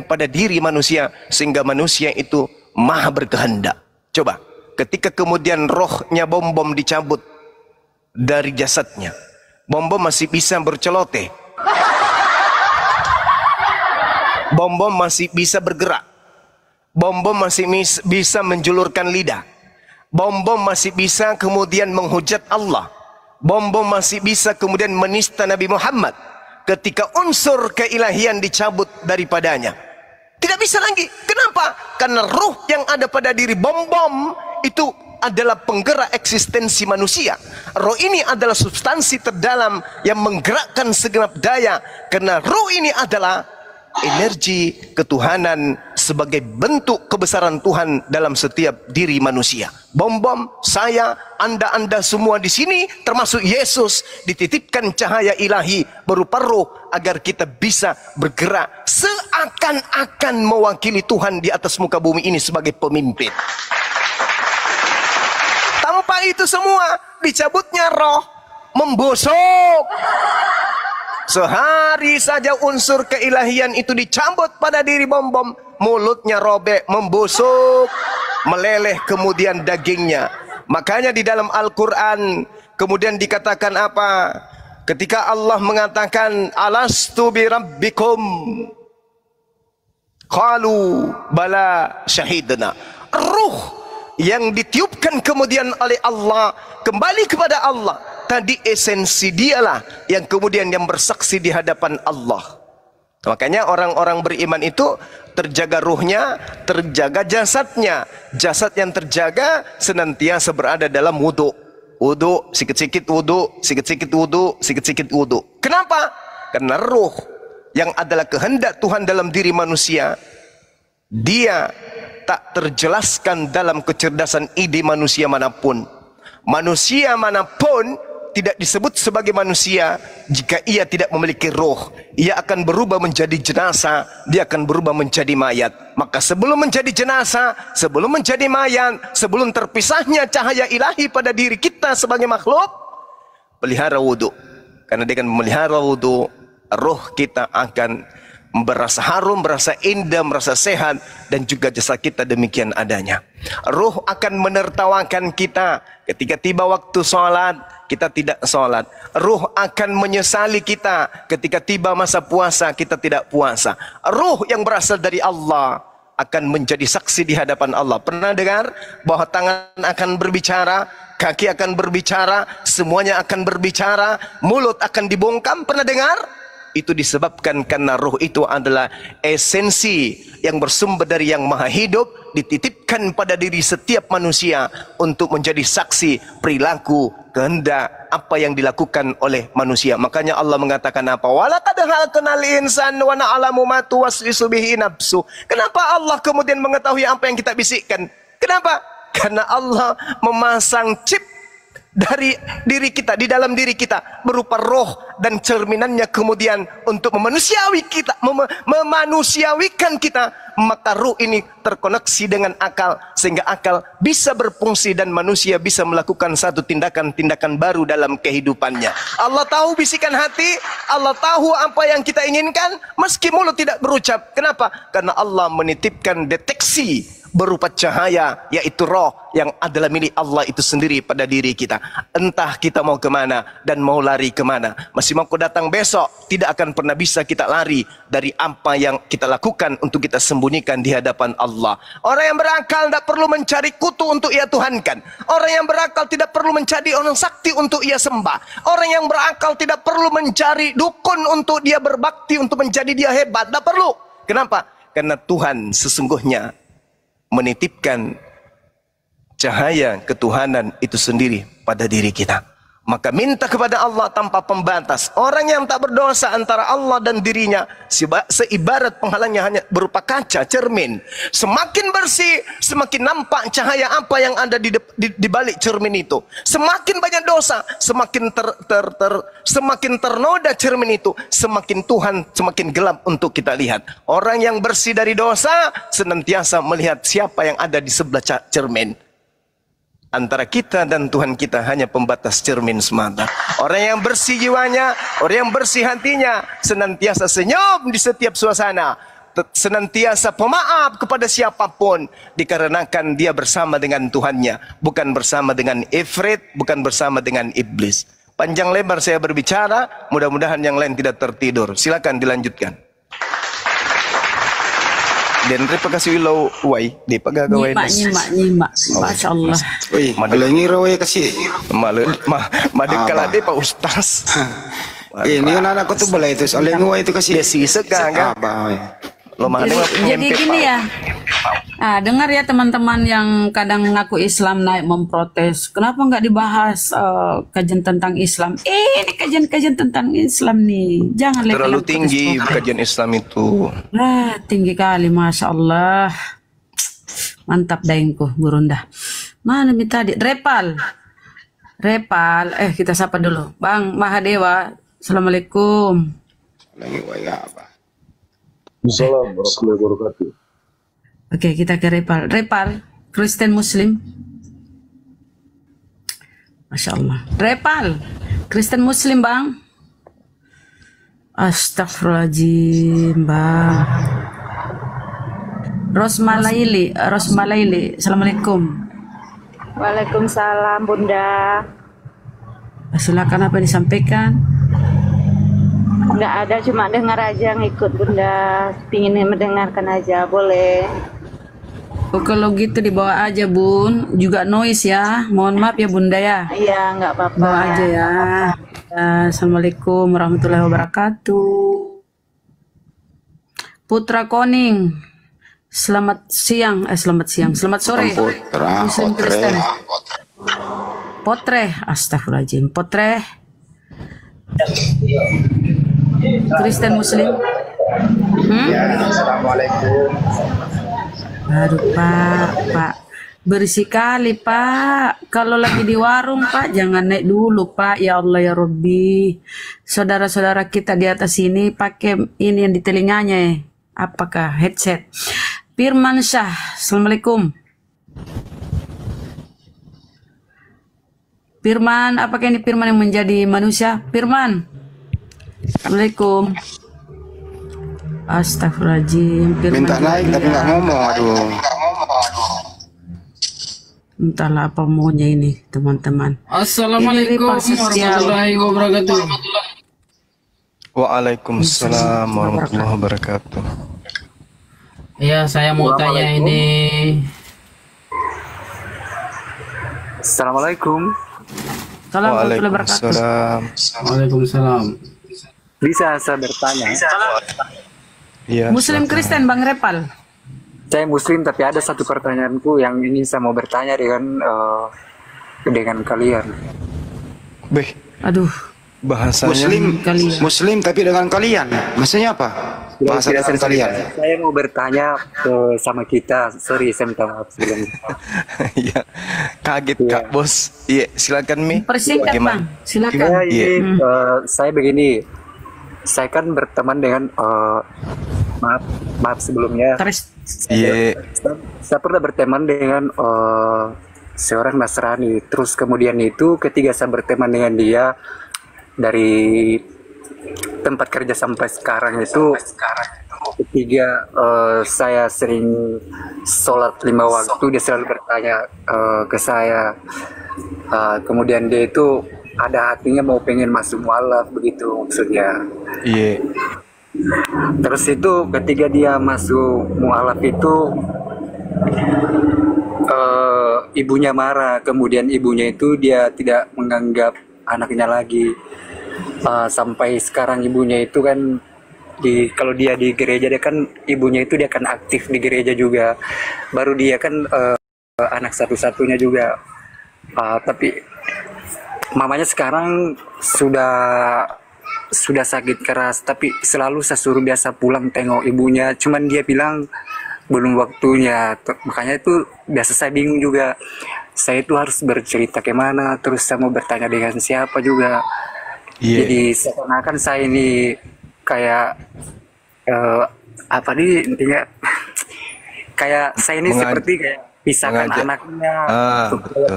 pada diri manusia sehingga manusia itu maha berkehendak. Coba, ketika kemudian rohnya bom-bom dicabut dari jasadnya, bom-bom masih bisa berceloteh, bom-bom masih bisa bergerak, bom-bom masih bisa menjulurkan lidah, bom-bom masih bisa kemudian menghujat Allah, bom-bom masih bisa kemudian menista Nabi Muhammad. Ketika unsur keilahian dicabut daripadanya, tidak bisa lagi. Kenapa? Karena ruh yang ada pada diri bom-bom itu adalah penggerak eksistensi manusia. Roh ini adalah substansi terdalam yang menggerakkan segenap daya. Karena roh ini adalah energi ketuhanan sebagai bentuk kebesaran Tuhan dalam setiap diri manusia. Bom-bom, saya, anda semua di sini, termasuk Yesus, dititipkan cahaya ilahi berupa roh agar kita bisa bergerak seakan-akan mewakili Tuhan di atas muka bumi ini sebagai pemimpin. Tanpa itu semua, dicabutnya roh, membusuk. Sehari saja unsur keilahian itu dicabut pada diri bom-bom, mulutnya robek, membusuk, meleleh kemudian dagingnya. Makanya di dalam Al-Quran kemudian dikatakan apa? Ketika Allah mengatakan alastu bi rabbikum, qalu bala syahidna. Ruh yang ditiupkan kemudian oleh Allah kembali kepada Allah. Tadi esensi dialah yang kemudian yang bersaksi di hadapan Allah. Makanya orang-orang beriman itu terjaga ruhnya, terjaga jasadnya. Jasad yang terjaga senantiasa berada dalam wudu. Wudu, sikit-sikit wudu, sikit-sikit wudu, sikit-sikit wudu. Kenapa? Karena ruh yang adalah kehendak Tuhan dalam diri manusia, dia tak terjelaskan dalam kecerdasan ide manusia manapun. Manusia manapun tidak disebut sebagai manusia jika ia tidak memiliki roh. Ia akan berubah menjadi jenazah, dia akan berubah menjadi mayat. Maka sebelum menjadi jenazah, sebelum menjadi mayat, sebelum terpisahnya cahaya ilahi pada diri kita sebagai makhluk, pelihara wudu. Karena dengan memelihara wudu, roh kita akan merasa harum, merasa indah, merasa sehat, dan juga jasa kita demikian adanya. Ruh akan menertawakan kita ketika tiba waktu sholat, kita tidak sholat. Ruh akan menyesali kita ketika tiba masa puasa, kita tidak puasa. Ruh yang berasal dari Allah akan menjadi saksi di hadapan Allah. Pernah dengar bahwa tangan akan berbicara, kaki akan berbicara, semuanya akan berbicara, mulut akan dibungkam? Pernah dengar? Itu disebabkan karena ruh itu adalah esensi yang bersumber dari yang maha hidup, dititipkan pada diri setiap manusia untuk menjadi saksi perilaku, kehendak, apa yang dilakukan oleh manusia. Makanya Allah mengatakan apa? Walaqad khalaqnal insana wa na'lamu ma tuwaswisu bihi nafsu. Kenapa Allah kemudian mengetahui apa yang kita bisikkan? Kenapa? Karena Allah memasang chip dari diri kita, di dalam diri kita berupa roh dan cerminannya kemudian untuk memanusiawikan kita. Maka ruh ini terkoneksi dengan akal sehingga akal bisa berfungsi dan manusia bisa melakukan satu tindakan-tindakan baru dalam kehidupannya. Allah tahu bisikan hati, Allah tahu apa yang kita inginkan meski mulut tidak berucap. Kenapa? Karena Allah menitipkan deteksi berupa cahaya, yaitu roh yang adalah milik Allah itu sendiri pada diri kita. Entah kita mau kemana dan mau lari kemana, masih mau datang besok, tidak akan pernah bisa kita lari dari apa yang kita lakukan untuk kita sembunyikan di hadapan Allah. Orang yang berakal tidak perlu mencari kutu untuk ia tuhankan. Orang yang berakal tidak perlu mencari orang sakti untuk ia sembah. Orang yang berakal tidak perlu mencari dukun untuk dia berbakti, untuk menjadi dia hebat. Tidak perlu. Kenapa? Karena Tuhan sesungguhnya menitipkan cahaya ketuhanan itu sendiri pada diri kita. Maka minta kepada Allah tanpa pembatas. Orang yang tak berdosa antara Allah dan dirinya seibarat penghalangnya hanya berupa kaca, cermin. Semakin bersih, semakin nampak cahaya apa yang ada di balik cermin itu. Semakin banyak dosa, semakin semakin ternoda cermin itu, semakin Tuhan semakin gelap untuk kita lihat. Orang yang bersih dari dosa senantiasa melihat siapa yang ada di sebelah cermin. Antara kita dan Tuhan kita hanya pembatas cermin semata. Orang yang bersih jiwanya, orang yang bersih hatinya, senantiasa senyum di setiap suasana. senantiasa pemaaf kepada siapapun, dikarenakan dia bersama dengan Tuhannya, bukan bersama dengan ifrit, bukan bersama dengan iblis. Panjang lebar saya berbicara, mudah-mudahan yang lain tidak tertidur. Silakan dilanjutkan. Dan terima kasih lo wai di pagagawin. Nyimak. Masya Allah. Wih, malengi rawai kasih. Madekala deh Pak Ustaz. Ini anak aku tuh boleh itu soalnya itu kasih. Desi segang kan. Jadi gini ya. Nah, dengar ya teman-teman yang kadang ngaku Islam naik memprotes. Kenapa nggak dibahas kajian tentang Islam? Ini kajian-kajian tentang Islam nih. Jangan terlalu tinggi kajian Islam itu. Nah, tinggi kali, Masya Allah. Mantap daengku, Burunda. Mana nih tadi? Repal. Kita sapa dulu. Bang Mahadewa. Assalamualaikum. Assalamualaikum warahmatullahi wabarakatuh. Oke, kita ke Repal, Kristen Muslim. Masya Allah. Repal, Kristen Muslim, Bang. Astagfirullahaladzim, Bang. Rosmalaili. Assalamualaikum. Waalaikumsalam, Bunda. Silakan, apa disampaikan? Nggak ada, cuma dengar aja, ngikut Bunda. Pingin mendengarkan aja, boleh. Oh, kalau gitu dibawa aja, Bun. Juga noise ya. Mohon maaf ya, Bunda ya. Iya, nggak apa-apa. Bawa aja ya. Assalamualaikum warahmatullahi wabarakatuh. Putra Koning. Selamat siang. Selamat sore. Muslim Kristen. Potre. Astagfirullahaladzim. Potre. Kristen Muslim. Assalamualaikum. Aduh Pak, berisik kali Pak. Kalau lagi di warung Pak, jangan naik dulu Pak. Ya Allah ya Rabbi. Saudara-saudara kita di atas sini pakai ini yang di telinganya ya. Apakah headset? Firman Syah, Assalamualaikum. Firman, apakah ini Firman yang menjadi manusia? Firman. Assalamualaikum. Astagfirullahaladzim. Minta naik tapi nggak ngomong, aduh. Entahlah apa maunya ini teman-teman. Assalamualaikum warahmatullahi wabarakatuh. Waalaikumsalam warahmatullahi wabarakatuh. Ya, saya mau tanya ini. Assalamualaikum. Waalaikumsalam. Waalaikumsalam. Bisa saya bertanya? Ya, Muslim Kristen Bang Repal. Saya Muslim, tapi ada satu pertanyaanku yang ingin saya mau bertanya dengan kalian. Beh, Aduh, bahasanya Muslim tapi dengan kalian. Maksudnya apa? Bahasa dengan kalian. Saya mau bertanya sama kita. Sorry, saya minta maaf sebelumnya. ya, kaget Kak Bos. Iya, silakan Mi. persingkat Bang, silakan. Ya, ini saya begini. Saya kan berteman dengan maaf sebelumnya. Iya. Saya pernah berteman dengan seorang Nasrani. Terus kemudian itu ketika saya berteman dengan dia dari tempat kerja sampai sekarang itu ketiga saya sering sholat 5 waktu, dia selalu bertanya ke saya, kemudian dia itu ada hatinya mau pengen masuk mualaf begitu maksudnya. Iya. Terus itu ketika dia masuk mualaf itu ibunya marah, kemudian ibunya itu dia tidak menganggap anaknya lagi. Sampai sekarang ibunya itu kan kalau dia di gereja, dia kan ibunya itu dia kan aktif di gereja juga. Baru dia kan anak satu-satunya juga. Tapi mamanya sekarang sudah sakit keras, tapi selalu saya suruh biasa pulang tengok ibunya. Cuman dia bilang belum waktunya. Makanya itu biasa saya bingung juga. Saya itu harus bercerita kemana, terus saya mau bertanya dengan siapa juga. Jadi seakan-akan saya ini kayak apa nih intinya kayak saya ini seperti kayak pisahkan anaknya,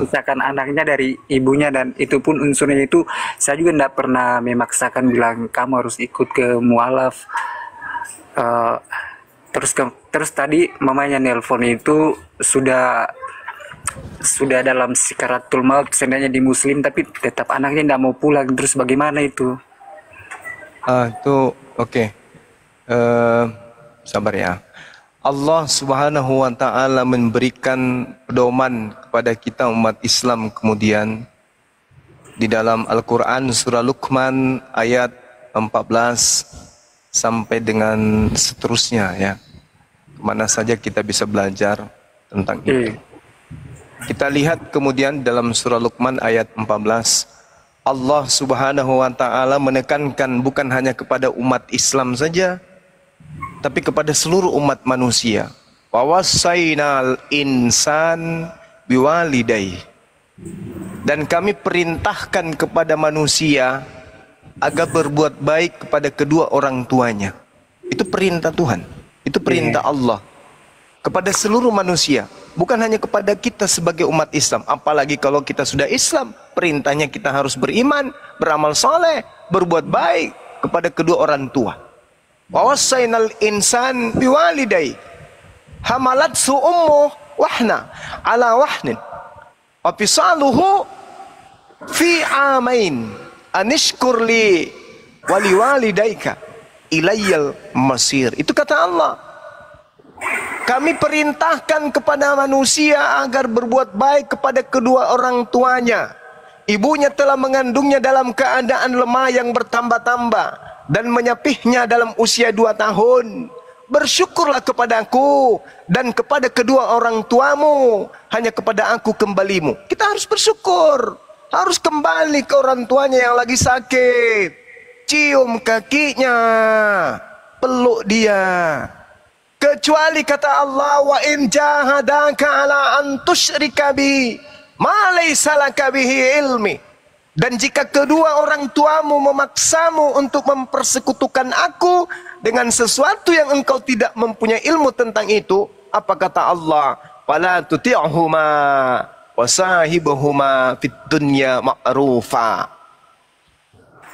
pisahkan anaknya dari ibunya, dan itu pun unsurnya itu saya juga tidak pernah memaksakan bilang kamu harus ikut ke mualaf. terus tadi mamanya nelpon itu sudah dalam sikaratul maut, seandainya di muslim tapi tetap anaknya tidak mau pulang, terus bagaimana itu? Itu oke. Sabar ya. Allah Subhanahu wa taala memberikan pedoman kepada kita umat Islam kemudian di dalam Al-Qur'an surah Luqman ayat 14 sampai dengan seterusnya ya. Kemana saja kita bisa belajar tentang itu. Kita lihat kemudian dalam surah Luqman ayat 14, Allah Subhanahu wa taala menekankan bukan hanya kepada umat Islam saja, tapi kepada seluruh umat manusia. Wa wassaynal insan biwalidayhi. Dan kami perintahkan kepada manusia agar berbuat baik kepada kedua orang tuanya. Itu perintah Tuhan. Itu perintah Allah kepada seluruh manusia, bukan hanya kepada kita sebagai umat Islam. Apalagi kalau kita sudah Islam, perintahnya kita harus beriman, beramal soleh, berbuat baik kepada kedua orang tua. Wa wassaynal insan biwalidayhi hamalathu ummuhu wahna ala wahnin wa fisaluhu fi amain anishkur li wa liwalidayka ilayyal masir. Itu kata Allah. Kami perintahkan kepada manusia agar berbuat baik kepada kedua orang tuanya. Ibunya telah mengandungnya dalam keadaan lemah yang bertambah-tambah dan menyapihnya dalam usia 2 tahun. Bersyukurlah kepadaku dan kepada kedua orang tuamu. Hanya kepada aku kembalimu. Kita harus bersyukur. Harus kembali ke orang tuanya yang lagi sakit. Cium kakinya. Peluk dia. Kecuali kata Allah, wa in jahadaka ala an tusyrika bi ma laysa laka bihi ilmi. Dan jika kedua orang tuamu memaksamu untuk mempersekutukan aku dengan sesuatu yang engkau tidak mempunyai ilmu tentang itu, apa kata Allah? Fala tuti'huma wa sahibuhuma fid dunya ma'rufa.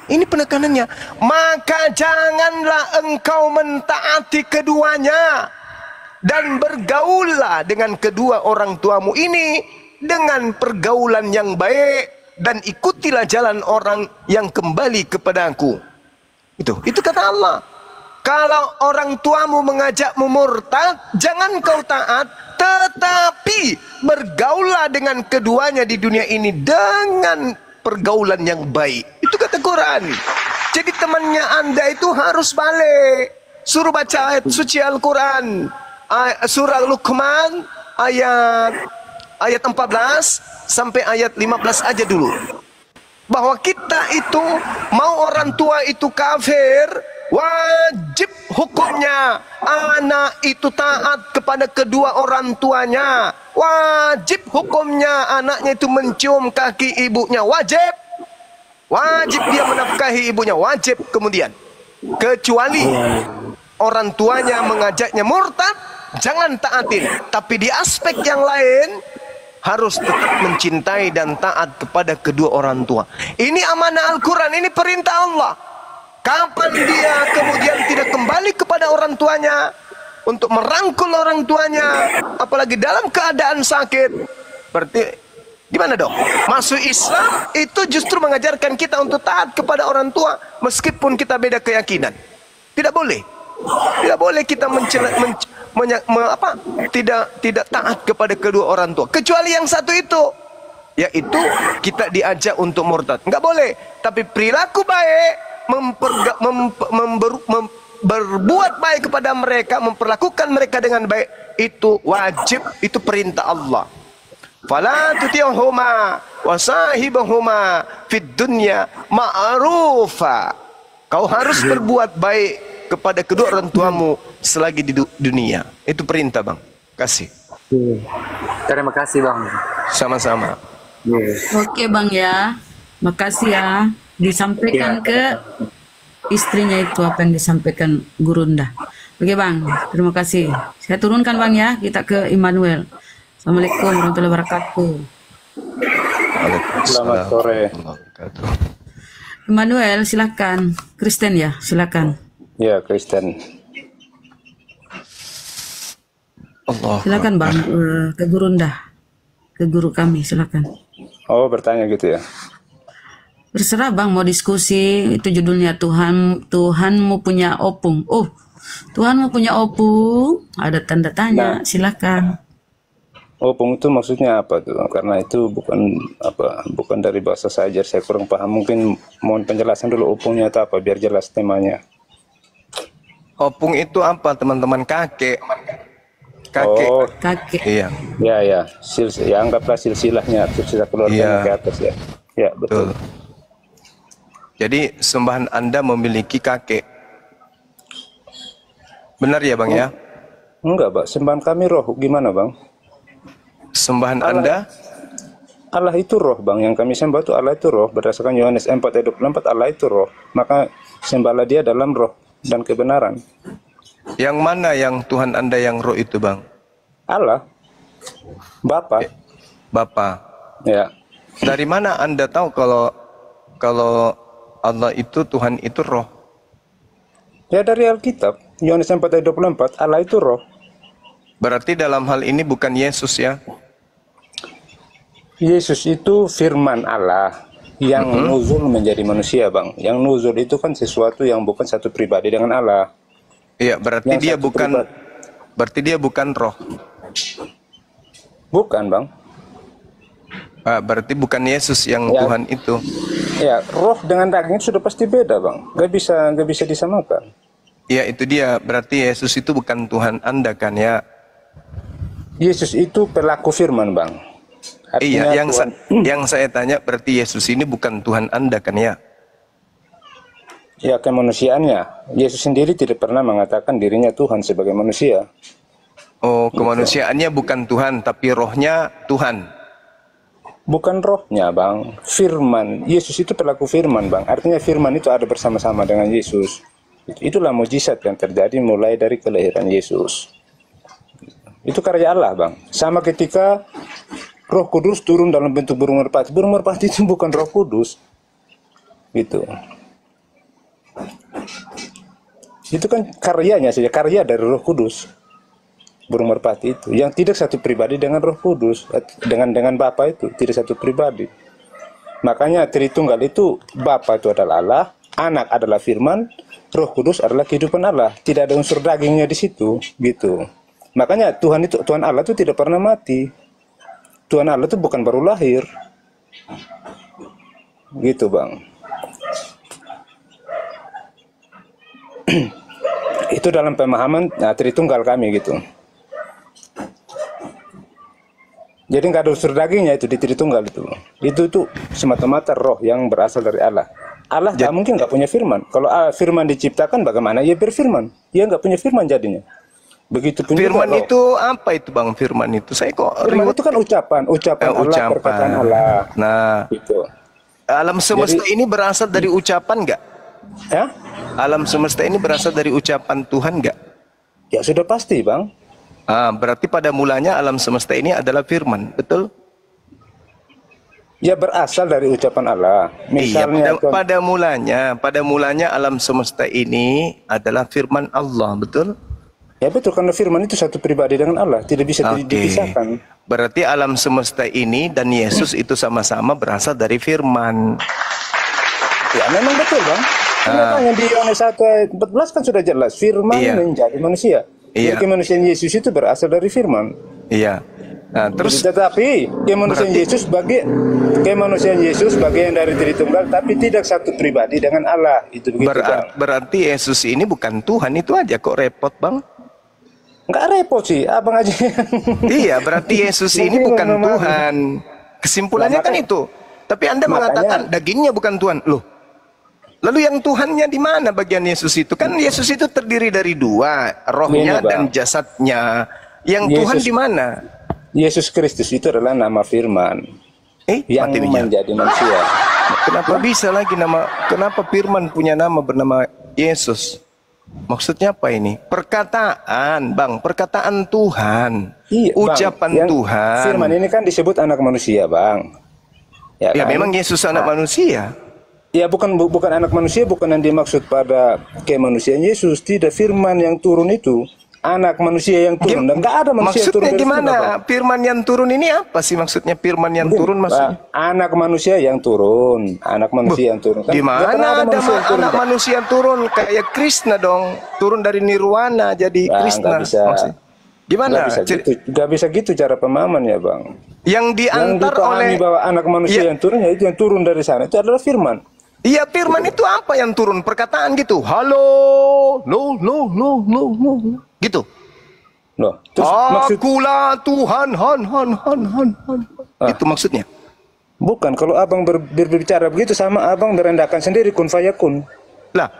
Ini penekanannya. Maka janganlah engkau mentaati keduanya dan bergaullah dengan kedua orang tuamu ini dengan pergaulan yang baik dan ikutilah jalan orang yang kembali kepadaku. Itu kata Allah. Kalau orang tuamu mengajakmu murtad, jangan kau taat, tetapi bergaullah dengan keduanya di dunia ini dengan pergaulan yang baik. Itu kata Quran. Jadi temannya Anda itu harus balik. Suruh baca ayat suci Al-Quran. Surah Luqman ayat 14 sampai ayat 15 aja dulu. Bahwa kita itu mau orang tua itu kafir, wajib hukumnya anak itu taat kepada kedua orang tuanya. Wajib hukumnya anaknya itu mencium kaki ibunya. Wajib dia menafkahi ibunya. Wajib. Kemudian kecuali orang tuanya mengajaknya murtad, jangan taatin. Tapi di aspek yang lain harus tetap mencintai dan taat kepada kedua orang tua. Ini amanah Al-Quran. Ini perintah Allah. Kapan dia kemudian tidak kembali kepada orang tuanya untuk merangkul orang tuanya, apalagi dalam keadaan sakit, berarti gimana dong? Masuk Islam itu justru mengajarkan kita untuk taat kepada orang tua meskipun kita beda keyakinan. Tidak boleh. Tidak boleh kita tidak taat kepada kedua orang tua. Kecuali yang satu itu, yaitu kita diajak untuk murtad. Enggak boleh. Tapi perilaku baik, berbuat baik kepada mereka, memperlakukan mereka dengan baik, itu wajib, itu perintah Allah. Fala tuti'huma wa sahibuhuma fid dunya ma'rufa. Kau harus berbuat baik kepada kedua orang tuamu selagi di dunia. Itu perintah, Bang. Kasih. Terima kasih, Bang. Sama-sama. Oke Bang ya. Makasih ya. Disampaikan ke istrinya itu apa yang disampaikan Gurunda. Oke Bang, terima kasih. Saya turunkan Bang ya, kita ke Immanuel. Assalamualaikum warahmatullahi wabarakatuh. Selamat sore. Immanuel silakan. Kristen ya, silakan. Ya, Kristen. Silakan Bang, ke guru Ndah, ke guru kami, silakan. Oh, bertanya gitu ya. Terserah Bang, mau diskusi, itu judulnya Tuhanmu punya opung. Oh, Tuhanmu punya opung, ada tanda tanya, silakan. Opung itu maksudnya apa tuh? Karena itu bukan dari bahasa saja, saya kurang paham. Mungkin mohon penjelasan dulu opungnya itu apa, biar jelas temanya. Opung itu apa teman-teman? Kakek. Kakek. Oh, Kakek. Iya. ya, ya anggaplah silsilahnya, silsilah keluarganya Iya. ke atas ya. Ya, betul. Betul. Jadi sembahan Anda memiliki kakek. Benar ya Bang ya? Enggak, Pak. Sembahan kami roh. Gimana, Bang? Sembahan Anda Allah itu roh, Bang. Yang kami sembah itu Allah itu roh. Berdasarkan Yohanes 4 ayat 24, Allah itu roh. Maka sembahlah dia dalam roh dan kebenaran. yang mana yang Tuhan Anda yang roh itu Bang? Allah. Bapa. Bapa. Ya. Dari mana Anda tahu kalau Allah itu Tuhan itu roh? Ya dari Alkitab. Yohanes 4 ayat 24, Allah itu roh. Berarti dalam hal ini bukan Yesus ya? Yesus itu firman Allah yang nuzul menjadi manusia, Bang. Yang nuzul itu kan sesuatu yang bukan satu pribadi dengan Allah. Iya, berarti Yang dia satu bukan pribadi. berarti dia bukan roh. Bukan, Bang. Berarti bukan Yesus yang Ya. Tuhan itu. Ya, roh dengan daging itu sudah pasti beda, Bang. Gak bisa disamakan. Ya, itu dia. Berarti Yesus itu bukan Tuhan Anda kan ya? Yesus itu pelaku firman, Bang. Artinya Iya, Tuhan- yang saya tanya berarti Yesus ini bukan Tuhan Anda kan ya? ya kemanusiaannya. Yesus sendiri tidak pernah mengatakan dirinya Tuhan sebagai manusia. Oh, kemanusiaannya bukan Tuhan, tapi rohnya Tuhan. Bukan rohnya, Bang. Firman. Yesus itu pelaku firman, Bang. Artinya firman itu ada bersama-sama dengan Yesus. Itulah mujizat yang terjadi mulai dari kelahiran Yesus. Itu karya Allah, Bang. Sama ketika Roh Kudus turun dalam bentuk burung merpati. Burung merpati itu bukan Roh Kudus. Gitu. Itu kan karyanya saja, karya dari Roh Kudus. Burung merpati itu yang tidak satu pribadi dengan Roh Kudus, dengan Bapa itu tidak satu pribadi. Makanya Tritunggal itu, Bapa itu adalah Allah, Anak adalah firman, Roh Kudus adalah kehidupan Allah. Tidak ada unsur dagingnya di situ, gitu. Makanya Tuhan Allah itu tidak pernah mati. Tuhan Allah itu bukan baru lahir. Gitu, Bang. Itu dalam pemahaman Tritunggal kami gitu. Jadi nggak ada unsur dagingnya itu di Tritunggal itu. Itu tuh semata-mata roh yang berasal dari Allah. Allah nggak mungkin nggak punya firman. Kalau firman diciptakan, bagaimana ia berfirman? Ia nggak punya firman jadinya. Begitu pun Firman juga roh. itu apa itu Bang? Firman itu saya kok Firman ribut. itu kan ucapan Allah, perkataan Allah. Nah, Gitu. alam semesta ini berasal dari ucapan nggak? Ya? Alam semesta ini berasal dari ucapan Tuhan nggak? Ya sudah pasti, Bang. Berarti pada mulanya alam semesta ini adalah firman, betul? Ya berasal dari ucapan Allah. Iya, Misalnya pada mulanya alam semesta ini adalah firman Allah, betul? ya betul, karena firman itu satu pribadi dengan Allah, tidak bisa Oke. dipisahkan. Berarti alam semesta ini dan Yesus itu sama-sama berasal dari firman. Ya memang betul, Bang. Kenyataannya di Yohanes 1 ayat 14 kan sudah jelas, firman Iya. menjadi manusia. Iya. Jadi kemanusiaan Yesus itu berasal dari firman. Iya. Nah, terus Tetapi kemanusiaan Yesus bagian dari Tritunggal, tapi tidak satu pribadi dengan Allah. Itu begitu, Bang. berarti Yesus ini bukan Tuhan, itu aja kok repot, Bang. Nggak repot sih, abang aja. Iya, berarti Yesus ini Bingung bukan memang. Tuhan. Kesimpulannya Nah, kan makanya- itu. Tapi Anda mengatakan dagingnya bukan Tuhan. Loh. Lalu yang Tuhannya di mana bagian Yesus itu? Kan Yesus itu terdiri dari dua, rohnya Ini, Bang. dan jasadnya. Yang Tuhan Yesus- di mana? Yesus Kristus itu adalah nama firman yang mati minyak. menjadi manusia. Kenapa bisa lagi kenapa firman punya nama bernama Yesus? Maksudnya apa ini? Perkataan, Bang, perkataan Tuhan. Iya, Bang. Ucapan Yang Tuhan. Firman ini kan disebut anak manusia, Bang. Ya, kan? memang Yesus anak manusia. Ya bukan anak manusia, bukan yang dimaksud pada kemanusiaan Yesus. Tidak, firman yang turun itu anak manusia yang turun. Dan nggak ada manusia yang turun Maksudnya dari gimana? surga, Bang. Firman yang turun ini apa sih maksudnya? Firman yang turun maksudnya? Anak manusia yang turun. Anak manusia yang turun. Kan Di nggak pernah mana ada manusia yang turun, anak Bang. manusia yang turun kayak Krishna dong, turun dari nirwana jadi Nah, Krishna. nggak bisa. Maksudnya. Gimana? Nggak bisa gitu cara pemahaman ya, Bang. Yang Yang diantar oleh dipahami bahwa anak manusia Iya. yang turun, ya itu yang turun dari sana itu adalah firman. Iya, firman itu apa yang turun? Perkataan gitu. Halo, lo, gitu. Loh, terus maksud Akulah Tuhan, han. Itu maksudnya. bukan kalau abang berbicara begitu sama abang merendahkan sendiri kun fayakun. Lah,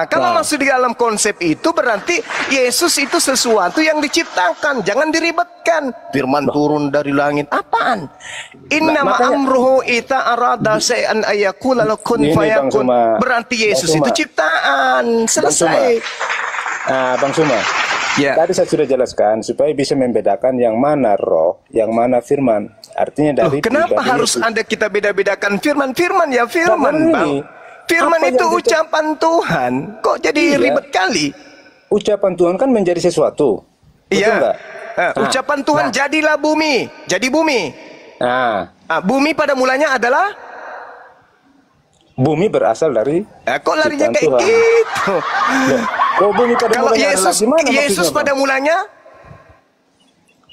kalau masuk di dalam konsep itu berarti Yesus itu sesuatu yang diciptakan, jangan diribetkan. Firman turun dari langit, apaan? Inna makanya- amruhu ita arada syai'an ayakula kun Ini, Bang fayakun. Suma. Berarti Yesus Bang itu Suma. ciptaan, selesai. Bang Suma. Ya. Tadi saya sudah jelaskan supaya bisa membedakan yang mana roh, yang mana firman. Artinya Loh, dari kenapa pribadi harus Yesus. ada kita beda-bedakan firman? Firman ya firman, Nah, Bang. ini, Firman apa itu yang ucapan Tuhan. Kok jadi Iya. ribet kali? Ucapan Tuhan kan menjadi sesuatu. Betul Iya. nggak? Ucapan Tuhan jadilah bumi, jadi bumi. Nah, Bumi pada mulanya adalah bumi berasal dari kok larinya ciptaan kayak Tuhan. gitu? Loh, kok bumi pada Kalau mulanya Yesus adalah gimana Yesus maksudnya, pada Bang? mulanya,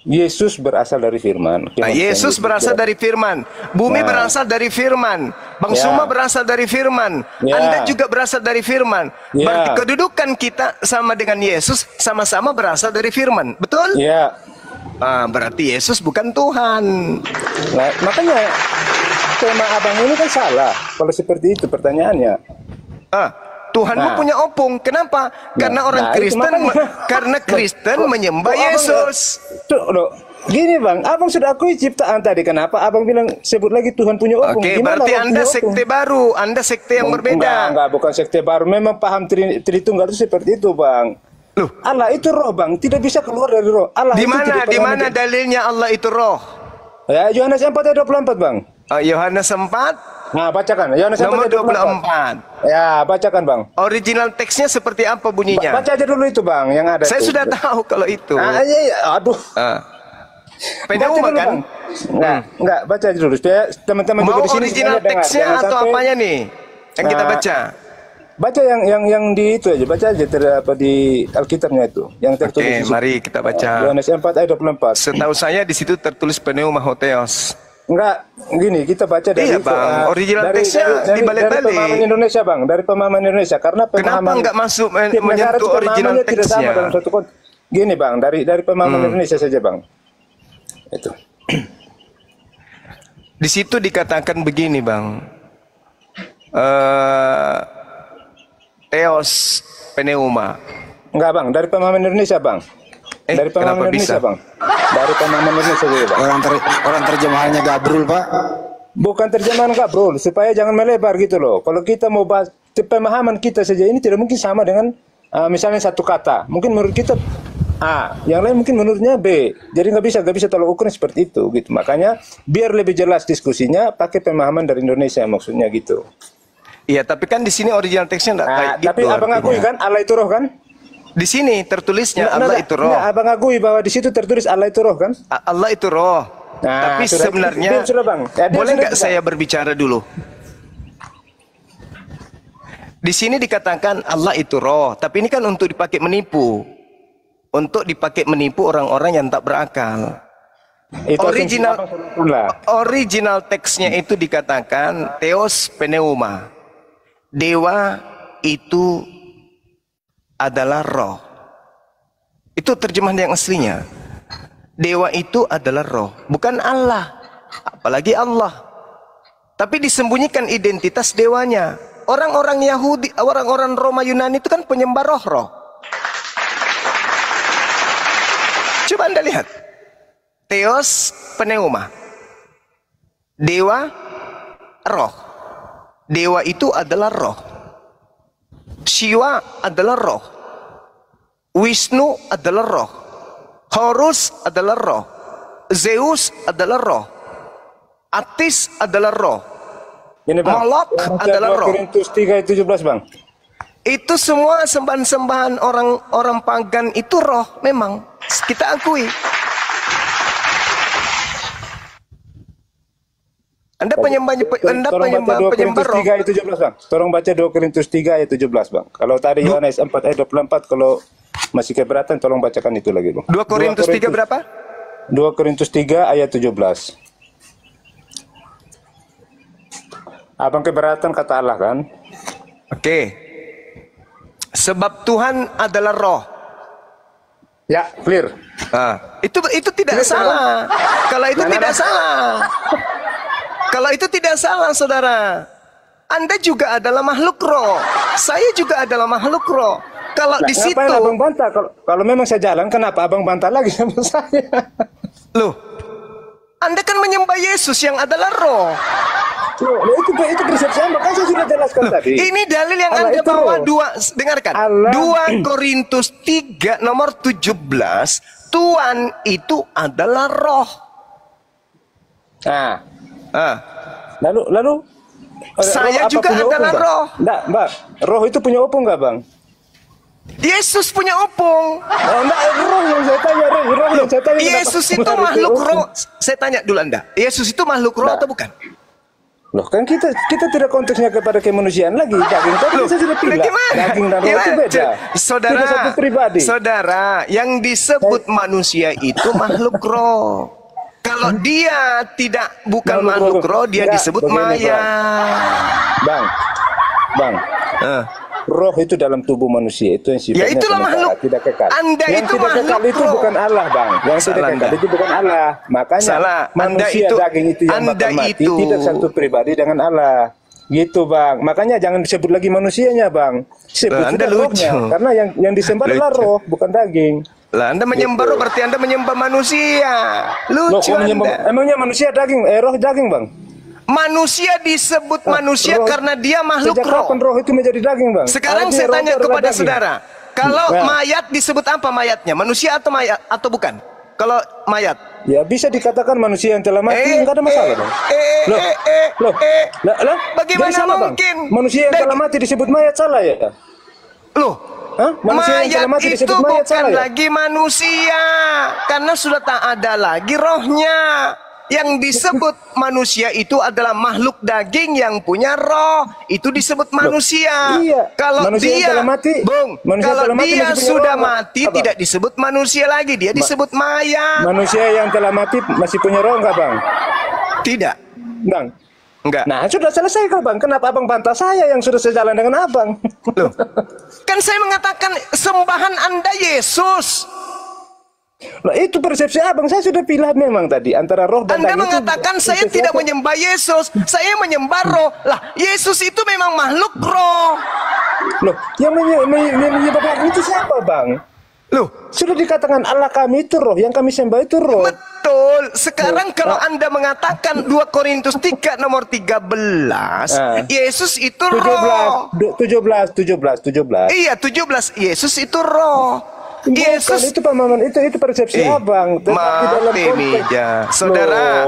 Yesus berasal dari firman. Yesus berasal dari firman. Bumi Nah. berasal dari firman. Bang Ya. Suma berasal dari firman. Ya. Anda juga berasal dari firman. Ya. Berarti kedudukan kita sama dengan Yesus sama-sama berasal dari firman. Betul? Ya, Berarti Yesus bukan Tuhan. nah, makanya tema abang ini kan salah. Kalau seperti itu pertanyaannya. Tuhanmu Nah. punya opung. Kenapa? Karena orang itu Kristen makanya. karena Kristen Kok- menyembah kok abang Yesus. loh, gini bang, abang sudah akui ciptaan tadi. Kenapa abang bilang sebut lagi Tuhan punya opung? Oke, Gimana berarti abang Anda punya opung? sekte baru, Anda sekte yang berbeda. Enggak, bukan sekte baru. Memang paham Tritunggal itu seperti itu, Bang. Loh. Allah itu roh, Bang. Tidak bisa keluar dari roh. Allah Di itu mana? tidak Di pernah mana dalilnya Allah itu roh? Ya, Yohanes 4 ayat 24, Bang. Yohanes 4 Nah, bacakan. Yohanes 4 nomor ayat 24. 24. Ya, bacakan, Bang. Original teksnya seperti apa bunyinya? Baca aja dulu itu, Bang, yang ada Saya itu. sudah tahu kalau itu. Iya, aduh. Peniuma Baca dulu, kan? Bang. Enggak, baca aja dulu supaya teman-teman juga Mau di sini original semuanya dengar. teksnya Jangan atau sampai- apanya nih? Yang kita Nah, baca. Baca yang di itu aja, baca aja di Alkitabnya itu, yang tertulis. Oke, di situ. mari kita baca. Yohanes 4 ayat 24. Setahu saya di situ tertulis pneuma hotheos. Enggak, gini kita baca dari Iya, Bang. Original teksnya dari dibalik-balik. pemahaman Indonesia, Bang, dari pemahaman Indonesia karena Kenapa pemahaman nggak masuk tiap negara menyentuh itu original pemahamannya tidak sama teksnya? dalam satu konteks. Gini, Bang, dari pemahaman Indonesia saja, Bang. Itu. Di situ dikatakan begini, Bang. Theos pneuma. Enggak, Bang, dari pemahaman Indonesia, Bang. Dari pemahaman kenapa Indonesia, bisa? Bang. Dari pemahaman Indonesia saja, Bang. Orang terjemahannya Gabrul, Pak. Bukan terjemahan enggak, Bro, supaya jangan melebar gitu loh. Kalau kita mau bahas pemahaman kita saja ini tidak mungkin sama dengan misalnya satu kata. Mungkin menurut kita A, yang lain mungkin menurutnya B. Jadi nggak bisa tolak ukur seperti itu gitu. Makanya biar lebih jelas diskusinya pakai pemahaman dari Indonesia maksudnya gitu. Iya, tapi kan di sini original teksnya enggak kayak gitu. Tapi abang artinya. akui kan Allah itu roh kan? Di sini tertulisnya Allah itu roh. Abang akui bahwa di situ tertulis Allah itu roh kan? Allah itu roh. Nah, Tapi sudah, sebenarnya diam sudah, Bang. Ya, diam boleh sudah, nggak Bang. saya berbicara dulu? Di sini dikatakan Allah itu roh, tapi ini kan untuk dipakai menipu. Untuk dipakai menipu orang-orang yang tak berakal. Itu Original asumsi abang sudah lah. original teksnya itu dikatakan Theos pneuma. Dewa itu adalah roh. Itu terjemahan yang aslinya. Dewa itu adalah roh, bukan Allah. Apalagi Allah. Tapi disembunyikan identitas dewanya. Orang-orang Yahudi, orang-orang Roma Yunani itu kan penyembah roh-roh. Coba Anda lihat. Theos pneuma. Dewa roh. Dewa itu adalah roh. Shiva adalah roh. Wisnu adalah roh. Horus adalah roh. Zeus adalah roh. Atis adalah roh. Ini, Bang. Molok Yang adalah roh. Korintus 3:17, Bang. Itu semua sembahan-sembahan orang-orang pagan itu roh, memang kita akui. Anda penyembah roh. 3 ayat 17, Bang. Tolong baca 2 Korintus 3 ayat 17, Bang. Kalau tadi Yohanes 4 ayat 24, kalau masih keberatan tolong bacakan itu lagi, Bang. 2 Korintus 3 berapa? 2 Korintus 3 ayat 17. Abang keberatan kata Allah kan? Oke. Sebab Tuhan adalah roh. Ya, clear. Itu tidak salah. Kalau itu tidak salah. Kalau itu tidak salah, saudara. Anda juga adalah makhluk roh. Saya juga adalah makhluk roh. Kalau di situ, ngapain abang bantah? Kalau memang saya jalan, kenapa abang bantah lagi sama saya? Loh, Anda kan menyembah Yesus yang adalah roh. Loh, itu persepsi Anda, kan saya sudah jelaskan tadi. Ini dalil yang Allah Anda itu bawa roh. dengarkan. Allah. 2 Korintus 3 nomor 17, Tuhan itu adalah roh. Lalu Saya roh juga punya adalah opung, roh. Enggak, Mbak. Roh itu punya opung enggak, Bang? Yesus punya opung. Enggak, roh yang saya tanya, roh yang saya tanya. Yesus itu makhluk roh. Saya tanya dulu Anda, Yesus itu makhluk roh atau bukan? Loh, kan kita tidak konteksnya kepada kemanusiaan lagi. Daging tadi saya sudah bilang. Daging dan roh itu beda. Saudara, tidak satu pribadi. Saudara, yang disebut manusia itu makhluk roh. Kalau dia bukan makhluk roh, dia disebut maya. Bang. Roh itu dalam tubuh manusia itu yang sifatnya itulah makhluk. Tidak kekal. Anda yang itu tidak kekal makhluk itu roh. bukan Allah, Bang. Yang tidak kekal itu bukan Allah. Makanya manusia daging itu yang bakal mati tidak satu pribadi dengan Allah. Gitu, Bang. Makanya jangan disebut lagi manusianya, Bang. Sebut Anda lucu. rohnya. Karena yang disembah adalah roh, bukan daging. Lah, Anda menyembah roh berarti Anda menyembah manusia. Lucu Anda. Emangnya manusia daging, roh daging, Bang? Manusia disebut manusia roh, karena dia makhluk sejak roh. kapan roh itu menjadi daging, Bang? Sekarang Artinya saya roh tanya itu adalah kepada daging. saudara, kalau mayat disebut apa mayatnya? Manusia atau mayat atau bukan? Kalau mayat, ya bisa dikatakan manusia yang telah mati, enggak ada masalah, Bang. Loh, bagaimana jadi salah, mungkin? Bang. Manusia yang telah mati disebut mayat salah ya? Loh, Manusia yang telah mayat mati itu disebut mayat bukan salah ya? lagi manusia, karena sudah tak ada lagi rohnya. Yang disebut manusia itu adalah makhluk daging yang punya roh. Itu disebut manusia. Iya. Kalau Manusia yang dia, telah mati, kalau dia masih punya sudah roh. mati Apa? tidak disebut manusia lagi, dia disebut mayat. Manusia yang telah mati masih punya roh enggak, Bang? Tidak. Bang. Enggak. Nah, sudah selesai kan, Bang? Kenapa Abang bantah saya yang sudah sejalan dengan Abang? Loh, kan saya mengatakan sembahan Anda Yesus. Nah, itu persepsi Abang. Saya sudah pilih memang tadi antara roh dan Anda daging. mengatakan saya tidak menyembah Yesus, saya menyembah roh. Lah, Yesus itu memang makhluk roh. Loh, yang menyebabkan itu siapa, Bang? Loh, sudah dikatakan Allah kami itu roh, yang kami sembah itu roh. Betul. Sekarang kalau Anda mengatakan 2 Korintus 3 nomor 13, Yesus itu roh. 17. Iya, 17. Yesus itu roh. Yesus itu pemahaman itu persepsi Abang. Maaf meja, saudara.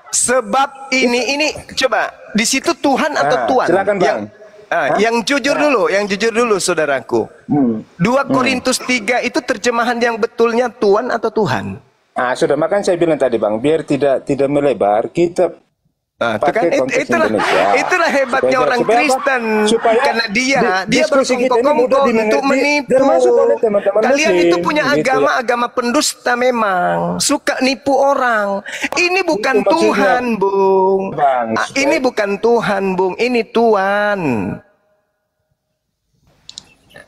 Sebab ini coba di situ Tuhan atau Tuhan. Silakan, Bang. Yang jujur dulu, saudaraku. 2 Korintus 3 itu terjemahan yang betulnya Tuhan atau Tuhan? Sudah, makanya saya bilang tadi, Bang, biar tidak melebar, kita itulah hebatnya orang Kristen, karena dia berkongkong-kongkong untuk menipu. Kalian itu punya agama pendusta, memang suka nipu orang. Ini bukan Tuhan, Bung. Ini bukan Tuhan, Bung. Ini Tuhan.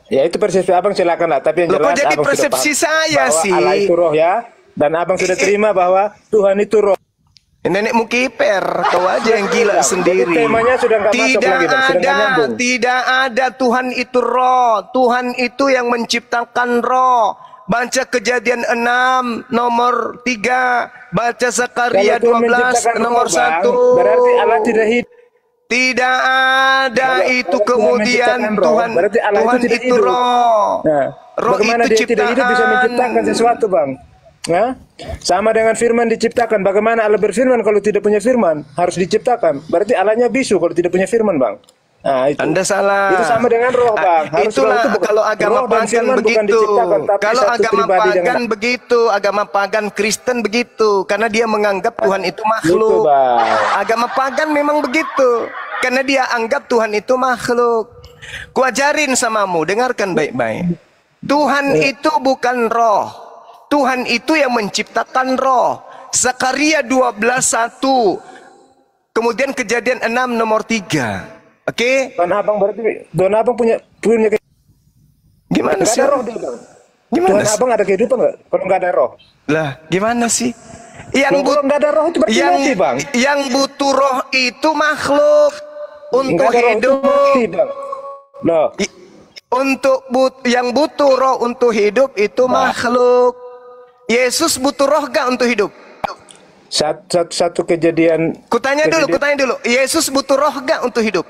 Ya, itu persepsi Abang, silakan lah. Tapi yang jelas jadi Abang persepsi saya bahwa sih. Allah itu roh ya, dan Abang sudah terima bahwa Tuhan itu roh. Nenekmu kiper, kau aja yang gila sendiri. Temanya sudah nggak masuk lagi, Bang. Sudah nggak nyambung. Tidak ada Tuhan itu roh. Tuhan itu yang menciptakan roh. Baca Kejadian 6 nomor 3, baca Zakaria 12 nomor 1. Berarti Allah tidak hidup. Tidak ada itu kemudian Tuhan itu roh. Roh bagaimana itu dia tidak hidup bisa menciptakan sesuatu, Bang? Ya? Sama dengan firman diciptakan. Bagaimana Allah berfirman kalau tidak punya firman? Harus diciptakan. Berarti Allahnya bisu kalau tidak punya firman, Bang. Nah, itu. Anda salah. Itu sama dengan roh, Bang. Harus Itulah roh itu bukan, kalau agama roh dan pagan firman bukan begitu. diciptakan, tapi Kalau satu agama pribadi pagan dengan begitu, agama pagan Kristen begitu, karena dia menganggap Tuhan itu itu, makhluk. Bang. Agama pagan memang begitu, karena dia anggap Tuhan itu makhluk. Kuajarin samamu, dengarkan baik-baik. Tuhan itu bukan roh. Tuhan itu yang menciptakan roh. Zakaria 12:1. Kemudian Kejadian 6 nomor 3. Oke? Don Abang berarti Don Abang punya Gimana nggak sih? ada roh dia, Bang. Gimana Tuhan sih? Abang ada kehidupan nggak? Kalau nggak ada roh, Lah, gimana sih? kalau nggak ada roh itu berarti mati, Bang. Yang butuh roh itu makhluk untuk Nggak ada roh itu hidup. mati, Bang. Loh, Yang butuh roh untuk hidup itu makhluk. Yesus butuh roh gak untuk hidup? satu kejadian. Kutanya dulu. Yesus butuh roh gak untuk hidup?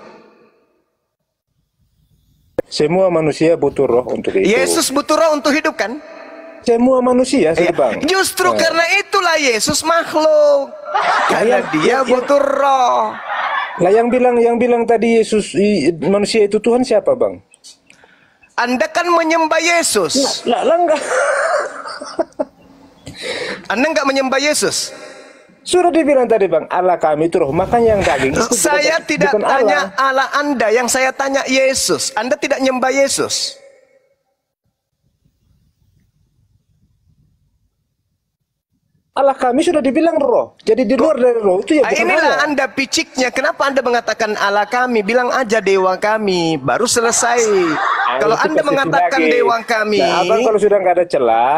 Semua manusia butuh roh untuk hidup. Yesus butuh roh untuk hidup kan? Semua manusia sih, Iya. Bang. Justru Nah. karena itulah Yesus makhluk. Karena dia butuh roh. Lah yang bilang tadi Yesus manusia itu Tuhan siapa, Bang? Anda kan menyembah Yesus. Lah enggak. Anda enggak menyembah Yesus. Sudah dibilang tadi, Bang, Allah kami itu roh, makanya yang daging itu Saya bukan, tidak bukan tanya Allah. Allah Anda, yang saya tanya Yesus. Anda tidak nyembah Yesus. Allah kami sudah dibilang roh. Jadi di luar dari roh itu ya bukan Inilah Allah. Anda piciknya. Kenapa Anda mengatakan Allah kami? Bilang aja dewa kami. Baru selesai. Kalau Itu Anda positif mengatakan lagi. dewa kami, Nah, Abang kalau sudah nggak ada celah,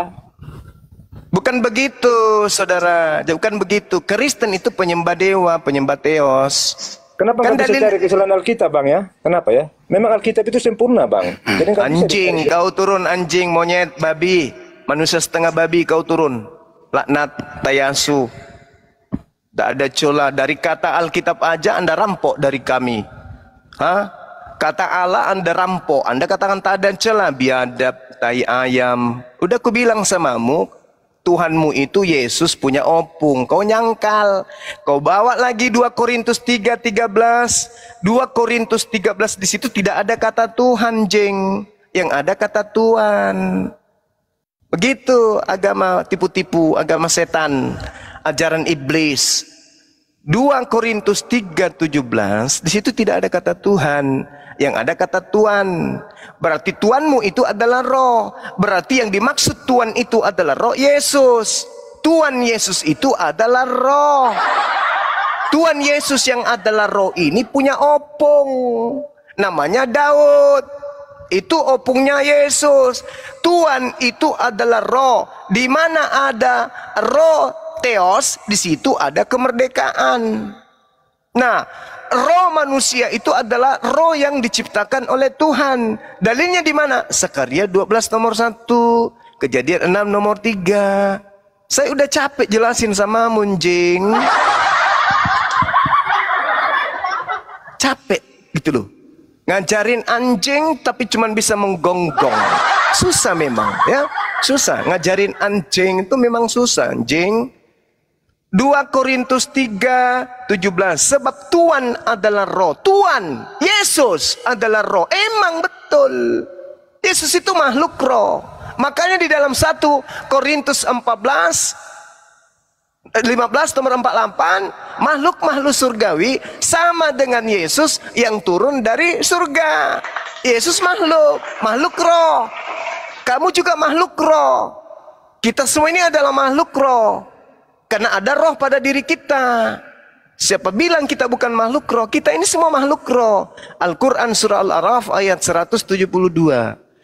bukan begitu, saudara. Bukan begitu. Kristen itu penyembah dewa, penyembah teos. kenapa Kan nggak bisa dalil- cari kesalahan Alkitab, Bang ya? Kenapa ya? Memang Alkitab itu sempurna, Bang. Jadi nggak bisa Anjing, dicari. kau turun anjing, monyet, babi. Manusia setengah babi kau turun. Laknat, tayasu. Tak ada celah. Dari kata Alkitab aja Anda rampok dari kami. Hah? Kata Allah Anda rampok. Anda katakan tak ada celah. Biadab, tai ayam. Udah aku bilang samamu, Tuhanmu itu Yesus punya opung. Kau nyangkal. Kau bawa lagi 2 Korintus 3:13. 2 Korintus 13 di situ tidak ada kata Tuhan, jeng. Yang ada kata Tuhan. Begitu agama tipu-tipu, agama setan, ajaran iblis. 2 Korintus 3:17 di situ tidak ada kata Tuhan, yang ada kata Tuhan. Berarti Tuhanmu itu adalah roh. Berarti yang dimaksud Tuhan itu adalah roh Yesus. Tuhan Yesus itu adalah roh. Tuhan Yesus yang adalah roh ini punya opung. Namanya Daud. Itu opungnya Yesus. Tuhan itu adalah roh. Di mana ada roh Theos, di situ ada kemerdekaan. Nah, roh manusia itu adalah roh yang diciptakan oleh Tuhan. Dalilnya di mana? Zakaria 12 nomor 1, Kejadian 6 nomor 3. Saya udah capek jelasin sama Munjing. Capek gitu loh. Ngajarin anjing tapi cuman bisa menggonggong. Susah memang ya. Susah. Ngajarin anjing itu memang susah, anjing. 2 Korintus 3:17. Sebab Tuhan adalah roh. Tuhan, Yesus adalah roh. Emang betul. Yesus itu makhluk roh. Makanya di dalam 1 Korintus 15 nomor 48, makhluk-makhluk surgawi sama dengan Yesus yang turun dari surga. Yesus makhluk roh. Kamu juga makhluk roh. Kita semua ini adalah makhluk roh. Karena ada roh pada diri kita. Siapa bilang kita bukan makhluk roh? Kita ini semua makhluk roh. Al-Quran surah Al-Araf ayat 172.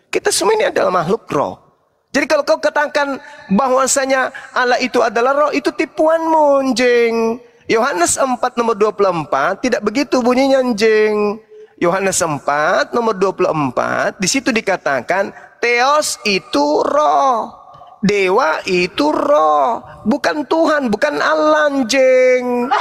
Kita semua ini adalah makhluk roh. Jadi kalau kau katakan bahwasanya Allah itu adalah roh, itu tipuanmu, jeng. Yohanes 4 nomor 24 tidak begitu bunyinya, jeng. Yohanes 4 nomor 24 di situ dikatakan Theos itu roh. Dewa itu roh, bukan Tuhan, bukan Allah, jeng.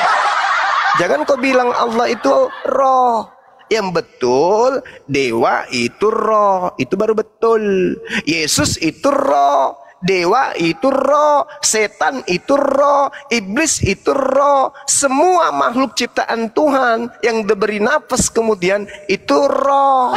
Jangan kau bilang Allah itu roh. Yang betul, dewa itu roh. Itu baru betul. Yesus itu roh. Dewa itu roh, setan itu roh, iblis itu roh, semua makhluk ciptaan Tuhan yang diberi nafas kemudian itu roh.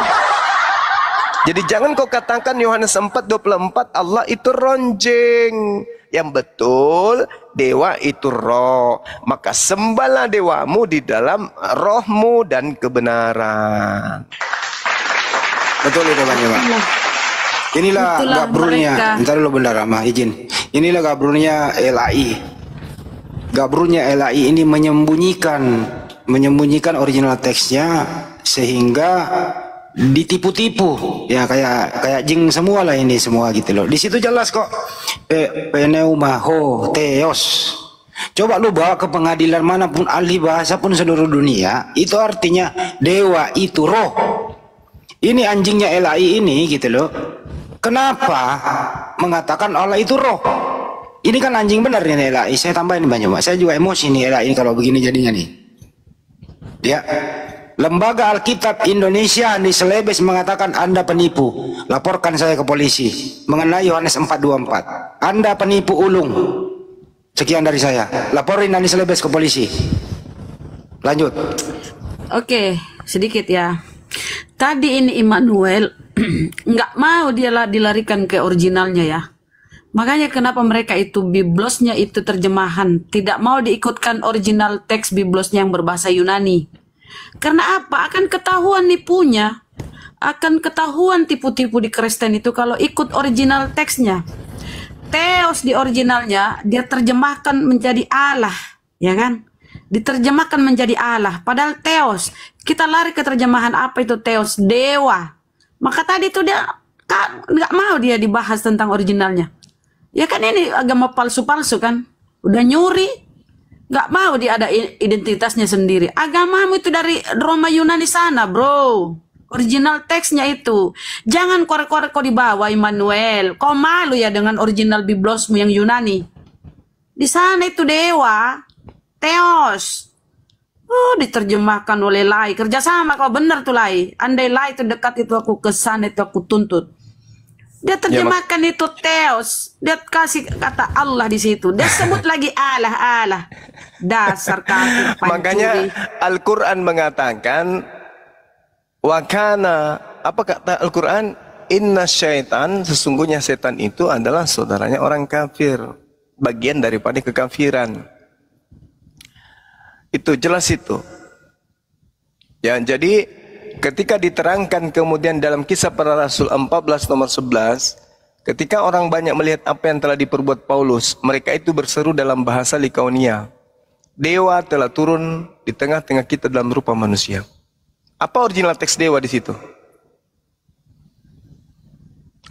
Jadi jangan kau katakan Yohanes 4:24 Allah itu ronjeng. Yang betul dewa itu roh, maka sembahlah dewamu di dalam rohmu dan kebenaran. Betul itu Pak Jemaat. Inilah Itulah gabrulnya. mereka. Bentar dulu Bunda Rahma, izin. Inilah gabrulnya LAI. Gabrulnya LAI ini menyembunyikan original teksnya sehingga ditipu-tipu ya, kayak jing semua lah ini semua gitu loh. Di situ jelas kok pneumaho theos. Coba lu bawa ke pengadilan manapun, ahli bahasa pun seluruh dunia, itu artinya dewa itu roh. Ini anjingnya LAI ini gitu loh. Kenapa mengatakan Allah itu roh? Ini kan anjing benar nih LAI. Saya tambahin banyak Pak. Saya juga emosi nih LAI kalau begini jadinya nih. Ya. Lembaga Alkitab Indonesia di Selebes mengatakan Anda penipu. Laporkan saya ke polisi mengenai Yohanes 4:24. Anda penipu ulung. Sekian dari saya. Laporin Andi Selebes ke polisi. Lanjut. Oke, sedikit ya. Tadi ini Immanuel nggak mau dia dilarikan ke originalnya ya. Makanya kenapa mereka itu biblosnya itu terjemahan tidak mau diikutkan original teks biblosnya yang berbahasa Yunani. Karena apa? Akan ketahuan nipunya, akan ketahuan tipu-tipu di Kristen itu kalau ikut original teksnya. Theos di originalnya dia terjemahkan menjadi Allah, ya kan? Diterjemahkan menjadi Allah, padahal Theos. Kita lari ke terjemahan apa itu Theos? Dewa. Maka tadi itu dia nggak mau dia dibahas tentang originalnya. Ya kan ini agama palsu-palsu kan? Udah nyuri. Nggak mau dia ada identitasnya sendiri. Agamamu itu dari Roma Yunani sana, bro. Original teksnya itu. Jangan korek-korek kau dibawa, Immanuel. Kau malu ya dengan original biblosmu yang Yunani. Di sana itu dewa, Theos. Oh, diterjemahkan oleh Lai. Kerjasama kau benar tuh Lai. Andai Lai itu dekat itu aku kesan itu aku tuntut. Dia terjemahkan itu Theos. Dia kasih kata Allah di situ. Dia sebut lagi Allah. Dasar kafir pancuri. Makanya Al-Quran mengatakan wakana, apa kata Al-Quran? Inna syaitan, sesungguhnya setan itu adalah saudaranya orang kafir. Bagian daripada kekafiran. Itu jelas itu. Ya, jadi ketika diterangkan kemudian dalam Kisah Para Rasul 14 nomor 11, ketika orang banyak melihat apa yang telah diperbuat Paulus, mereka itu berseru dalam bahasa Likaonia, dewa telah turun di tengah-tengah kita dalam rupa manusia. Apa original teks dewa di situ?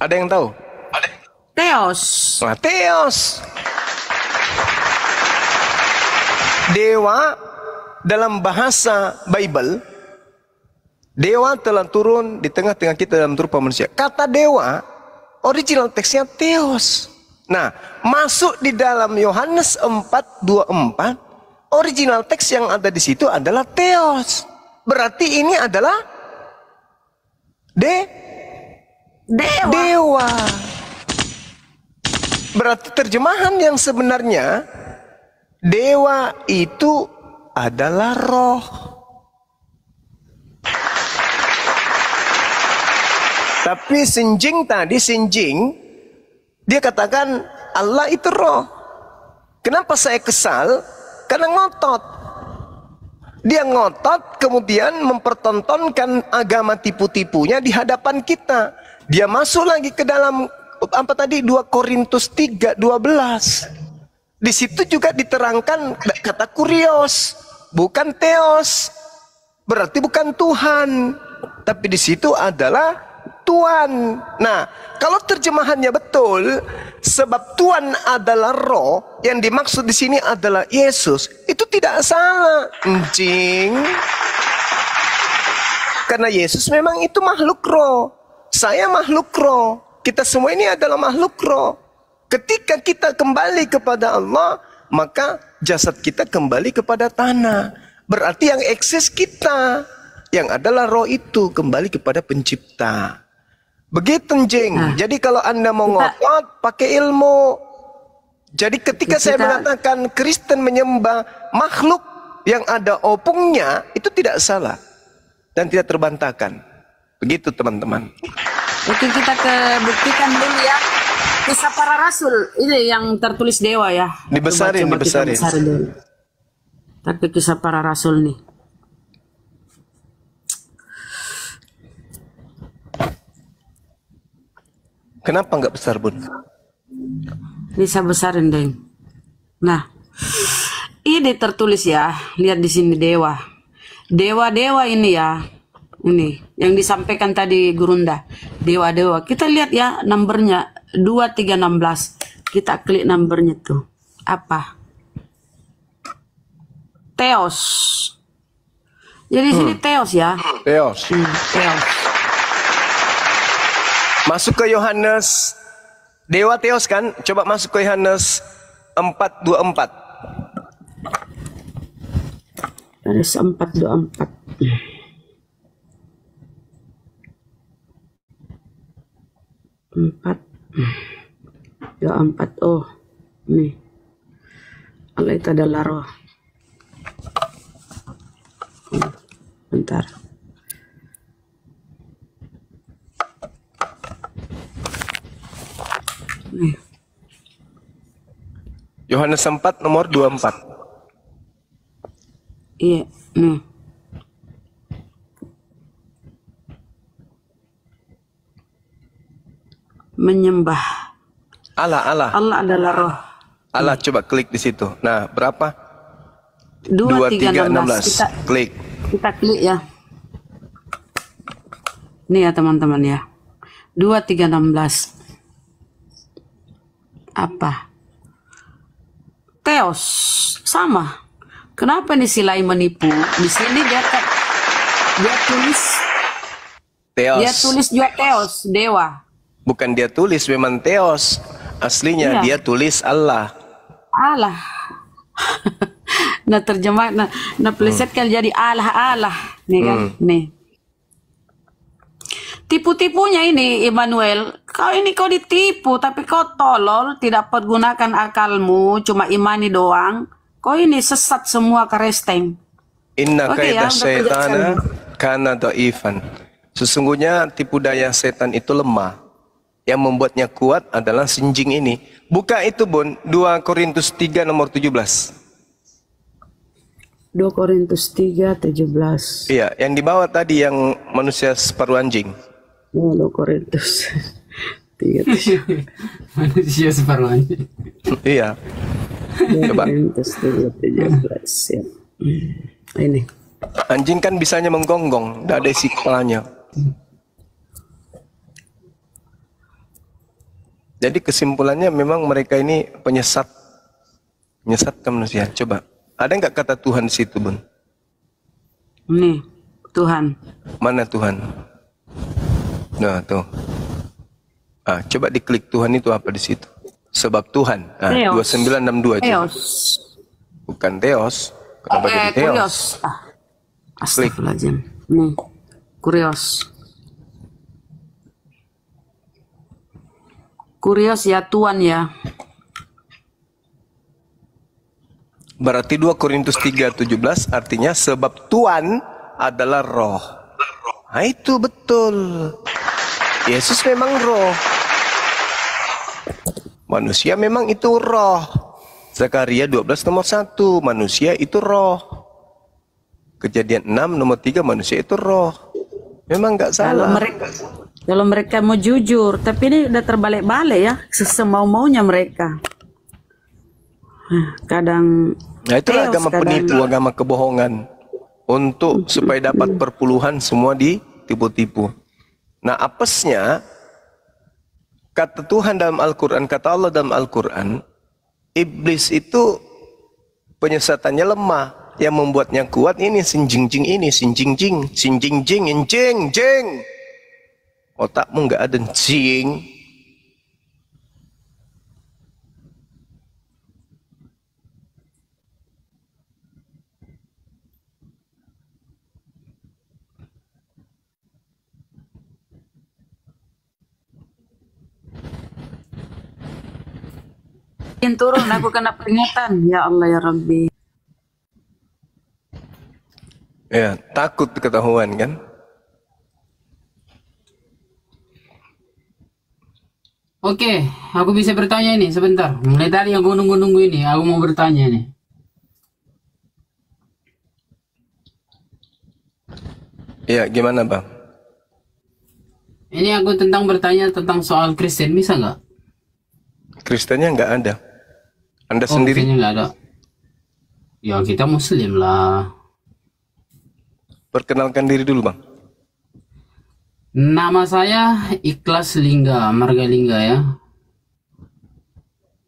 Ada yang tahu? Theos. Nah, Theos. Dewa dalam bahasa Bible, dewa telah turun di tengah-tengah kita dalam rupa manusia. Kata dewa, original teksnya Theos. Nah, masuk di dalam Yohanes 4:24, original teks yang ada di situ adalah Theos. Berarti ini adalah dewa. Berarti terjemahan yang sebenarnya dewa itu adalah roh. Tapi Sinjing dia katakan Allah itu roh. Kenapa saya kesal? Karena ngotot. Dia ngotot kemudian mempertontonkan agama tipu-tipunya di hadapan kita. Dia masuk lagi ke dalam apa tadi 2 Korintus 3:12. Di situ juga diterangkan kata kurios, bukan Theos. Berarti bukan Tuhan, tapi di situ adalah Tuhan. Nah, kalau terjemahannya betul, sebab Tuhan adalah roh, yang dimaksud di sini adalah Yesus, itu tidak salah, encing. Karena Yesus memang itu makhluk roh. Saya makhluk roh. Kita semua ini adalah makhluk roh. Ketika kita kembali kepada Allah, maka jasad kita kembali kepada tanah. Berarti yang eksis kita, yang adalah roh itu kembali kepada pencipta. Begitu jing. Nah, Jadi kalau Anda mau kita ngotot, pakai ilmu. Jadi ketika saya kita mengatakan Kristen menyembah makhluk yang ada opungnya, itu tidak salah dan tidak terbantahkan. Begitu teman-teman. Oke, kita buktikan dulu ya. Kisah para rasul ini yang tertulis Dewa ya. Dibesarin, Coba kita dibesarin. besarin dulu. Tapi kisah para rasul nih. Kenapa nggak besar, Bun? Bisa besarin deh. Nah, ini tertulis ya. Lihat di sini Dewa. Dewa-dewa ini ya. Ini yang disampaikan tadi Gurunda. Dewa-dewa. Kita lihat ya nomornya 2316. Kita klik nomornya tuh. Apa? Theos. Jadi di sini Theos ya. Theos. Theos. Masuk ke Yohanes. Dewa Theos kan? Coba masuk ke Yohanes 4:24. Ada 4:24. 4:24. Oh, nih. Allah itu adalah roh. Bentar. Nih. Yohanes 4 nomor 24. Iya, nih. Menyembah Allah. Allah adalah roh. Allah, coba klik di situ. Nah, berapa? 2316. 2316. Klik. Kita klik ya. Nih ya teman-teman ya. 2316. Apa? Theos. Sama. Kenapa nih si lain menipu? Di sini dia tulis Theos. juga Theos, dewa. Bukan dia tulis, memang Theos. Aslinya Iya. dia tulis Allah. Allah. Nah terjemah, nah plesetkan jadi Allah. Nih kan, nih. Tipu-tipunya ini Immanuel, kau ditipu tapi kau tolol, tidak pergunakan akalmu, cuma imani doang. Kau ini sesat semua keresteng. Inna Oke kaida ya, udah syaitana penjelasan. kana dhaifan. Sesungguhnya tipu daya setan itu lemah. Yang membuatnya kuat adalah sinjing ini. Buka itu, Bun, 2 Korintus 3 nomor 17. 2 Korintus 3:17. Iya, yang di bawah tadi yang manusia separuh anjing. 2 Korintus 3:17. Manusia separuh anjing. Iya. 2 Coba. Korintus 3:17 ya. Ini. Anjing kan bisanya menggonggong, tidak ada isi kepalanya. Jadi kesimpulannya memang mereka ini penyesat. Menyesatkan manusia. Coba. Ada nggak kata Tuhan di situ, Bun? Nih, Tuhan. Mana Tuhan? Nah, tuh. Ah, coba diklik Tuhan itu apa di situ? Sebab Tuhan. Ah, Theos. 2962 itu. Theos. Bukan Theos. Kenapa jadi Theos? Kurios. Astagfirullahaladzim. Nih, kurios. Kurios ya Tuhan ya. Berarti 2 Korintus 3:17 artinya sebab Tuhan adalah roh. Nah, itu betul. Yesus memang roh. Manusia memang itu roh. Zakaria 12 nomor 1, manusia itu roh. Kejadian 6 nomor 3, manusia itu roh. Memang nggak salah. Kalau mereka mau jujur, tapi ini udah terbalik-balik ya, semau-maunya mereka. Kadang Nah, itulah Theos, agama kadang penipu, agama kebohongan. Untuk supaya dapat perpuluhan semua ditipu-tipu. Nah, apesnya kata Tuhan dalam Al-Quran, kata Allah dalam Al-Quran, iblis itu penyesatannya lemah. Yang membuatnya kuat ini sinjing-jing ini, sinjing-jing, sinjing-jing, jing. Otakmu nggak ada jing. Yang turun aku kena peringatan. Ya Allah ya Rabbi. Ya, takut ketahuan kan? Oke, aku bisa bertanya ini sebentar. Mulai tadi yang nunggu-nunggu ini, aku mau bertanya nih. Ya, gimana bang? Ini aku bertanya tentang soal Kristen, bisa nggak? Kristennya nggak ada. Anda Oh, sendiri? Kristennya nggak ada. Ya kita Muslim lah. Perkenalkan diri dulu bang. Nama saya Ikhlas Lingga, Margalingga ya.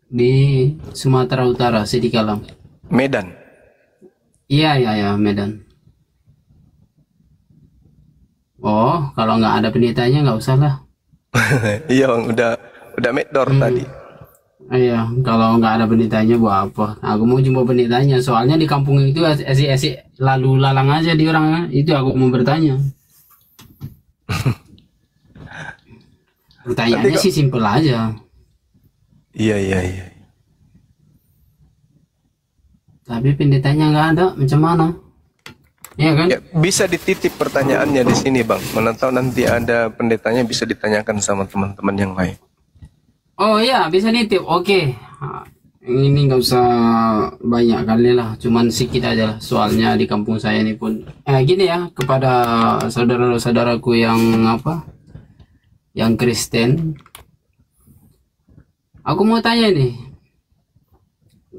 Di Sumatera Utara, Sidikalang. Medan. Iya, Medan. Oh, kalau nggak ada pendetanya nggak usah lah. Iya bang, udah medor tadi. Iya, kalau nggak ada pendetanya buat apa? Aku mau jumpa pendetanya, soalnya di kampung itu asik-asik lalu lalang aja di orang itu. Aku mau bertanya. Pertanyaannya sih simpel aja. Iya. Tapi pendetanya nggak ada, macam mana? Iya kan? Ya, bisa dititip pertanyaannya di sini bang. Mana tahu nanti ada pendetanya bisa ditanyakan sama teman-teman yang lain. Oh iya, bisa nitip. Oke. Nah, ini nggak usah banyak kali lah, cuman sedikit aja lah. Soalnya di kampung saya ini pun gini ya, kepada saudara-saudaraku yang yang Kristen. Aku mau tanya nih,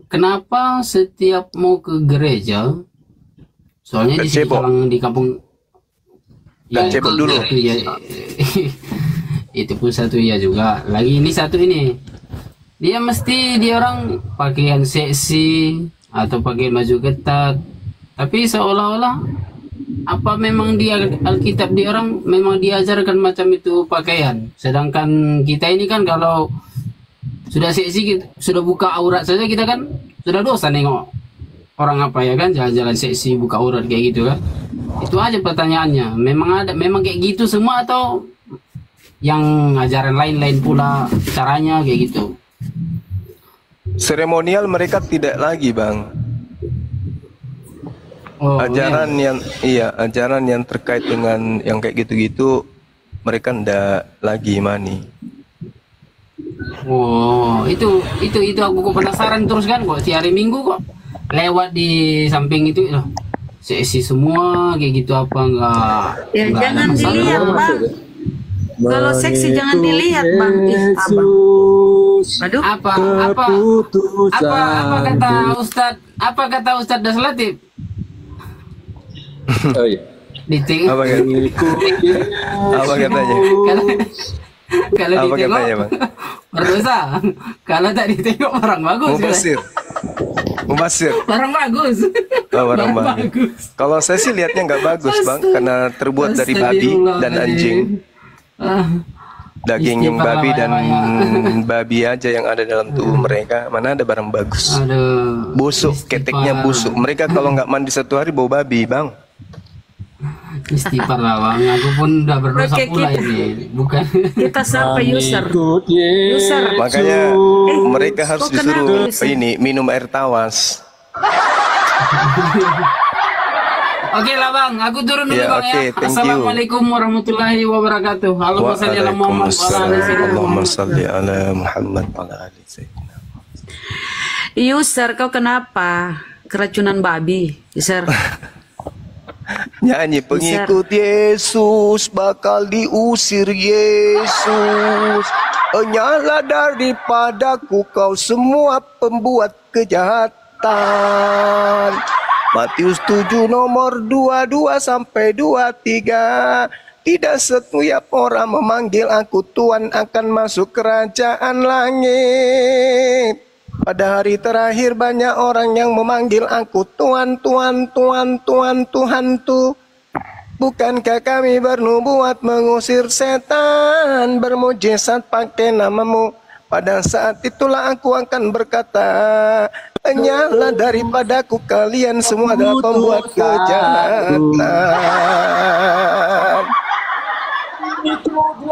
kenapa setiap mau ke gereja, soalnya di kampung Dan cebok dulu. itu ya, itu pun satu ya juga. Lagi ini satu ini, dia orang pakaian seksi atau pakai baju ketat, tapi seolah-olah apa memang dia Alkitab di orang memang diajarkan macam itu pakaian, sedangkan kita ini kan kalau sudah seksi, sudah buka aurat saja kita kan sudah dosa nengok orang apa ya kan, jalan-jalan seksi buka aurat kayak gitu kan. Itu aja pertanyaannya, memang kayak gitu semua atau yang ajaran lain-lain pula caranya kayak gitu? Seremonial mereka tidak lagi bang. Oh, ajaran yang terkait dengan yang kayak gitu-gitu mereka ndak lagi imani. Oh, itu aku kok penasaran terus kan, kok tiap hari Minggu kok lewat di samping itu loh. Seksi semua kayak gitu, apa enggak? Ya enggak jangan dilihat bang. Kalau seksi jangan dilihat bang. Abang. Aduh. Apa kata Ustadz? Apa kata Ustadz Daslatif? Oh iya. Apa katanya? Kalau Apa ditengok katanya, Bang? berdosa. Kalau tak ditengok orang bagus. Mubasir. Orang bagus. Orang bagus. Kalau saya sih lihatnya nggak bagus bang, karena terbuat dari babi dan anjing. Daging yang babi dan babi aja yang ada dalam tubuh mereka. Mana ada barang bagus? Aduh. Busuk, keteknya busuk. Mereka kalau nggak mandi satu hari bau babi bang. Istighfar lah bang, aku pun udah berdosa pula ini. Bukan. Kita sampai user. Makanya mereka harus disuruh minum air tawas. Oke lah bang, aku turun dulu bang ya. Thank Assalamualaikum warahmatullahi wabarakatuh. Allahumma salli ala Muhammad wa ala ali sayyidina. User, kau kenapa keracunan babi? User. Nyanyi pengikut Yesus bakal diusir Yesus. Nyala daripadaku kau semua pembuat kejahatan. Matius 7 nomor 22 sampai 23. Tidak setiap orang memanggil aku Tuhan akan masuk kerajaan langit. Pada hari terakhir banyak orang yang memanggil aku Tuhan, Tuhan, Tuhan, Tuhan, Tuhanku. Bukankah kami bernubuat mengusir setan, bermujizat pakai namamu? Pada saat itulah aku akan berkata, hanyalah daripadaku kalian semua adalah pembuat kejahatan.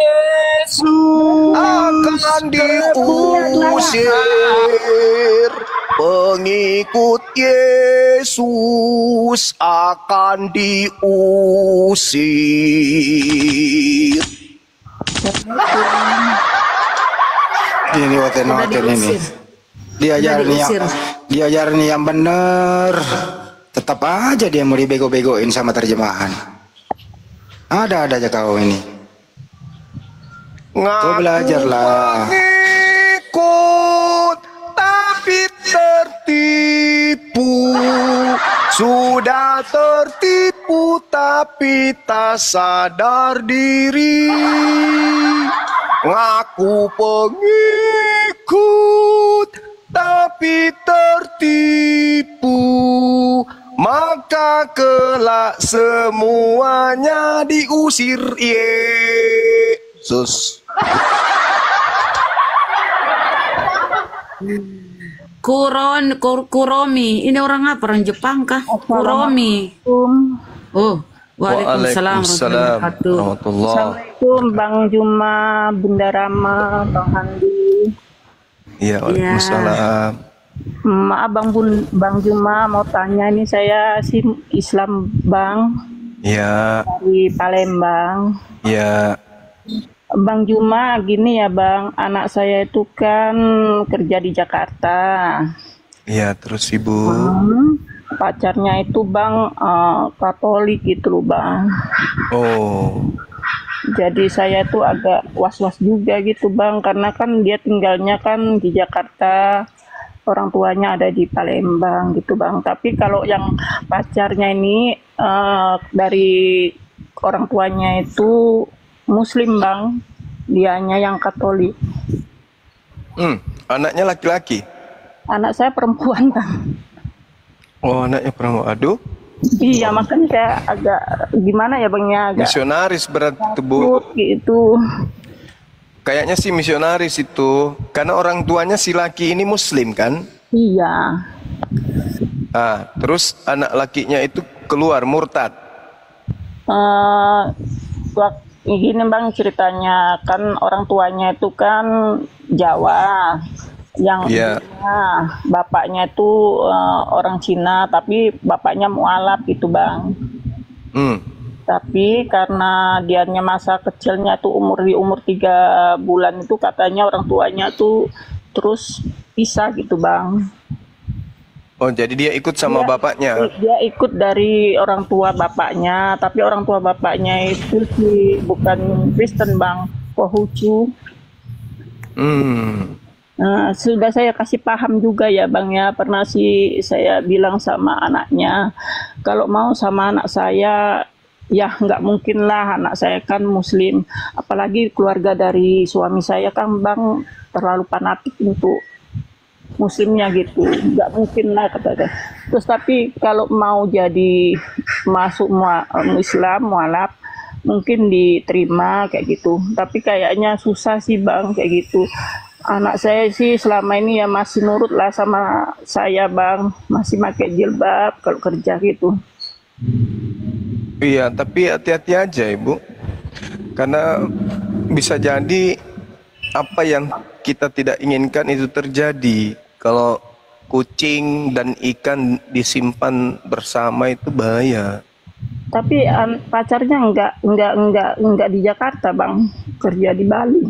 Yesus akan diusir. Pengikut Yesus akan diusir. Ini hotel ini. Diajarin yang bener. Tetap aja dia mau dibego-begoin sama terjemahan. Ada aja kau ini. Kau belajarlah. Ngikut tapi tertipu. Sudah tertipu tapi tak sadar diri. Ngaku pengikut tapi tertipu. Maka kelak semuanya diusir Yesus. Kuromi, ini orang apa? Orang Jepang kah? Kuromi. Oh, waalaikumsalam warahmatullahi. Assalamualaikum Bang Juma, Bunda Rama, Bang Handi. Iya, waalaikumsalam. Maaf Bang Juma mau tanya, ini saya si Islam Bang. Iya. Dari Palembang. Iya. Bang Juma, gini ya Bang, anak saya itu kan kerja di Jakarta. Iya, terus Ibu. Pacarnya itu Bang Katolik gitu loh Bang. Oh. Jadi saya tuh agak was-was juga gitu Bang, karena kan dia tinggalnya kan di Jakarta, orang tuanya ada di Palembang gitu Bang. Tapi kalau yang pacarnya ini dari orang tuanya itu Muslim Bang, dianya yang Katolik. Anaknya laki-laki? Anak saya perempuan Bang. Oh, anaknya perempuan. Aduh. Iya, makanya saya agak gimana ya Bang ya, agak misionaris berarti Bu. Gitu. Kayaknya sih misionaris itu, karena orang tuanya si laki ini Muslim kan? Iya. Terus anak lakinya itu keluar murtad. Gini Bang ceritanya, kan orang tuanya itu kan Jawa, yang bapaknya itu orang Cina, tapi bapaknya mualaf gitu Bang. Tapi karena dianya masa kecilnya tuh di umur 3 bulan itu katanya orang tuanya tuh terus pisah gitu Bang. Oh, jadi dia ikut sama bapaknya? Dia ikut dari orang tua bapaknya, tapi orang tua bapaknya itu bukan Kristen Bang, Konghucu. Sudah saya kasih paham juga ya Bang ya, pernah sih saya bilang sama anaknya, kalau mau sama anak saya, ya nggak mungkin lah, anak saya kan Muslim, apalagi keluarga dari suami saya kan Bang terlalu fanatik untuk Muslimnya gitu, nggak mungkin lah katanya. Terus tapi kalau mau jadi masuk Islam mualaf mungkin diterima kayak gitu, tapi kayaknya susah sih Bang kayak gitu. Anak saya sih selama ini ya masih nurut lah sama saya Bang, masih pakai jilbab kalau kerja gitu. Iya, tapi hati-hati aja Ibu, karena bisa jadi apa yang kita tidak inginkan itu terjadi. Kalau kucing dan ikan disimpan bersama itu bahaya. Tapi pacarnya enggak di Jakarta Bang, kerja di Bali.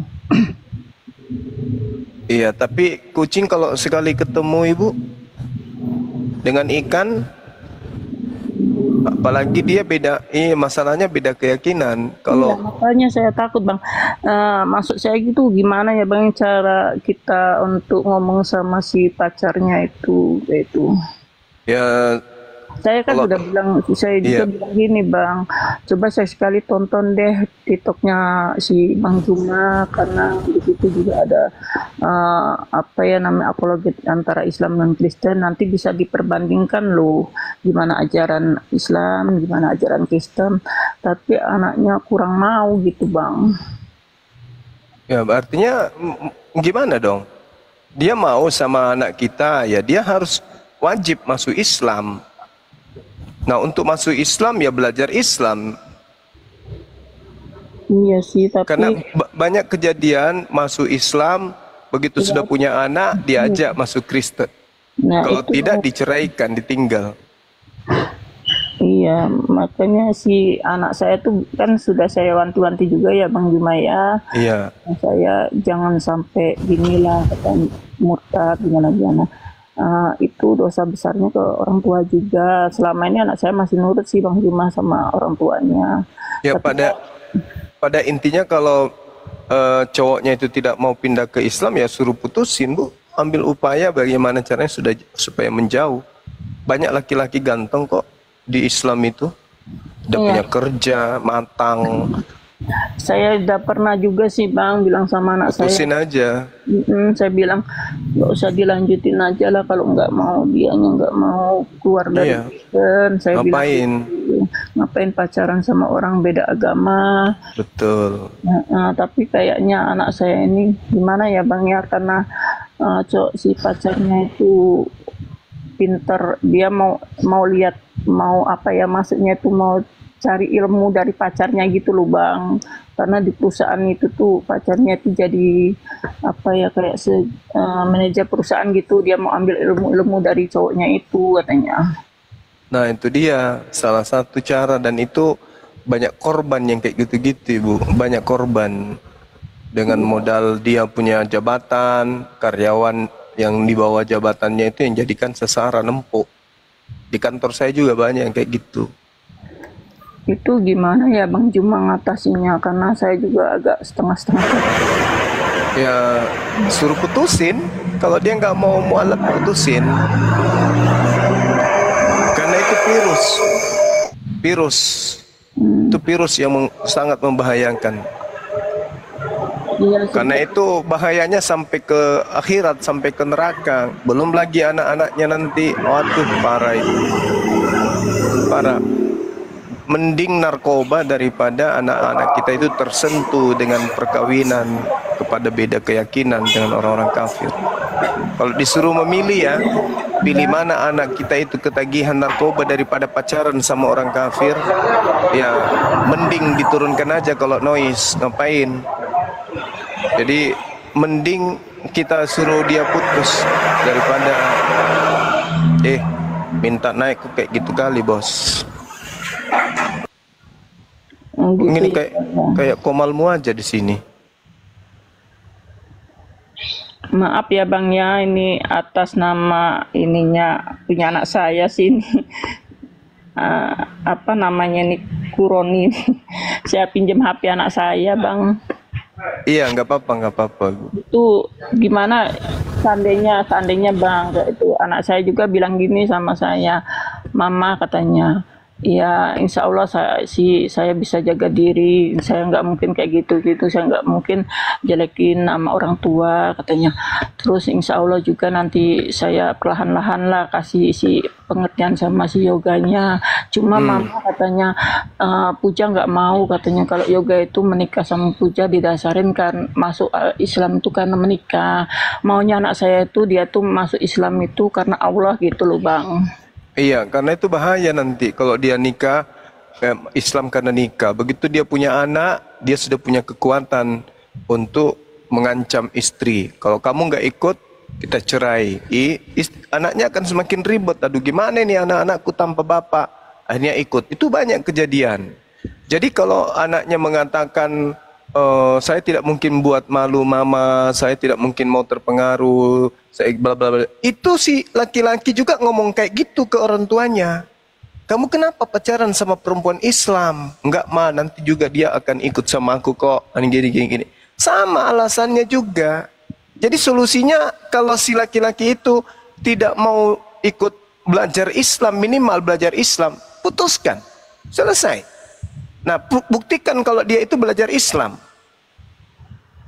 Iya, tapi kucing kalau sekali ketemu Ibu dengan ikan, apalagi dia beda, masalahnya beda keyakinan. Kalau makanya saya takut Bang. Maksud saya gitu, gimana ya Bang cara kita untuk ngomong sama si pacarnya itu. Ya, saya kan udah bilang, saya juga bilang gini Bang, coba saya sekali tonton deh TikToknya si Bang Juma, karena di situ juga ada namanya apologet antara Islam dan Kristen, nanti bisa diperbandingkan loh gimana ajaran Islam, gimana ajaran Kristen, tapi anaknya kurang mau gitu Bang. ya artinya gimana dong? Dia mau sama anak kita, ya dia harus wajib masuk Islam. Nah, untuk masuk Islam ya belajar Islam. Iya sih, Karena tapi banyak kejadian masuk Islam, begitu sudah punya anak diajak masuk Kristen. nah Kalau itu tidak diceraikan, ditinggal. iya, makanya si anak saya tuh kan sudah saya wanti-wanti juga ya Bang Juma ya. Iya. Saya jangan sampai ginilah kata murtad gimana-gimana. Itu dosa besarnya ke orang tua juga. Selama ini anak saya masih nurut sih Bang Juma sama orang tuanya. Ya Tapi pada intinya kalau cowoknya itu tidak mau pindah ke Islam ya suruh putusin, Bu. Ambil upaya bagaimana caranya supaya menjauh. Banyak laki-laki ganteng kok di Islam itu. Udah iya, punya kerja, matang. saya udah pernah juga sih Bang bilang sama anak saya. Putusin aja. Saya bilang nggak usah dilanjutin aja lah kalau nggak mau dianya nggak mau keluar dari Iya. Kristen. Saya bilang Ngapain? gitu. Ngapain pacaran sama orang beda agama. Betul. Tapi kayaknya anak saya ini gimana ya Bang ya, karena si pacarnya itu pinter, dia mau lihat, mau apa ya, maksudnya itu mau cari ilmu dari pacarnya gitu loh Bang, karena di perusahaan itu tuh pacarnya itu jadi apa ya, kayak manajer perusahaan gitu, dia mau ambil ilmu-ilmu dari cowoknya itu katanya. Nah itu dia salah satu cara, dan itu banyak korban yang kayak gitu-gitu Ibu. Banyak korban dengan modal dia punya jabatan, karyawan yang di bawah jabatannya itu yang jadikan sasaran empuk. Di kantor saya juga banyak yang kayak gitu. Itu gimana ya Bang Juma ngatasinya, karena saya juga agak setengah-setengah. Ya suruh putusin. Kalau dia nggak mau mualaf, putusin. Karena itu virus itu virus yang sangat membahayakan. Iya, Karena itu bahayanya sampai ke akhirat, sampai ke neraka. Belum lagi anak-anaknya nanti. Waduh, parah itu. Parah. Mending narkoba daripada anak-anak kita itu tersentuh dengan perkawinan kepada beda keyakinan dengan orang-orang kafir. Kalau disuruh memilih ya, pilih mana anak kita itu ketagihan narkoba daripada pacaran sama orang kafir. Ya, mending diturunkan aja kalau noise. Ngapain? Jadi mending kita suruh dia putus daripada minta naik kayak gitu kali bos. gitu Ini ya. kayak komalmu aja di sini. Maaf ya Bang ya, ini atas nama ininya punya anak saya sih ini. Apa namanya nih, Kuroni. Saya pinjam HP anak saya Bang. Iya, nggak apa-apa. Itu gimana seandainya Bang, itu anak saya juga bilang gini sama saya, Mama katanya, ya insya Allah saya bisa jaga diri, saya nggak mungkin kayak gitu, saya nggak mungkin jelekin nama orang tua katanya. Terus insya Allah juga nanti saya perlahan-lahan lah kasih si pengertian sama si yoganya. Cuma Mama katanya Puja nggak mau katanya kalau yoga itu menikah sama Puja didasarin kan masuk Islam itu karena menikah. Maunya anak saya itu dia tuh masuk Islam itu karena Allah gitu loh Bang. Iya, karena itu bahaya nanti kalau dia nikah Islam karena nikah. Begitu dia punya anak, dia sudah punya kekuatan untuk mengancam istri. Kalau kamu nggak ikut, kita cerai. Anaknya akan semakin ribet. Aduh, gimana nih anak-anakku tanpa bapak? Akhirnya ikut. Itu banyak kejadian. Jadi kalau anaknya mengatakan saya tidak mungkin buat malu mama, saya tidak mungkin mau terpengaruh, saya bla bla bla. Itu si laki-laki juga ngomong kayak gitu ke orang tuanya. Kamu kenapa pacaran sama perempuan Islam? Enggak mah, nanti juga dia akan ikut sama aku kok. Gini. Sama alasannya juga. Jadi solusinya kalau si laki-laki itu tidak mau ikut belajar Islam, minimal belajar Islam, putuskan. Selesai. Nah, buktikan kalau dia itu belajar Islam.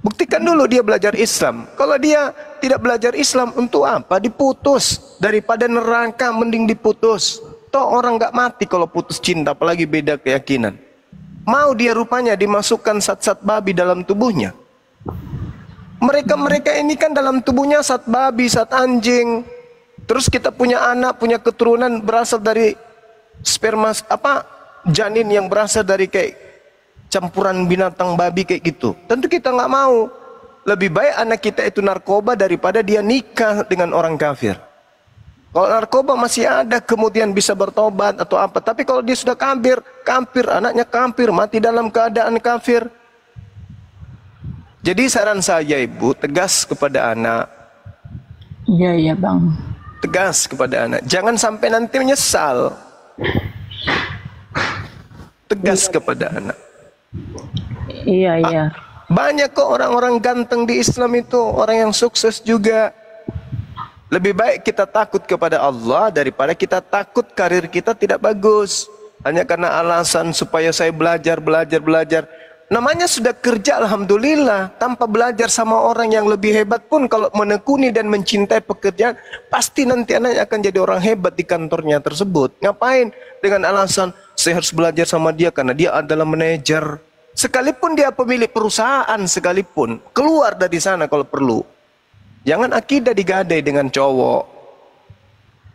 Buktikan dulu dia belajar Islam. Kalau dia tidak belajar Islam, untuk apa? Diputus. Daripada neraka, mending diputus. Toh orang nggak mati kalau putus cinta, apalagi beda keyakinan. Mau dia rupanya dimasukkan sat-sat babi dalam tubuhnya. Mereka ini kan dalam tubuhnya sat babi, sat anjing. Terus kita punya anak, punya keturunan berasal dari sperma janin yang berasal dari kayak campuran binatang babi kayak gitu. Tentu kita nggak mau. Lebih baik anak kita itu narkoba daripada dia nikah dengan orang kafir. Kalau narkoba masih ada kemudian bisa bertobat atau apa. Tapi kalau dia sudah kafir, anaknya kafir, mati dalam keadaan kafir. Jadi saran saya ibu, tegas kepada anak. Iya, iya bang. Tegas kepada anak. Jangan sampai nanti menyesal. Tegas kepada anak. Iya, iya. Banyak kok orang-orang ganteng di Islam itu, orang yang sukses juga. Lebih baik kita takut kepada Allah daripada kita takut karir kita tidak bagus. Hanya karena alasan supaya saya belajar. Namanya sudah kerja alhamdulillah. Tanpa belajar sama orang yang lebih hebat pun, kalau menekuni dan mencintai pekerjaan, pasti nanti anaknya akan jadi orang hebat di kantornya tersebut. Ngapain? Dengan alasan saya harus belajar sama dia karena dia adalah manajer. Sekalipun dia pemilik perusahaan sekalipun, keluar dari sana kalau perlu. Jangan akidah digadai dengan cowok.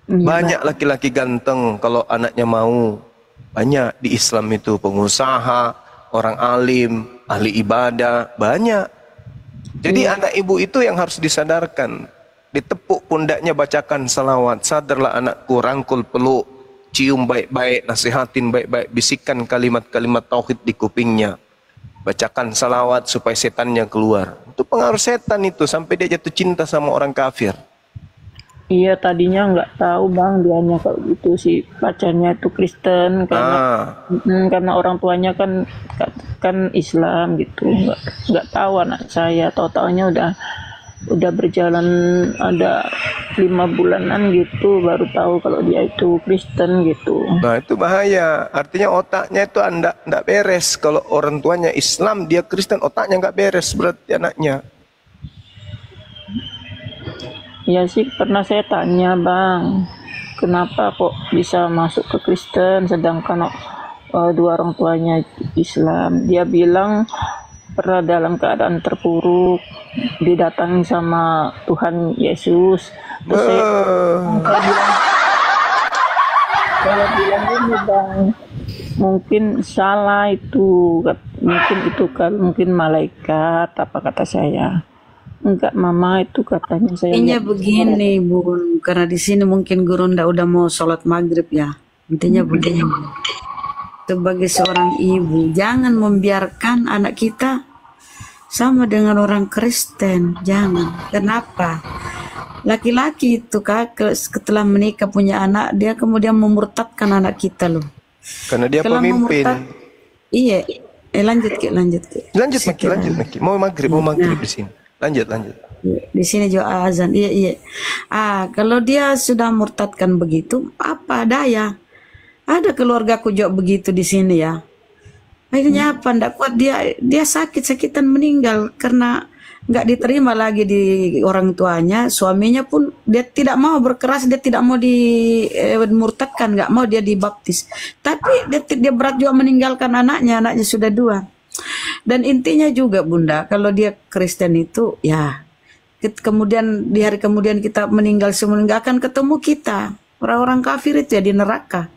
Banyak laki-laki ganteng kalau anaknya mau. Banyak di Islam itu pengusaha, orang alim, ahli ibadah, banyak. Jadi anak ibu itu yang harus disadarkan. Ditepuk pundaknya, bacakan salawat. Sadarlah anakku, rangkul peluk, cium baik-baik, nasihatin baik-baik, bisikan kalimat-kalimat tauhid di kupingnya. Bacakan salawat supaya setannya keluar. Itu pengaruh setan itu sampai dia jatuh cinta sama orang kafir. Iya, tadinya nggak tahu bang, dianya kalau gitu si pacarnya itu Kristen karena orang tuanya kan Islam gitu. Nggak tahu anak saya, tahu-taunya udah berjalan ada 5 bulanan gitu baru tahu kalau dia itu Kristen gitu. Nah itu bahaya, artinya otaknya itu enggak beres. Kalau orang tuanya Islam, dia Kristen, otaknya nggak beres berarti anaknya. Ya sih, pernah saya tanya bang, kenapa kok bisa masuk ke Kristen sedangkan dua orang tuanya Islam. Dia bilang pernah dalam keadaan terpuruk, didatangi sama Tuhan Yesus. Terus saya bilang gini bang, mungkin salah itu, mungkin malaikat, apa kata saya. Enggak mama, itu katanya saya. Intinya begini bun, karena di sini mungkin guru ndak udah mau sholat maghrib ya. Intinya begini, sebagai seorang ibu jangan membiarkan anak kita sama dengan orang Kristen, jangan. Kenapa? Laki-laki itu kak setelah menikah punya anak, dia kemudian memurtadkan anak kita loh. Karena dia pemimpin. Iya, lanjut Ki. Lanjut Ki. Mau maghrib di sini. Lanjut. Di sini juga azan. Iya. Kalau dia sudah murtadkan begitu, apa daya? Ada keluargaku juga begitu di sini ya. Akhirnya apa? Ndak kuat dia sakit-sakitan meninggal karena nggak diterima lagi di orang tuanya. Suaminya pun dia tidak mau berkeras, dia tidak mau dimurtadkan, nggak mau dia dibaptis. Tapi dia berat juga meninggalkan anaknya sudah 2. Dan intinya juga bunda, kalau dia Kristen itu ya, kemudian di hari kemudian kita meninggal semua, nggak akan ketemu kita. Orang-orang kafir itu ya di neraka.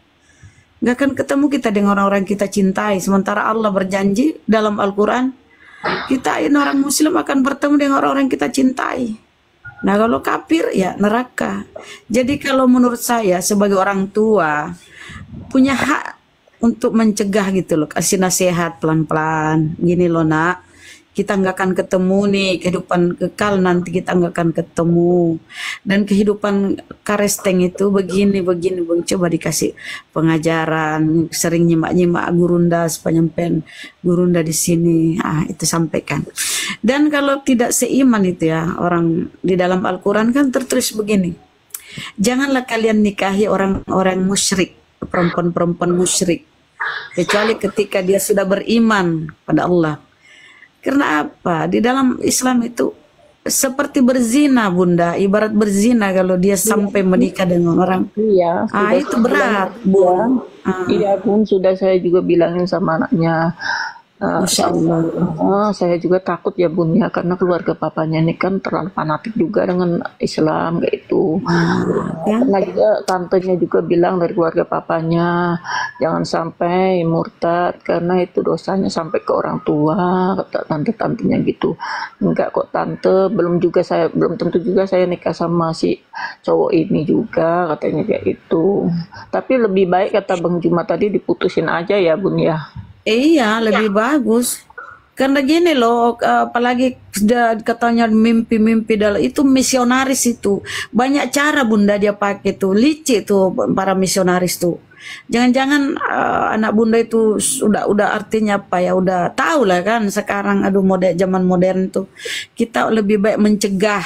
Nggak akan ketemu kita dengan orang-orang kita cintai. Sementara Allah berjanji dalam Al-Quran, kita ini orang Muslim akan bertemu dengan orang-orang yang kita cintai. Nah kalau kafir ya neraka. Jadi kalau menurut saya sebagai orang tua punya hak untuk mencegah gitu loh, kasih nasihat pelan-pelan. Gini loh nak, kita nggak akan ketemu nih, kehidupan kekal nanti kita nggak akan ketemu. Dan kehidupan karesteng itu begini, coba dikasih pengajaran, sering nyimak gurunda, penyampaian gurunda di sini, itu sampaikan. Dan kalau tidak seiman itu ya, orang di dalam Al-Quran kan tertulis begini, janganlah kalian nikahi orang-orang musyrik, perempuan-perempuan musyrik, kecuali ketika dia sudah beriman pada Allah. Karena apa? Di dalam Islam itu seperti berzina bunda, ibarat berzina kalau dia sampai menikah dengan orang. Iya. Itu berat bun. Iya bun, sudah saya juga bilangin sama anaknya. Masya Allah. Saya juga takut ya bun ya, karena keluarga papanya ini kan terlalu fanatik juga dengan Islam kayak itu. Karena juga tantenya juga bilang dari keluarga papanya, jangan sampai murtad karena itu dosanya sampai ke orang tua, kata tante-tantenya gitu. Enggak kok tante, belum tentu juga saya nikah sama si cowok ini juga, katanya kayak itu. Tapi lebih baik kata Bang Juma tadi diputusin aja ya Bun ya. Iya, lebih bagus. Karena gini loh, apalagi katanya mimpi-mimpi dalam itu misionaris itu. Banyak cara Bunda dia pakai tuh, licik tuh para misionaris tuh. Jangan-jangan anak Bunda itu udah artinya apa ya, udah tahu lah kan sekarang aduh zaman modern tuh. Kita lebih baik mencegah.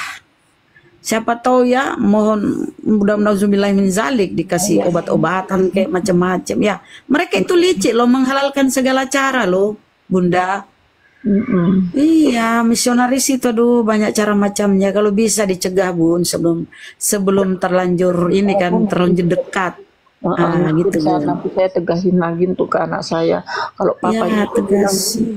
Siapa tahu ya, mohon mudah-mudahan min zalik dikasih obat-obatan kayak macam-macam ya. Mereka itu licik loh, menghalalkan segala cara loh, Bunda. Iya, misionaris itu aduh banyak cara macamnya. Kalau bisa dicegah Bun sebelum terlanjur ini kan terlanjur dekat. Gitu nanti saya tegasin lagi untuk ke anak saya. Kalau papanya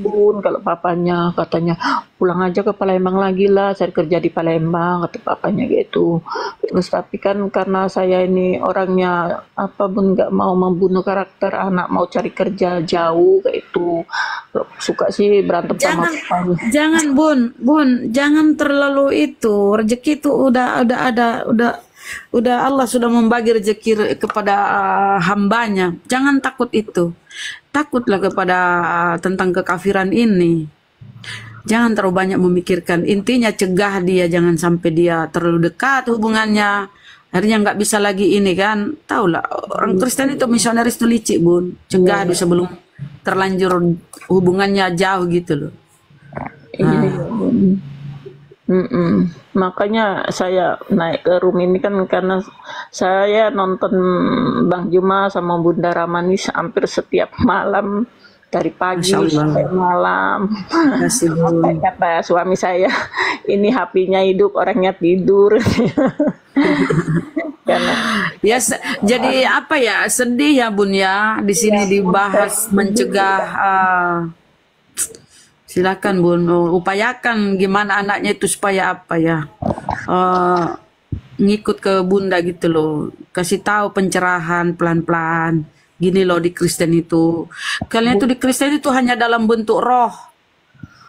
Bun, kalau papanya katanya pulang aja ke Palembang lagi lah, saya kerja di Palembang, kata papanya gitu. Terus tapi kan karena saya ini orangnya apa Bun, nggak mau membunuh karakter anak, mau cari kerja jauh kayak itu. Suka sih berantem sama papanya. Jangan Bun, jangan terlalu itu. Rezeki itu udah Allah sudah membagi rezeki kepada hambanya. Jangan takut itu. Takutlah kepada tentang kekafiran ini. Jangan terlalu banyak memikirkan. Intinya cegah dia, jangan sampai dia terlalu dekat hubungannya. Akhirnya nggak bisa lagi ini kan. Tahu lah orang Kristen itu misionaris itu licik Bun. Cegah dia sebelum terlanjur hubungannya jauh gitu loh. Makanya saya naik ke room ini kan karena saya nonton Bang Juma sama Bunda Ramani hampir setiap malam dari pagi sampai malam. Sampai kata suami saya, ini HP-nya hidup, orangnya tidur. Ya, jadi apa ya, sedih ya Bun ya. Di sini dibahas mencegah. Silakan Bun, upayakan gimana anaknya itu supaya apa ya, ngikut ke Bunda gitu loh, kasih tahu pencerahan pelan-pelan. Gini loh di Kristen itu, kalian itu di Kristen itu hanya dalam bentuk roh.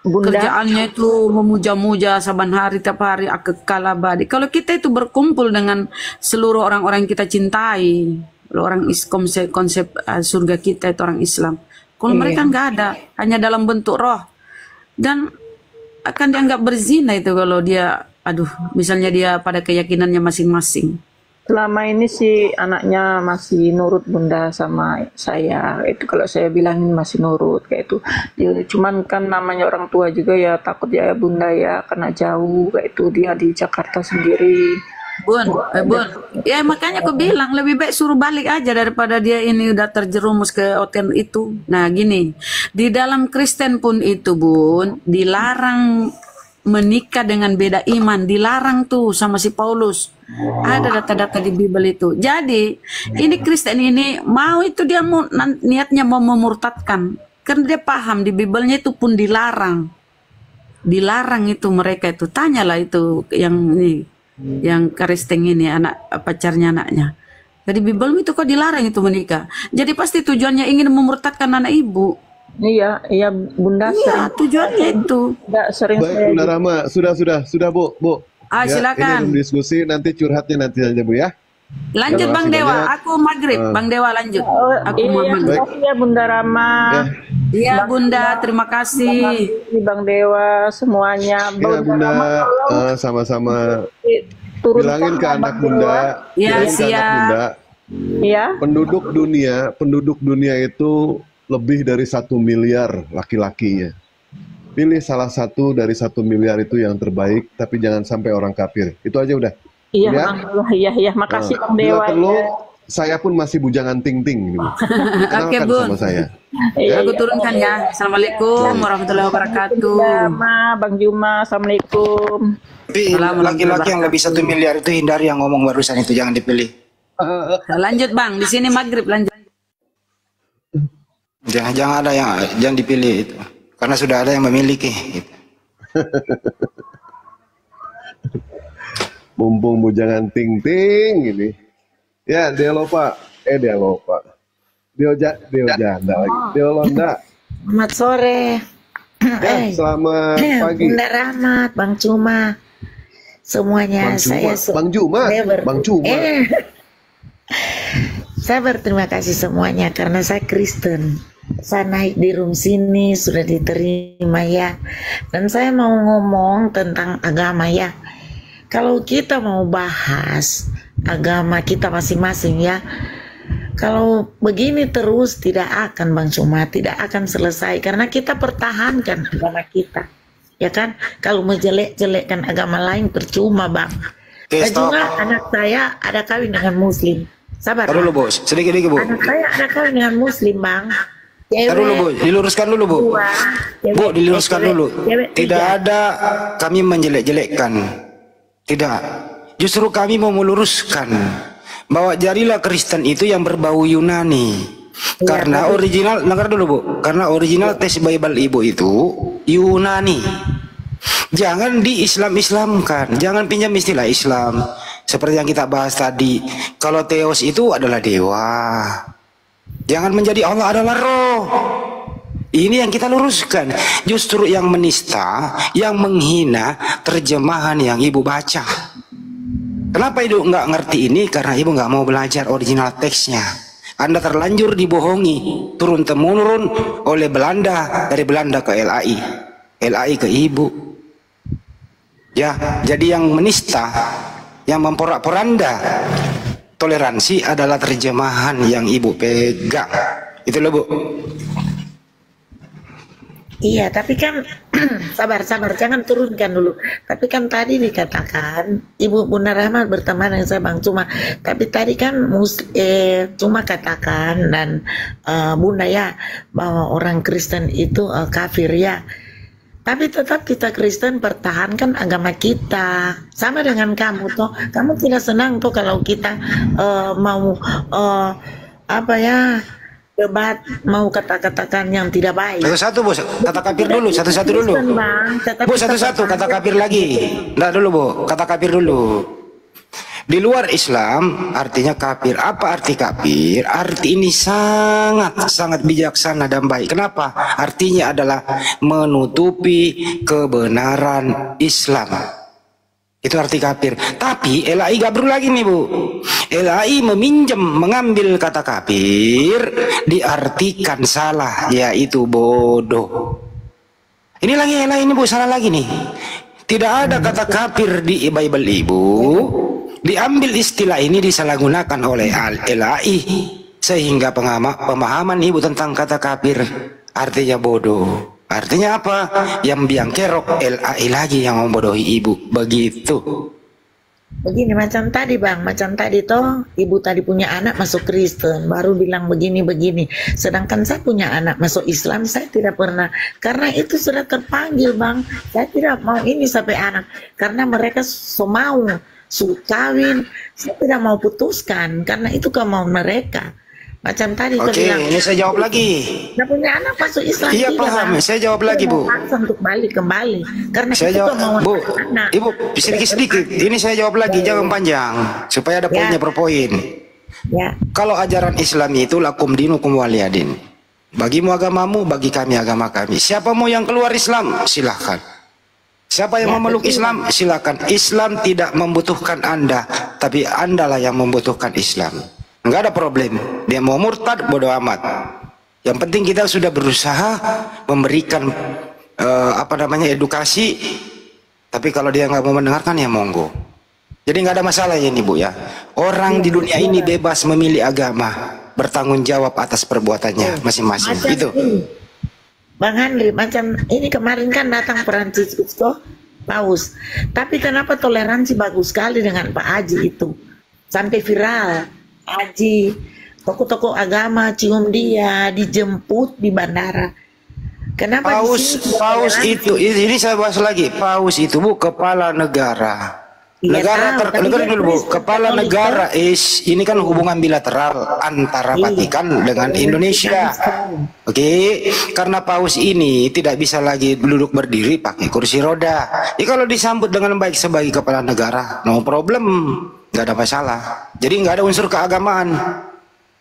Bunda. Kerjaannya itu memuja-muja saban hari tiap hari akekal abadi. Kalau kita itu berkumpul dengan seluruh orang-orang yang kita cintai, orang konsep surga kita itu orang Islam. Kalau mereka nggak ada, hanya dalam bentuk roh. Dan akan dianggap berzina itu kalau dia, misalnya dia pada keyakinannya masing-masing. Selama ini sih anaknya masih nurut Bunda sama saya. Itu kalau saya bilangin masih nurut kayak itu. Cuman kan namanya orang tua juga ya takut ya Bunda ya, karena jauh kayak itu, dia di Jakarta sendiri. Bun, ya makanya aku bilang lebih baik suruh balik aja daripada dia ini udah terjerumus ke hotel itu. Nah gini, di dalam Kristen pun itu Bun, dilarang menikah dengan beda iman, dilarang tuh sama si Paulus. Ada data-data di Bible itu. Jadi ini Kristen ini mau itu dia niatnya mau memurtadkan, karena dia paham di Bible-nya itu pun dilarang itu mereka itu. Tanyalah itu yang Kristen ini anak pacarnya anaknya. Jadi Bible itu kok dilarang itu menikah. Jadi pasti tujuannya ingin memurtadkan anak ibu. Iya Bunda. Iya tujuannya itu. Sering. Baik Bunda Rama, sudah Bu. Silakan. Ini diskusi nanti curhatnya nanti saja Bu ya. Lanjut Bang Dewa, aku maghrib. Bang Dewa lanjut. Aku Terima kasih ya Bunda Rama. Iya Bunda, terima kasih. Bang Dewa semuanya. Iya Bunda, sama-sama. Bilangin ke anak Bunda. Iya siap. Iya. Penduduk dunia itu lebih dari 1 miliar laki-lakinya. Pilih salah satu dari 1 miliar itu yang terbaik, tapi jangan sampai orang kafir. Itu aja udah. Iya, ya? Iya, makasih Bang Dewa. Bila perlu, saya pun masih bujangan ting-ting. Gitu. Oke, Bun. Sama saya. Aku turunkan ya. Assalamualaikum warahmatullahi wabarakatuh. Bang Juma, Assalamualaikum. Tapi laki-laki yang lebih 1 miliar itu hindari yang ngomong barusan itu, jangan dipilih. Lanjut Bang, di sini maghrib lanjut. Jangan ada yang jangan dipilih itu, karena sudah ada yang memiliki. Gitu. Mumpung bujangan ting-ting ini. Ya, dia lupa. Janda lagi. Deolonda. Selamat sore. Selamat pagi. Bunda Rahmat, Bang Cuma. Semuanya Bang Cuma. Saya berterima kasih semuanya karena saya Kristen. Saya naik di room sini sudah diterima ya. Dan saya mau ngomong tentang agama ya. Kalau kita mau bahas agama kita masing-masing ya, kalau begini terus tidak akan Bang Cuma, tidak akan selesai karena kita pertahankan agama kita, ya kan? Kalau menjelek-jelekkan agama lain percuma Bang. Dan juga anak saya ada kawin dengan Muslim. Sabar. Taruh dulu bos, sedikit bu. Anak saya ada kawin dengan Muslim Bang. Taruh dulu bu, diluruskan dulu bu. Bu diluruskan dulu. Tidak ada kami menjelek-jelekkan. Tidak, justru kami mau meluruskan bahwa jarilah Kristen itu yang berbau Yunani. Karena original, dengar dulu bu, karena original teks Bible ibu itu Yunani. Jangan di-Islam-Islamkan, jangan pinjam istilah Islam. Seperti yang kita bahas tadi, kalau Theos itu adalah dewa. Jangan menjadi Allah adalah roh. Ini yang kita luruskan. Justru yang menista, yang menghina terjemahan yang ibu baca. Kenapa ibu nggak ngerti ini? Karena ibu nggak mau belajar original teksnya. Anda terlanjur dibohongi turun temurun oleh Belanda, dari Belanda ke LAI, LAI ke ibu. Ya, jadi yang menista, yang memporak-poranda toleransi adalah terjemahan yang ibu pegang. Itu loh bu. Iya, tapi kan sabar, jangan turunkan dulu. Tapi kan tadi dikatakan Ibu Bunda Rahmat berteman dengan saya Bang Cuma. Tapi tadi kan Cuma katakan dan Bunda ya bahwa orang Kristen itu kafir ya. Tapi tetap kita Kristen pertahankan agama kita. Sama dengan kamu toh. Kamu tidak senang tuh kalau kita mau apa ya? Debat mau kata-katakan yang tidak baik. Satu-satu bos, kata kafir dulu, satu-satu dulu. Bu, satu-satu kata kafir lagi. Nggak dulu bu, kata kafir dulu. Di luar Islam artinya kafir. Apa arti kafir? Arti ini sangat bijaksana dan baik. Kenapa? Artinya adalah menutupi kebenaran Islam. Itu arti kafir. Tapi LAI gabrul lagi nih bu. LAI mengambil kata kafir diartikan salah, yaitu bodoh. Ini lagi LAI ini bu, salah lagi nih. Tidak ada kata kafir di Bible ibu. Diambil istilah ini disalahgunakan oleh LAI sehingga pemahaman ibu tentang kata kafir artinya bodoh. Artinya apa? Yang biang kerok LAI lagi yang membodohi ibu. Begitu. Begini macam tadi Bang, macam tadi toh ibu tadi punya anak masuk Kristen baru bilang begini. Sedangkan saya punya anak masuk Islam, saya tidak pernah, karena itu sudah terpanggil Bang. Saya tidak mau ini sampai anak, karena mereka mau kawin, saya tidak mau putuskan karena itu kemauan mereka. Macam tadi Oke, ini saya jawab lagi. Saya punya anak masuk Islam. Iya paham, saya jawab lagi bu. Untuk balik kembali, karena saya jawab bu, ibu sedikit. Ini saya jawab lagi, jangan panjang supaya ada poinnya per poin. Ya. Kalau ajaran Islam itu lakum dinukum waliyadin. Bagimu agamamu, bagi kami agama kami. Siapa mau yang keluar Islam, silahkan. Siapa yang memeluk Islam, silakan. Islam tidak membutuhkan Anda, tapi Anda lah yang membutuhkan Islam. Enggak ada problem. Dia mau murtad, bodoh amat. Yang penting kita sudah berusaha memberikan edukasi. Tapi kalau dia nggak mau mendengarkan ya monggo. Jadi nggak ada masalah ya ini bu ya. Orang di dunia ini bebas memilih agama, bertanggung jawab atas perbuatannya masing-masing. Itu. Bang Andri, macam ini kemarin kan datang Franciscus toh, Paus. Tapi kenapa toleransi bagus sekali dengan Pak Haji itu, sampai viral. Haji, toko-toko agama cium dia, dijemput di bandara. Kenapa Paus itu, ini saya bahas lagi. Paus itu bu kepala negara. Kepala negara ini kan hubungan bilateral antara Vatikan dengan Indonesia. Oke, karena Paus ini tidak bisa lagi duduk berdiri pakai kursi roda. Kalau disambut dengan baik sebagai kepala negara, no problem. Nggak ada masalah. Jadi nggak ada unsur keagamaan.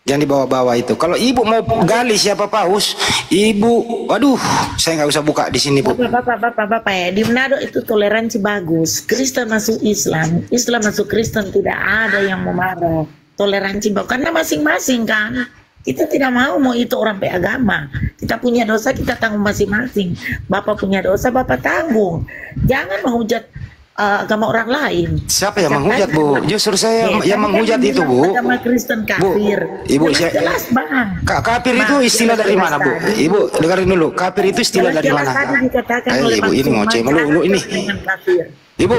yang dibawa-bawa itu. Kalau ibu mau gali siapa paus, ibu, waduh, saya nggak usah buka di sini, Bu. Bapak ya, di Manado itu toleransi bagus. Kristen masuk Islam, Islam masuk Kristen, tidak ada yang memarah. Toleransi bagus, karena masing-masing kan. Kita tidak mau itu orang beragama. Kita punya dosa, kita tanggung masing-masing. Bapak punya dosa, Bapak tanggung. Jangan menghujat agama orang lain. Siapa yang menghujat, Bu? Justru saya yang menghujat itu, Bu. Agama Kristen kafir. Bu, Ibu, jelas, Bang. Kafir itu istilah dari mana, Bu? Ibu, dengarin dulu. Kafir itu istilah dari mana? Ibu, ini ngoceh melulu ini. Ibu,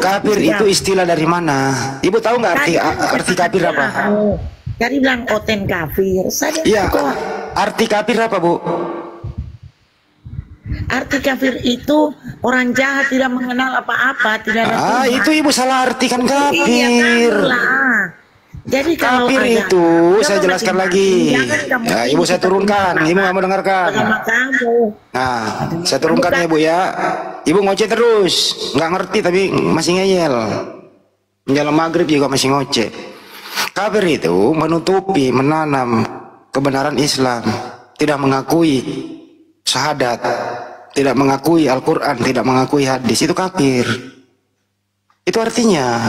kafir itu istilah dari mana? Ibu tahu nggak arti kafir apa? Jadi bilang oten kafir. Iya, arti kafir apa, Bu? Arti kafir itu orang jahat, tidak mengenal apa-apa, tidak ada Tuhan. Itu ibu salah artikan kafir. Iya, jadi kalau kafir ada, itu saya jelaskan lagi. Ya, ibu saya turunkan, ibu nggak mau dengarkan. Nah, saya turunkan ya, Bu ya. Ibu ngoceh terus, nggak ngerti tapi masih ngeyel. Menjelang maghrib juga masih ngoceh. Kafir itu menutupi, menanam kebenaran Islam, tidak mengakui syahadat, tidak mengakui Al-Quran, tidak mengakui hadis, itu kafir. Itu artinya.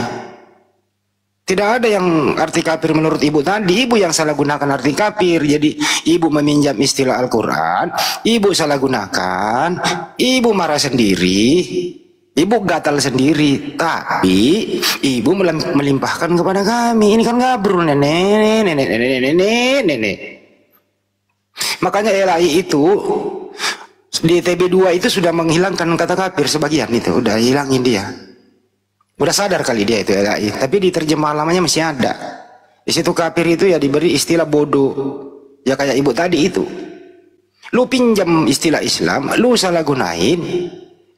Tidak ada yang arti kafir menurut ibu tadi. Ibu yang salah gunakan arti kafir. Jadi ibu meminjam istilah Al-Quran, ibu salah gunakan, ibu marah sendiri, ibu gatal sendiri. Tapi ibu melimpahkan kepada kami. Ini kan gabrul, nenek. Makanya LAI itu di TB2 itu sudah menghilangkan kata kafir sebagian, itu udah hilangin dia. Udah sadar kali dia itu LAI, tapi di terjemah lamanya masih ada. Di situ kafir itu ya diberi istilah bodoh. Ya kayak ibu tadi itu. Lu pinjam istilah Islam, lu salah gunain,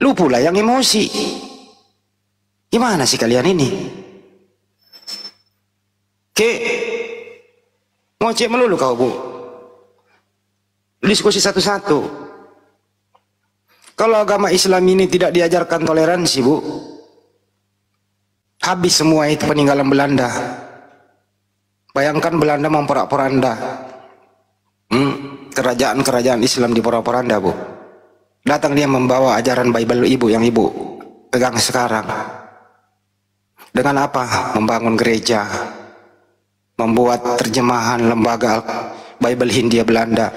lu pula yang emosi. Gimana sih kalian ini? Ngoceh melulu kau, Bu. Diskusi satu-satu. Kalau agama Islam ini tidak diajarkan toleransi, Bu, habis semua itu peninggalan Belanda. Bayangkan Belanda memporak-poranda kerajaan-kerajaan Islam di porak-poranda, Bu. Datang dia membawa ajaran Bible ibu yang ibu pegang sekarang. Dengan apa? Membangun gereja, membuat terjemahan lembaga Bible Hindia Belanda,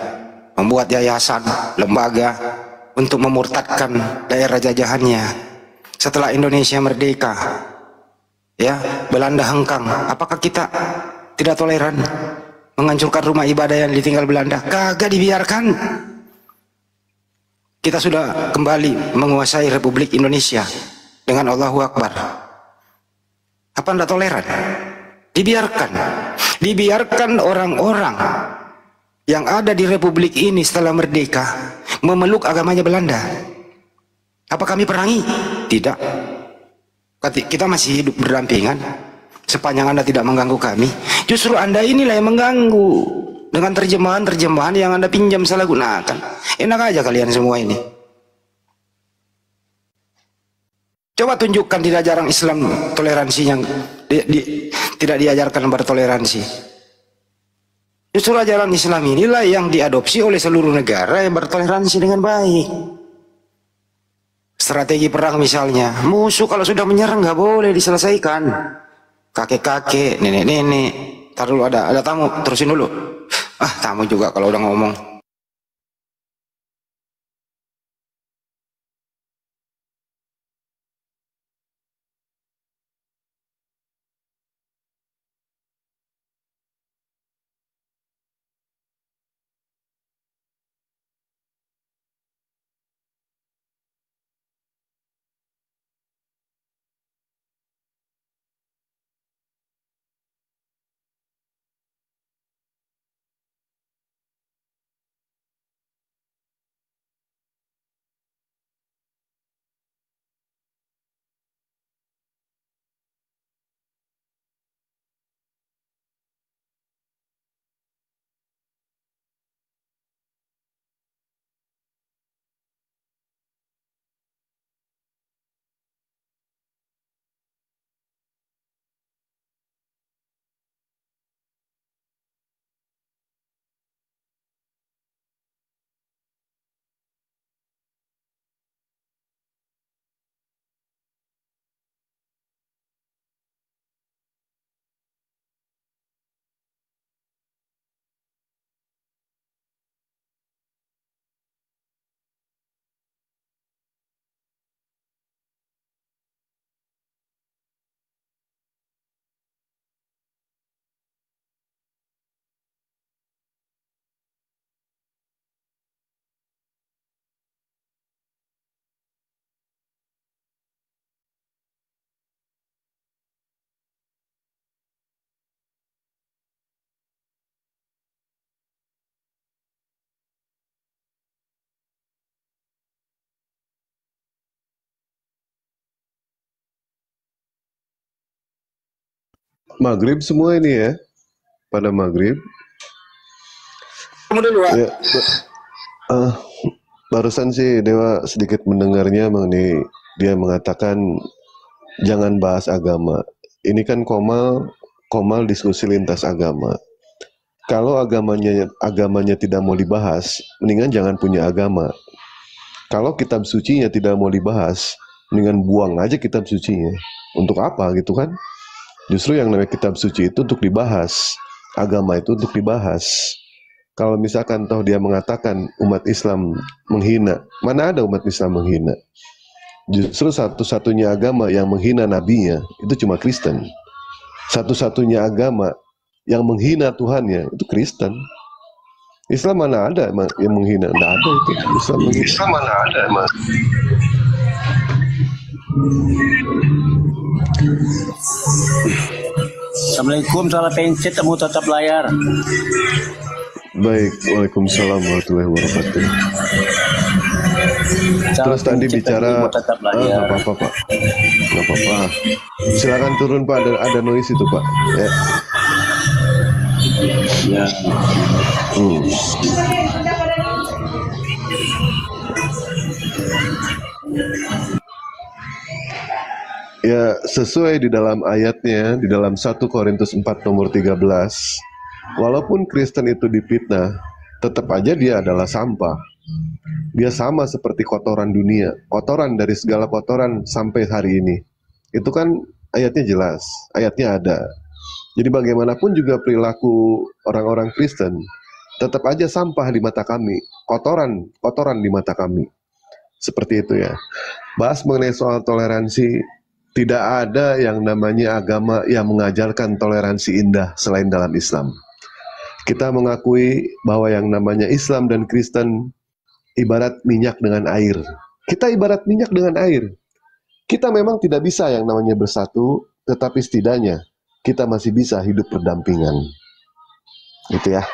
membuat yayasan, lembaga untuk memurtadkan daerah jajahannya. Setelah Indonesia merdeka, ya, Belanda hengkang. Apakah kita tidak toleran menghancurkan rumah ibadah yang ditinggal Belanda? Kagak dibiarkan. Kita sudah kembali menguasai Republik Indonesia dengan Allahu Akbar. Apa anda toleran? Dibiarkan. Dibiarkan orang-orang yang ada di Republik ini setelah merdeka memeluk agamanya Belanda. Apa kami perangi? Tidak. Kita masih hidup berdampingan sepanjang anda tidak mengganggu kami. Justru anda inilah yang mengganggu dengan terjemahan-terjemahan yang anda pinjam salah gunakan. Enak aja kalian semua ini. Coba tunjukkan di ajaran Islam toleransi yang tidak diajarkan bertoleransi. Justru ajaran Islam inilah yang diadopsi oleh seluruh negara yang bertoleransi dengan baik. Strategi perang misalnya, musuh kalau sudah menyerang nggak boleh diselesaikan. Kakek-kakek, nenek-nenek. Ntar dulu ada tamu, terusin dulu. Tamu juga kalau udah ngomong. maghrib semua ini ya, pada maghrib. Ya, barusan sih Dewa sedikit mendengarnya mengenai dia mengatakan jangan bahas agama. Ini kan Komal diskusi lintas agama. Kalau agamanya tidak mau dibahas, mendingan jangan punya agama. Kalau kitab sucinya tidak mau dibahas, mendingan buang aja kitab sucinya. Untuk apa gitu kan? Justru yang namanya kitab suci itu untuk dibahas, agama itu untuk dibahas. Kalau misalkan toh dia mengatakan umat Islam menghina, mana ada umat Islam menghina? Justru satu-satunya agama yang menghina nabinya itu cuma Kristen. Satu-satunya agama yang menghina Tuhannya itu Kristen. Islam mana ada yang menghina? Tidak ada itu. Islam menghina. Islam mana ada emang? Assalamualaikum, salah pencet temu tetap layar. Baik, waalaikumsalam warahmatullahi wabarakatuh. Terus tadi bicara nggak apa-apa Pak, nggak apa-apa. Silakan turun Pak, ada noise itu Pak. Ya. Ya. Ya, sesuai di dalam ayatnya, di dalam 1 Korintus 4 nomor 13, walaupun Kristen itu difitnah, tetap aja dia adalah sampah. Dia sama seperti kotoran dunia, kotoran dari segala kotoran sampai hari ini. Itu kan ayatnya jelas, ayatnya ada. Jadi bagaimanapun juga perilaku orang-orang Kristen, tetap aja sampah di mata kami, kotoran di mata kami. Seperti itu ya. Bahas mengenai soal toleransi, tidak ada yang namanya agama yang mengajarkan toleransi indah selain dalam Islam. Kita mengakui bahwa yang namanya Islam dan Kristen ibarat minyak dengan air. Kita ibarat minyak dengan air. Kita memang tidak bisa yang namanya bersatu, tetapi setidaknya kita masih bisa hidup berdampingan. Gitu ya.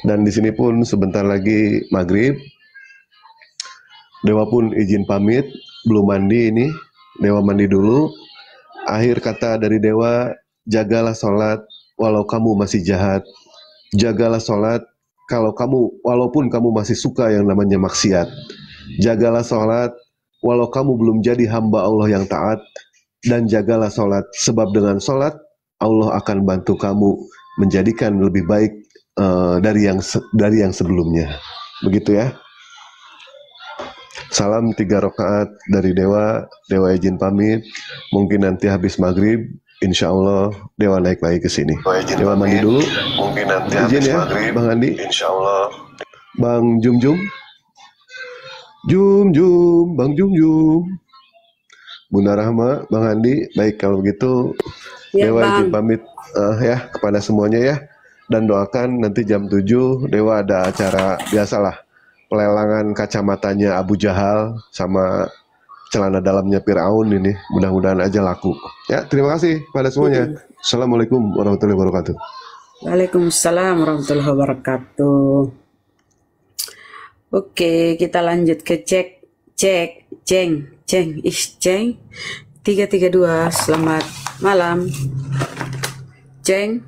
Dan di sini pun sebentar lagi maghrib. Dewa pun izin pamit, belum mandi ini. Dewa mandi dulu. Akhir kata dari Dewa, jagalah sholat walau kamu masih jahat. Jagalah sholat walaupun kamu masih suka yang namanya maksiat. Jagalah sholat walau kamu belum jadi hamba Allah yang taat. Dan jagalah sholat, sebab dengan sholat Allah akan bantu kamu menjadikan lebih baik dari yang sebelumnya. Begitu ya. Salam 3 rakaat dari Dewa. Dewa izin pamit. Mungkin nanti habis maghrib, insya Allah Dewa naik lagi ke sini. Dewa mandi dulu. Mungkin nanti izin habis ya, maghrib, Bang Andi. Insya Allah. Bang Jum, Bang Jum. Bunda Rahma, Bang Andi. Baik kalau begitu, ya, Dewa izin pamit ya kepada semuanya ya. Dan doakan nanti jam 7 Dewa ada acara biasalah. Pelelangan kacamatanya Abu Jahal sama celana dalamnya Fir'aun ini, mudah-mudahan aja laku. Ya, terima kasih pada semuanya. Assalamualaikum warahmatullahi wabarakatuh. Waalaikumsalam warahmatullahi wabarakatuh. Oke, kita lanjut ke Ceng 332. Selamat malam, Ceng.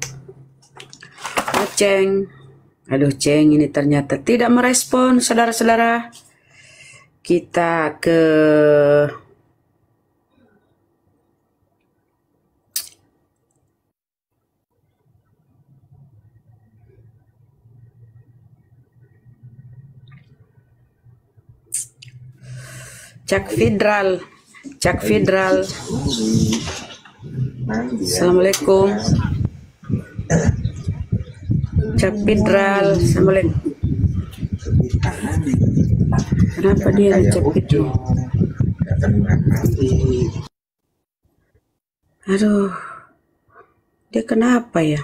Aduh, Ceng ini ternyata tidak merespon, saudara-saudara. Kita ke Cak Fidral. Assalamualaikum. Cak Fidral, assalamualaikum. Kenapa dia Cak Fidral? Aduh, dia kenapa ya?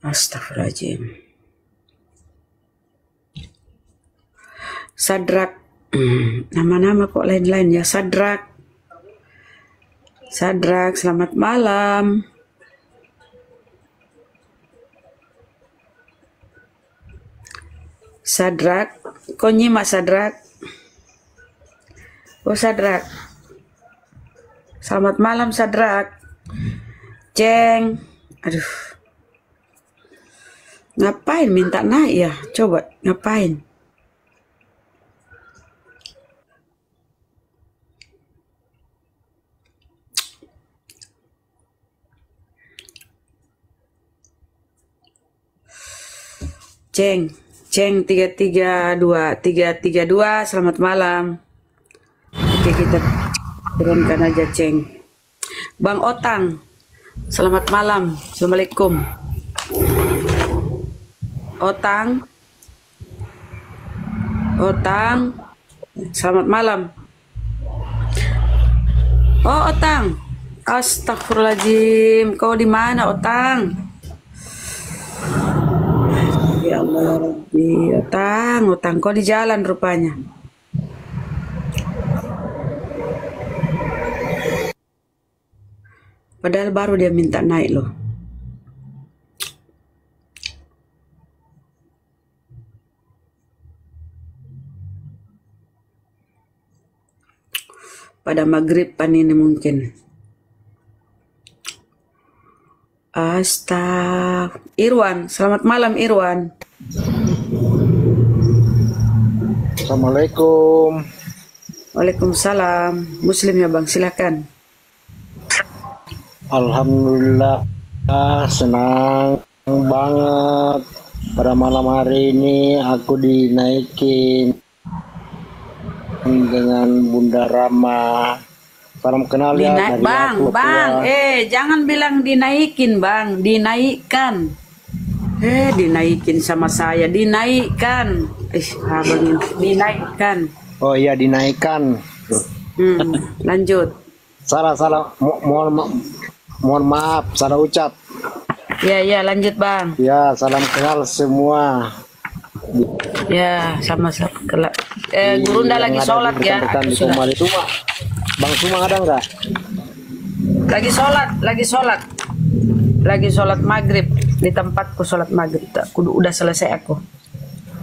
Astagfirullahaladzim. Sadrak, nama-nama kok lain-lain ya. Sadrak, selamat malam. Sadrak, kok nyimak Sadrak? Oh Sadrak. Selamat malam Sadrak. Ceng. Aduh. Ngapain minta naik ya? Coba ngapain? Ceng, Ceng 332, selamat malam. Oke, kita turunkan aja Ceng. Bang Otang, selamat malam. Assalamualaikum. Otang, selamat malam. Oh Otang, astagfirullahaladzim. Kau di mana Otang? Ya Allah ya Rabbi, Otang kau di jalan rupanya. Padahal baru dia minta naik loh. Pada maghriban ini mungkin. Irwan, selamat malam Irwan. Assalamualaikum. Waalaikumsalam. Muslim ya Bang, silakan. Alhamdulillah, senang banget pada malam hari ini aku dinaikin dengan Bunda Rama. Salam kenal ya dari Bang, aku, Bang, jangan bilang dinaikin Bang, dinaikkan. Dinaikin sama saya, dinaikkan. Abang dinaikkan. Oh iya, dinaikkan. Lanjut. Salah. Mohon maaf, salah ucap. Ya, lanjut Bang. Ya, salam kenal semua. Ya, sama-sama. Gurunda lagi sholat ya. Bang Suma ada nggak? Lagi sholat maghrib di tempatku, sholat maghrib. Udah selesai aku.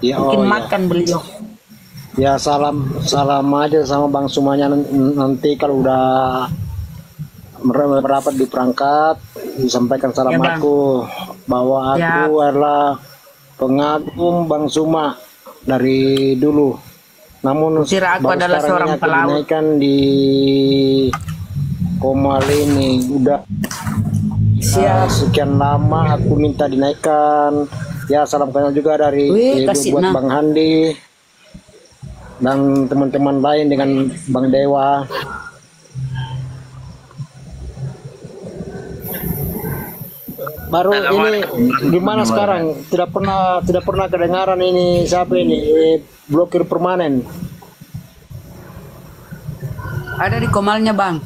Ya, mungkin makan beliau. Ya, salam aja sama Bang Sumanya nanti kalau udah merapat di perangkat disampaikan salam Ya, aku bahwa aku adalah pengagum Bang Suma dari dulu. Namun kira aku adalah seorang pelaut. Dinaikkan di Komal ini udah sekian lama aku minta dinaikkan. Ya, salam kenal juga dari buat Bang Handi dan teman-teman lain dengan Bang Dewa. Baru ini gimana sekarang? Tidak pernah kedengaran ini siapa ini blokir permanen. Ada di Komalnya Bang.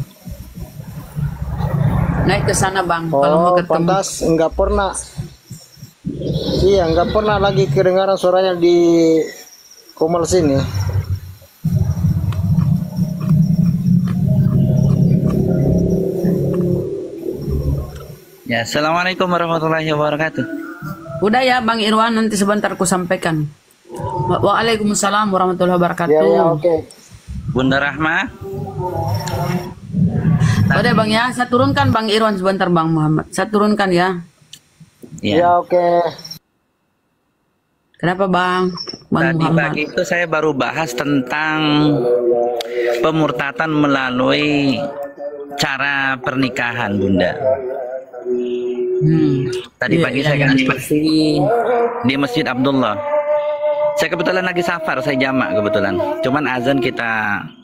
Naik ke sana Bang. Kalau mau ketemu. Pantas nggak pernah. Iya, nggak pernah lagi kedengaran suaranya di Komal sini. Ya, assalamualaikum warahmatullahi wabarakatuh. Udah ya Bang Irwan, nanti sebentar ku sampaikan. Waalaikumsalam warahmatullahi wabarakatuh. Ya, oke. Bunda Rahma. Udah Bang ya, saya turunkan Bang Irwan sebentar Bang Muhammad. Saya turunkan ya. Ya, oke. Kenapa Bang? Bang Tadi Muhammad. pagi itu saya baru bahas tentang pemurtatan melalui cara pernikahan, Bunda. Tadi pagi saya kan di Masjid Abdullah. Saya kebetulan lagi safar, saya jamak kebetulan. Cuman azan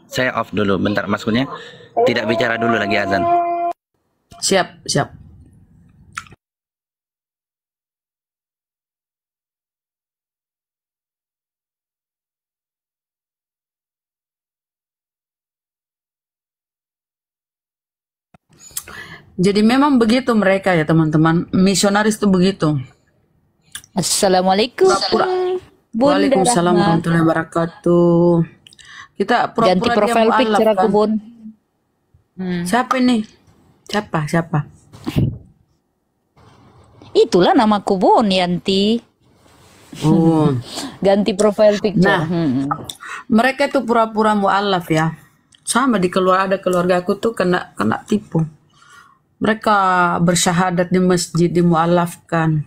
saya off dulu, bentar maksudnya tidak bicara dulu lagi azan. Siap. Jadi memang begitu mereka ya teman-teman. Misionaris itu begitu. Assalamualaikum. Waalaikumsalam warahmatullahi wabarakatuh. Kita pura-pura ganti profile picture aku Bun. Siapa ini? Siapa? Itulah namaku Bun, Yanti. Oh. Ganti profile picture. Nah, mereka tuh pura-pura mu'alaf ya. Sama di ada keluarga aku tuh kena tipu. Mereka bersyahadat di masjid, dimualafkan.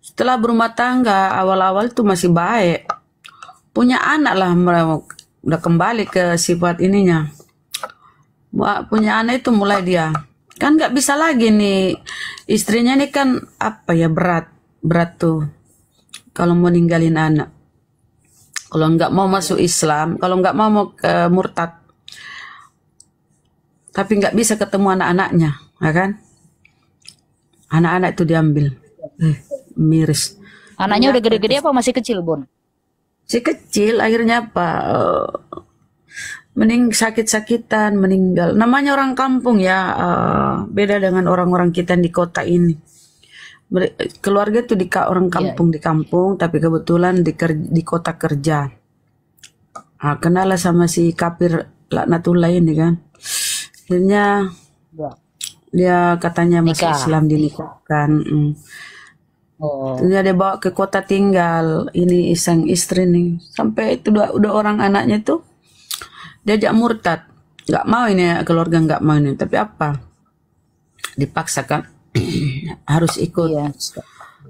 Setelah berumah tangga, awal-awal tuh masih baik. Punya anak lah, udah kembali ke sifat ininya. Punya anak itu mulai dia. Kan nggak bisa lagi nih. Istrinya nih kan apa ya, berat tuh. Kalau mau ninggalin anak. Kalau nggak mau masuk Islam, kalau nggak mau ke murtad. Tapi nggak bisa ketemu anak-anaknya, ya kan? Anak-anak itu diambil. Miris. Anaknya udah gede-gede apa masih kecil, Bun? Si kecil, akhirnya apa? Sakit-sakitan, meninggal. Namanya orang kampung ya, beda dengan orang-orang kita di kota ini. Keluarga itu orang kampung, di kampung, tapi kebetulan di kota kerja. Kenal sama si kafir laknatullah ini kan. Akhirnya dia katanya masuk Islam, dinikahkan. Ternyata dia bawa ke kota tinggal. Ini sang istri nih. Sampai itu udah orang anaknya tuh diajak murtad. Nggak mau ini, keluarga nggak mau ini. Tapi apa? Dipaksakan. Harus ikut.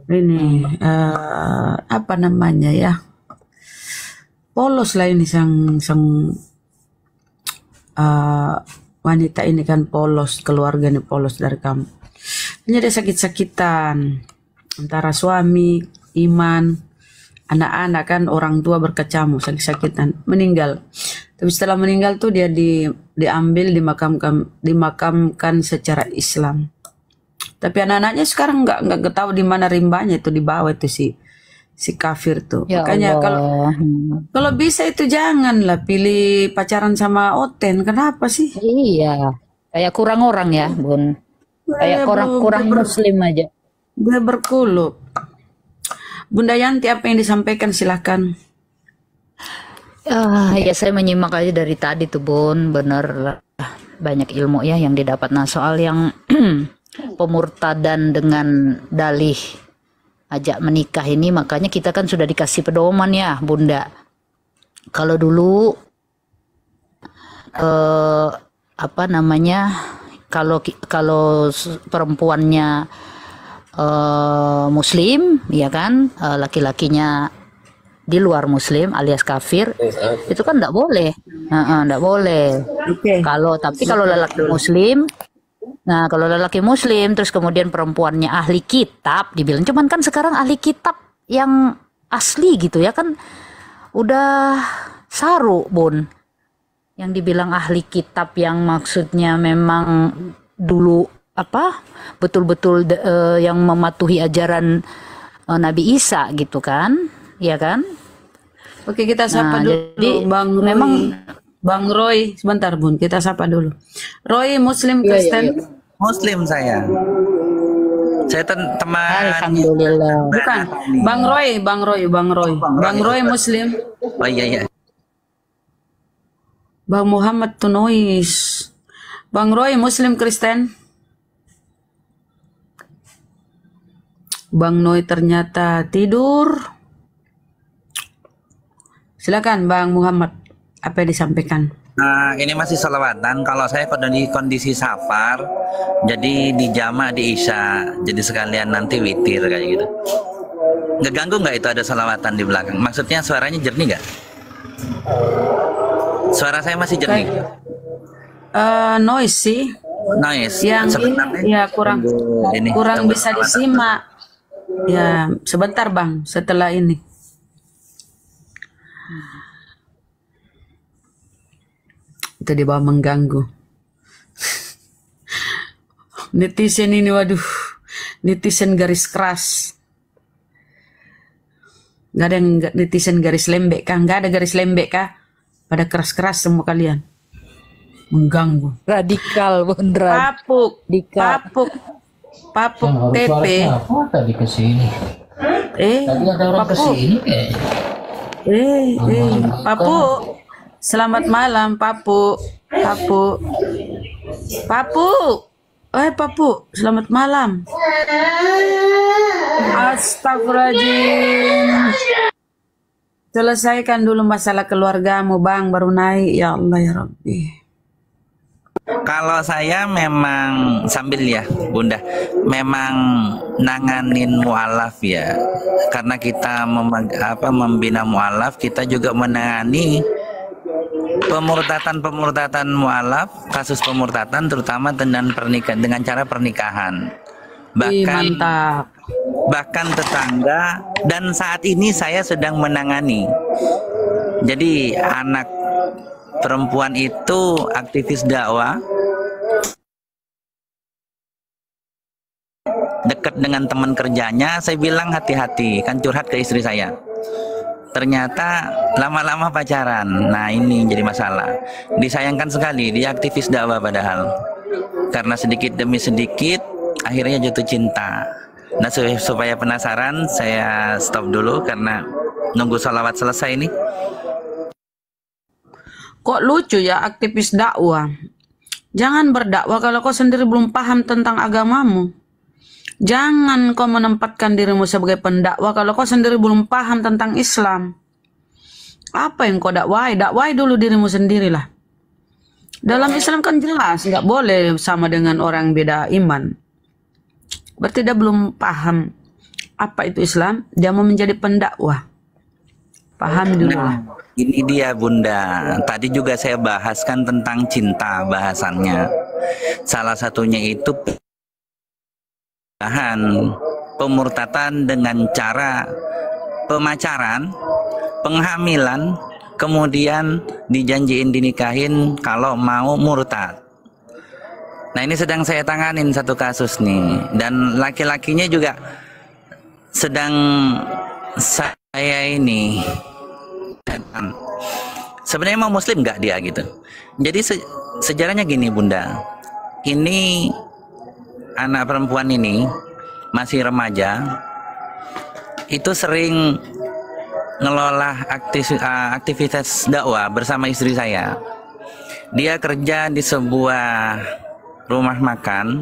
Ini apa namanya ya? Polos lah ini sang wanita ini kan polos, keluarga ini polos dari kamu. Ini ada sakit-sakitan antara suami, iman, anak-anak kan orang tua berkecamuk, sakit-sakitan, meninggal. Tapi setelah meninggal tuh dia diambil, dimakamkan secara Islam. Tapi anak-anaknya sekarang nggak tahu di mana rimbanya, itu di bawah itu si kafir tuh. Ya Makanya Allah. kalau bisa itu janganlah pilih pacaran sama Oten. Kenapa sih? Iya, kayak kurang orang ya, Bun. Kayak kurang muslim aja. Dia berkulub. Bunda Yanti, apa yang disampaikan silahkan. Ya saya menyimak aja dari tadi tuh, Bun. Bener banyak ilmu ya yang didapat. Nah, soal yang pemurtadan dengan dalih ajak menikah ini, makanya kita kan sudah dikasih pedoman ya, Bunda. Kalau dulu apa namanya, kalau perempuannya Muslim, ya kan, laki-lakinya di luar Muslim alias kafir, itu kan enggak boleh, enggak boleh. Tapi kalau lelaki Muslim, nah kalau lelaki Muslim terus kemudian perempuannya ahli kitab, dibilang, cuman kan sekarang ahli kitab yang asli gitu ya kan, udah saru, Bun. Yang dibilang ahli kitab yang maksudnya memang dulu apa betul-betul yang mematuhi ajaran Nabi Isa gitu kan, ya kan? Oke, kita sapa dulu jadi, Bang Roy. memang Bang Roy, sebentar Bun, kita sapa dulu. Roy, Muslim Kristen? Muslim saya. Saya teman. Alhamdulillah. Bukan, Bang Roy Muslim. Oh iya. Bang Muhammad Tunois. Bang Roy, Muslim Kristen? Bang Noy ternyata tidur. Silakan Bang Muhammad, apa yang disampaikan? Nah, ini masih selawatan. Kalau saya di kondisi safar, jadi di jama di Isya, jadi sekalian nanti witir kayak gitu. Ngeganggu nggak itu ada selawatan di belakang? Maksudnya suaranya jernih nggak? Suara saya masih jernih? Noise sih. Noise. Yang ini ya kurang bisa disimak. Ya, sebentar Bang, setelah ini. Itu di bawah mengganggu. Netizen ini, waduh, netizen garis keras. Gak ada yang netizen garis lembek kah? Gak ada garis lembek kah? Pada keras-keras semua kalian. Mengganggu. Radikal, beneran. Papuk TP. Tadi kesini. Tadi ada orang kesini. Papu. Selamat malam, Papu. Papu, selamat malam. Astagfirullahaladzim. Selesaikan dulu masalah keluargamu Bang, baru naik. Ya Allah ya Rabbi. Kalau saya memang sambil ya Bunda, memang nanganin mualaf ya, karena kita membina mualaf, kita juga menangani pemurtatan mualaf, kasus pemurtatan terutama dengan pernikahan, dengan cara pernikahan. Bahkan tetangga, dan saat ini saya sedang menangani. Jadi anak perempuan itu aktivis dakwah, dekat dengan teman kerjanya. Saya bilang hati-hati, kan curhat ke istri saya. Ternyata lama-lama pacaran. Nah ini jadi masalah. Disayangkan sekali, dia aktivis dakwah padahal. Karena sedikit demi sedikit akhirnya jatuh cinta. Nah supaya penasaran, saya stop dulu karena nunggu sholawat selesai nih. Kok lucu ya aktivis dakwah. Jangan berdakwah kalau kau sendiri belum paham tentang agamamu. Jangan kau menempatkan dirimu sebagai pendakwah kalau kau sendiri belum paham tentang Islam. Apa yang kau dakwai? Dakwai dulu dirimu sendirilah. Dalam Islam kan jelas nggak boleh sama dengan orang beda iman. Berarti dia belum paham apa itu Islam. Dia mau menjadi pendakwah. Paham dulu lah. Ini dia Bunda. Tadi juga saya bahaskan tentang cinta bahasannya. Salah satunya itu pemurtatan dengan cara pemacaran, penghamilan, kemudian dijanjiin dinikahin kalau mau murtad. Nah ini sedang saya tanganin satu kasus nih, dan laki-lakinya juga sedang saya ini sebenarnya mau muslim nggak dia gitu. Jadi sejarahnya gini Bunda, ini anak perempuan ini masih remaja, itu sering ngelola aktivitas dakwah bersama istri saya. Dia kerja di sebuah rumah makan,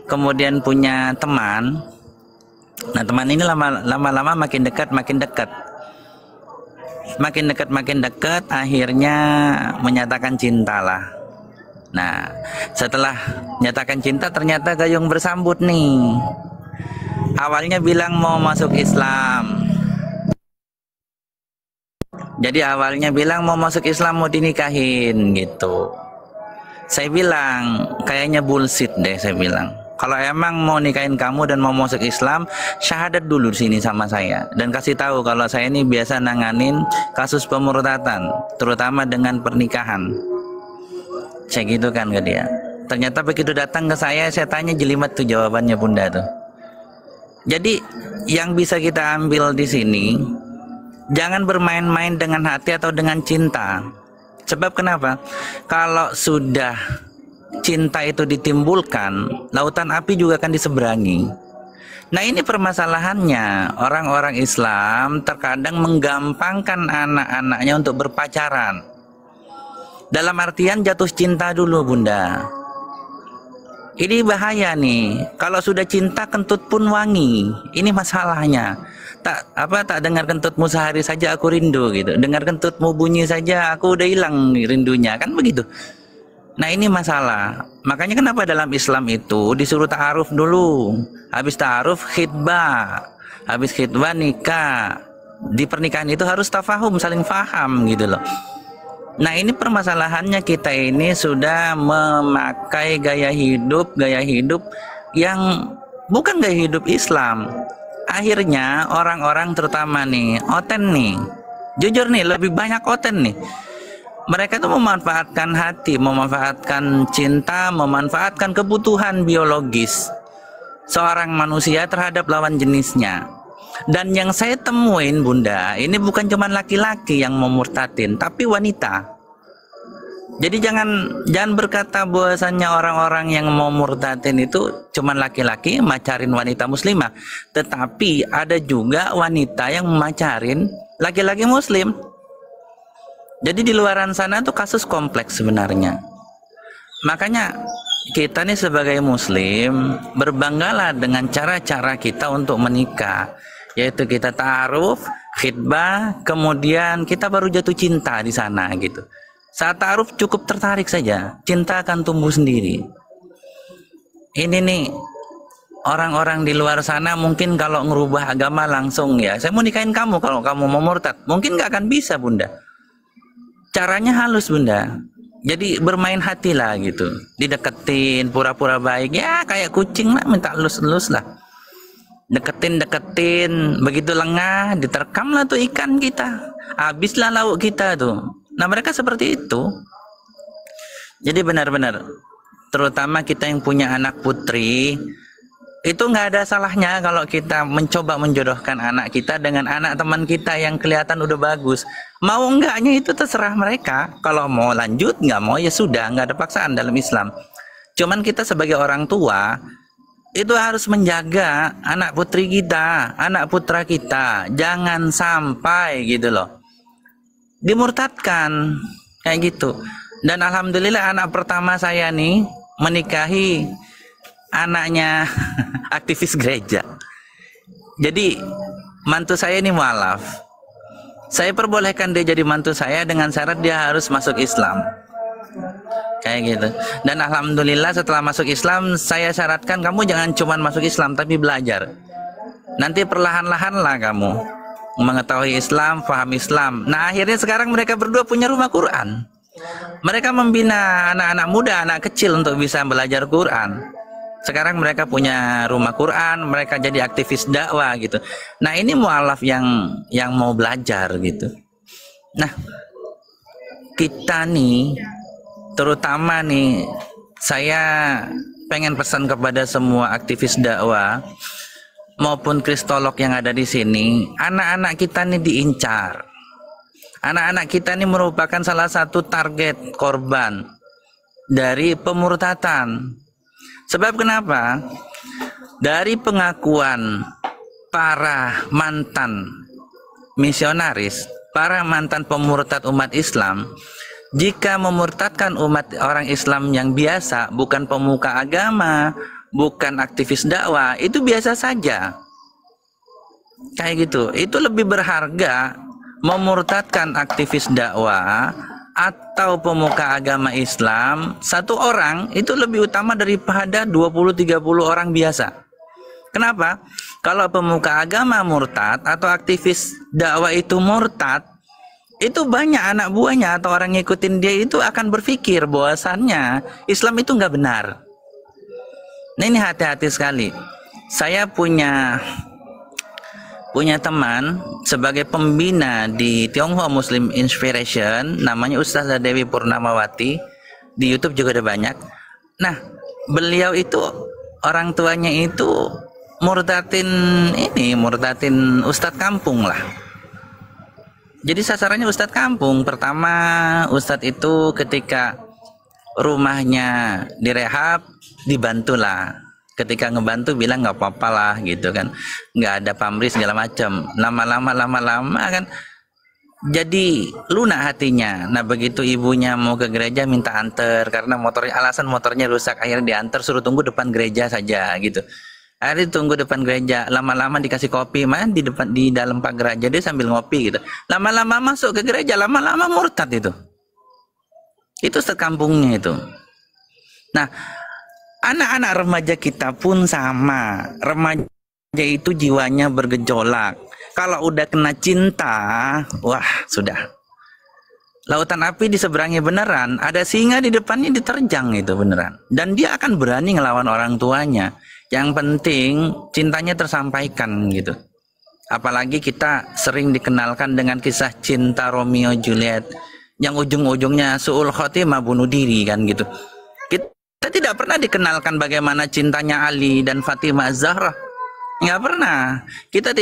kemudian punya teman. Nah teman ini lama-lama makin dekat, akhirnya menyatakan cinta lah. Nah setelah nyatakan cinta ternyata gayung bersambut nih. Awalnya bilang mau masuk Islam. Jadi awalnya bilang mau masuk Islam, mau dinikahin gitu. Saya bilang kayaknya bullshit deh, saya bilang. Kalau emang mau nikahin kamu dan mau masuk Islam, syahadat dulu di sini sama saya dan kasih tahu kalau saya ini biasa nanganin kasus pemurtatan, terutama dengan pernikahan. Saya gitu kan ke dia. Ternyata begitu datang ke saya tanya jelimet tuh jawabannya Bunda tuh. Jadi yang bisa kita ambil di sini, jangan bermain-main dengan hati atau dengan cinta. Sebab kenapa? Kalau sudah cinta itu ditimbulkan, lautan api juga akan diseberangi. Nah ini permasalahannya, orang-orang Islam terkadang menggampangkan anak-anaknya untuk berpacaran. Dalam artian jatuh cinta dulu Bunda. Ini bahaya nih. Kalau sudah cinta kentut pun wangi. Ini masalahnya. Tak dengar kentutmu sehari saja aku rindu gitu. Dengar kentutmu bunyi saja aku udah hilang rindunya, kan begitu. Nah ini masalah. Makanya kenapa dalam Islam itu disuruh ta'aruf dulu. Habis ta'aruf khitbah. Habis khitbah nikah. Di pernikahan itu harus tafahum, saling faham gitu loh. Nah ini permasalahannya, kita ini sudah memakai gaya hidup yang bukan gaya hidup Islam. Akhirnya orang-orang terutama nih oten nih, jujur nih lebih banyak oten nih. Mereka tuh memanfaatkan hati, memanfaatkan cinta, memanfaatkan kebutuhan biologis seorang manusia terhadap lawan jenisnya. Dan yang saya temuin Bunda, ini bukan cuma laki-laki yang memurtadin, tapi wanita. Jadi jangan berkata bahwasannya orang-orang yang mau murtadin itu cuma laki-laki macarin wanita muslimah, tetapi ada juga wanita yang macarin laki-laki muslim. Jadi di luaran sana tuh kasus kompleks sebenarnya. Makanya kita nih sebagai muslim berbanggalah dengan cara-cara kita untuk menikah yaitu kita ta'aruf, khitbah, kemudian kita baru jatuh cinta di sana gitu. Saat ta'aruf cukup tertarik saja, cinta akan tumbuh sendiri. Ini nih orang-orang di luar sana mungkin kalau ngerubah agama langsung ya, saya mau nikahin kamu kalau kamu mau murtad, mungkin nggak akan bisa bunda. Caranya halus bunda. Jadi bermain hati lah gitu, dideketin, pura-pura baik, ya kayak kucing lah, minta elus-elus lah. Deketin, begitu lengah, diterkam lah tuh ikan kita, habislah lauk kita tuh. Nah mereka seperti itu. Jadi benar-benar, terutama kita yang punya anak putri, itu nggak ada salahnya kalau kita mencoba menjodohkan anak kita dengan anak teman kita yang kelihatan udah bagus. Mau enggaknya itu terserah mereka. Kalau mau lanjut, nggak mau ya sudah, nggak ada paksaan dalam Islam. Cuman kita sebagai orang tua itu harus menjaga anak putri kita, anak putra kita, jangan sampai gitu loh dimurtadkan kayak gitu. Dan alhamdulillah anak pertama saya nih menikahi anaknya aktivis gereja. Jadi mantu saya ini mualaf. Saya perbolehkan dia jadi mantu saya dengan syarat dia harus masuk Islam. Kayak gitu. Dan alhamdulillah setelah masuk Islam, saya syaratkan kamu jangan cuma masuk Islam tapi belajar. Nanti perlahan-lahan lah kamu mengetahui Islam, paham Islam. Nah akhirnya sekarang mereka berdua punya rumah Quran. Mereka membina anak-anak muda, anak kecil untuk bisa belajar Quran. Sekarang mereka punya rumah Quran, mereka jadi aktivis dakwah gitu. Nah ini mualaf yang mau belajar gitu. Nah kita nih, terutama nih, saya pengen pesan kepada semua aktivis dakwah maupun kristolog yang ada di sini, anak-anak kita nih diincar. Anak-anak kita ini merupakan salah satu target korban dari pemurtatan. Sebab kenapa? Dari pengakuan para mantan misionaris, para mantan pemurtad umat Islam, jika memurtadkan umat orang Islam yang biasa, bukan pemuka agama, bukan aktivis dakwah, itu biasa saja. Kayak gitu. Itu lebih berharga memurtadkan aktivis dakwah atau pemuka agama Islam, satu orang itu lebih utama daripada 20-30 orang biasa. Kenapa? Kalau pemuka agama murtad atau aktivis dakwah itu murtad, itu banyak anak buahnya atau orang ngikutin dia itu akan berpikir bahwasannya Islam itu nggak benar. Nah ini hati-hati sekali. Saya punya teman sebagai pembina di Tionghoa Muslim Inspiration, namanya Ustazah Dewi Purnamawati, di YouTube juga ada banyak. Nah beliau itu orang tuanya itu murtadin Ustadz kampung lah. Jadi sasarannya Ustadz kampung. Pertama Ustadz itu ketika rumahnya direhab, dibantulah. Ketika ngebantu bilang nggak apa-apa lah gitu kan, nggak ada pamrih segala macam. Lama-lama kan jadi lunak hatinya. Nah begitu ibunya mau ke gereja minta anter karena alasan motornya rusak, akhirnya diantar, suruh tunggu depan gereja saja gitu. Akhirnya tunggu depan gereja, lama-lama dikasih kopi, di dalam pagar aja dia sambil ngopi gitu. Lama-lama masuk ke gereja, lama-lama murtad itu Ustadz kampungnya itu. Nah anak-anak remaja kita pun sama. Remaja itu jiwanya bergejolak. Kalau udah kena cinta, wah sudah. Lautan api diseberangi beneran. Ada singa di depannya diterjang itu beneran. Dan dia akan berani ngelawan orang tuanya. Yang penting cintanya tersampaikan gitu. Apalagi kita sering dikenalkan dengan kisah cinta Romeo Juliet yang ujung-ujungnya su'ul khotimah, bunuh diri kan gitu. Kita tidak pernah dikenalkan bagaimana cintanya Ali dan Fatimah Az-Zahra. Nggak pernah. Kita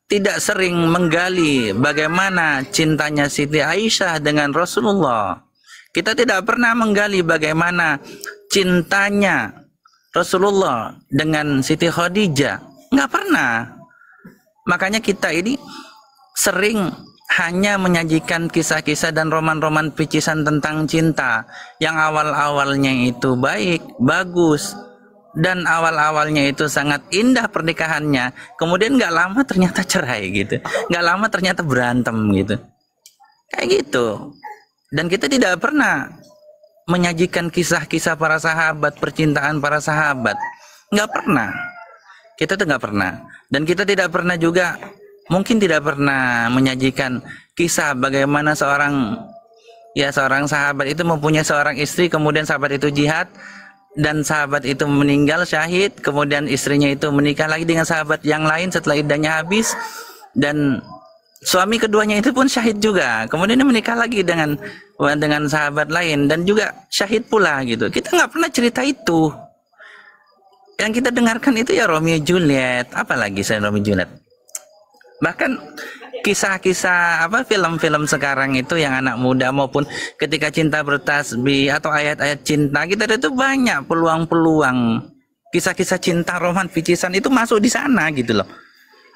tidak sering menggali bagaimana cintanya Siti Aisyah dengan Rasulullah. Kita tidak pernah menggali bagaimana cintanya Rasulullah dengan Siti Khadijah. Nggak pernah. Makanya kita ini sering hanya menyajikan kisah-kisah dan roman-roman picisan tentang cinta yang awal-awalnya itu baik, bagus, dan awal-awalnya itu sangat indah pernikahannya, kemudian nggak lama ternyata cerai gitu, nggak lama ternyata berantem gitu, kayak gitu. Dan kita tidak pernah menyajikan kisah-kisah para sahabat, percintaan para sahabat, nggak pernah. Kita tuh nggak pernah. Dan kita tidak pernah juga, mungkin tidak pernah menyajikan kisah bagaimana seorang sahabat itu mempunyai seorang istri, kemudian sahabat itu jihad, dan sahabat itu meninggal syahid, kemudian istrinya itu menikah lagi dengan sahabat yang lain setelah iddahnya habis, dan suami keduanya itu pun syahid juga, kemudian dia menikah lagi dengan sahabat lain dan juga syahid pula gitu. Kita nggak pernah cerita itu. Yang kita dengarkan itu ya Romeo Juliet, apalagi saya Romeo Juliet. Bahkan kisah-kisah film-film sekarang itu yang anak muda maupun ketika cinta bertasbih atau ayat-ayat cinta, kita itu banyak peluang-peluang kisah-kisah cinta romantisan itu masuk di sana gitu loh.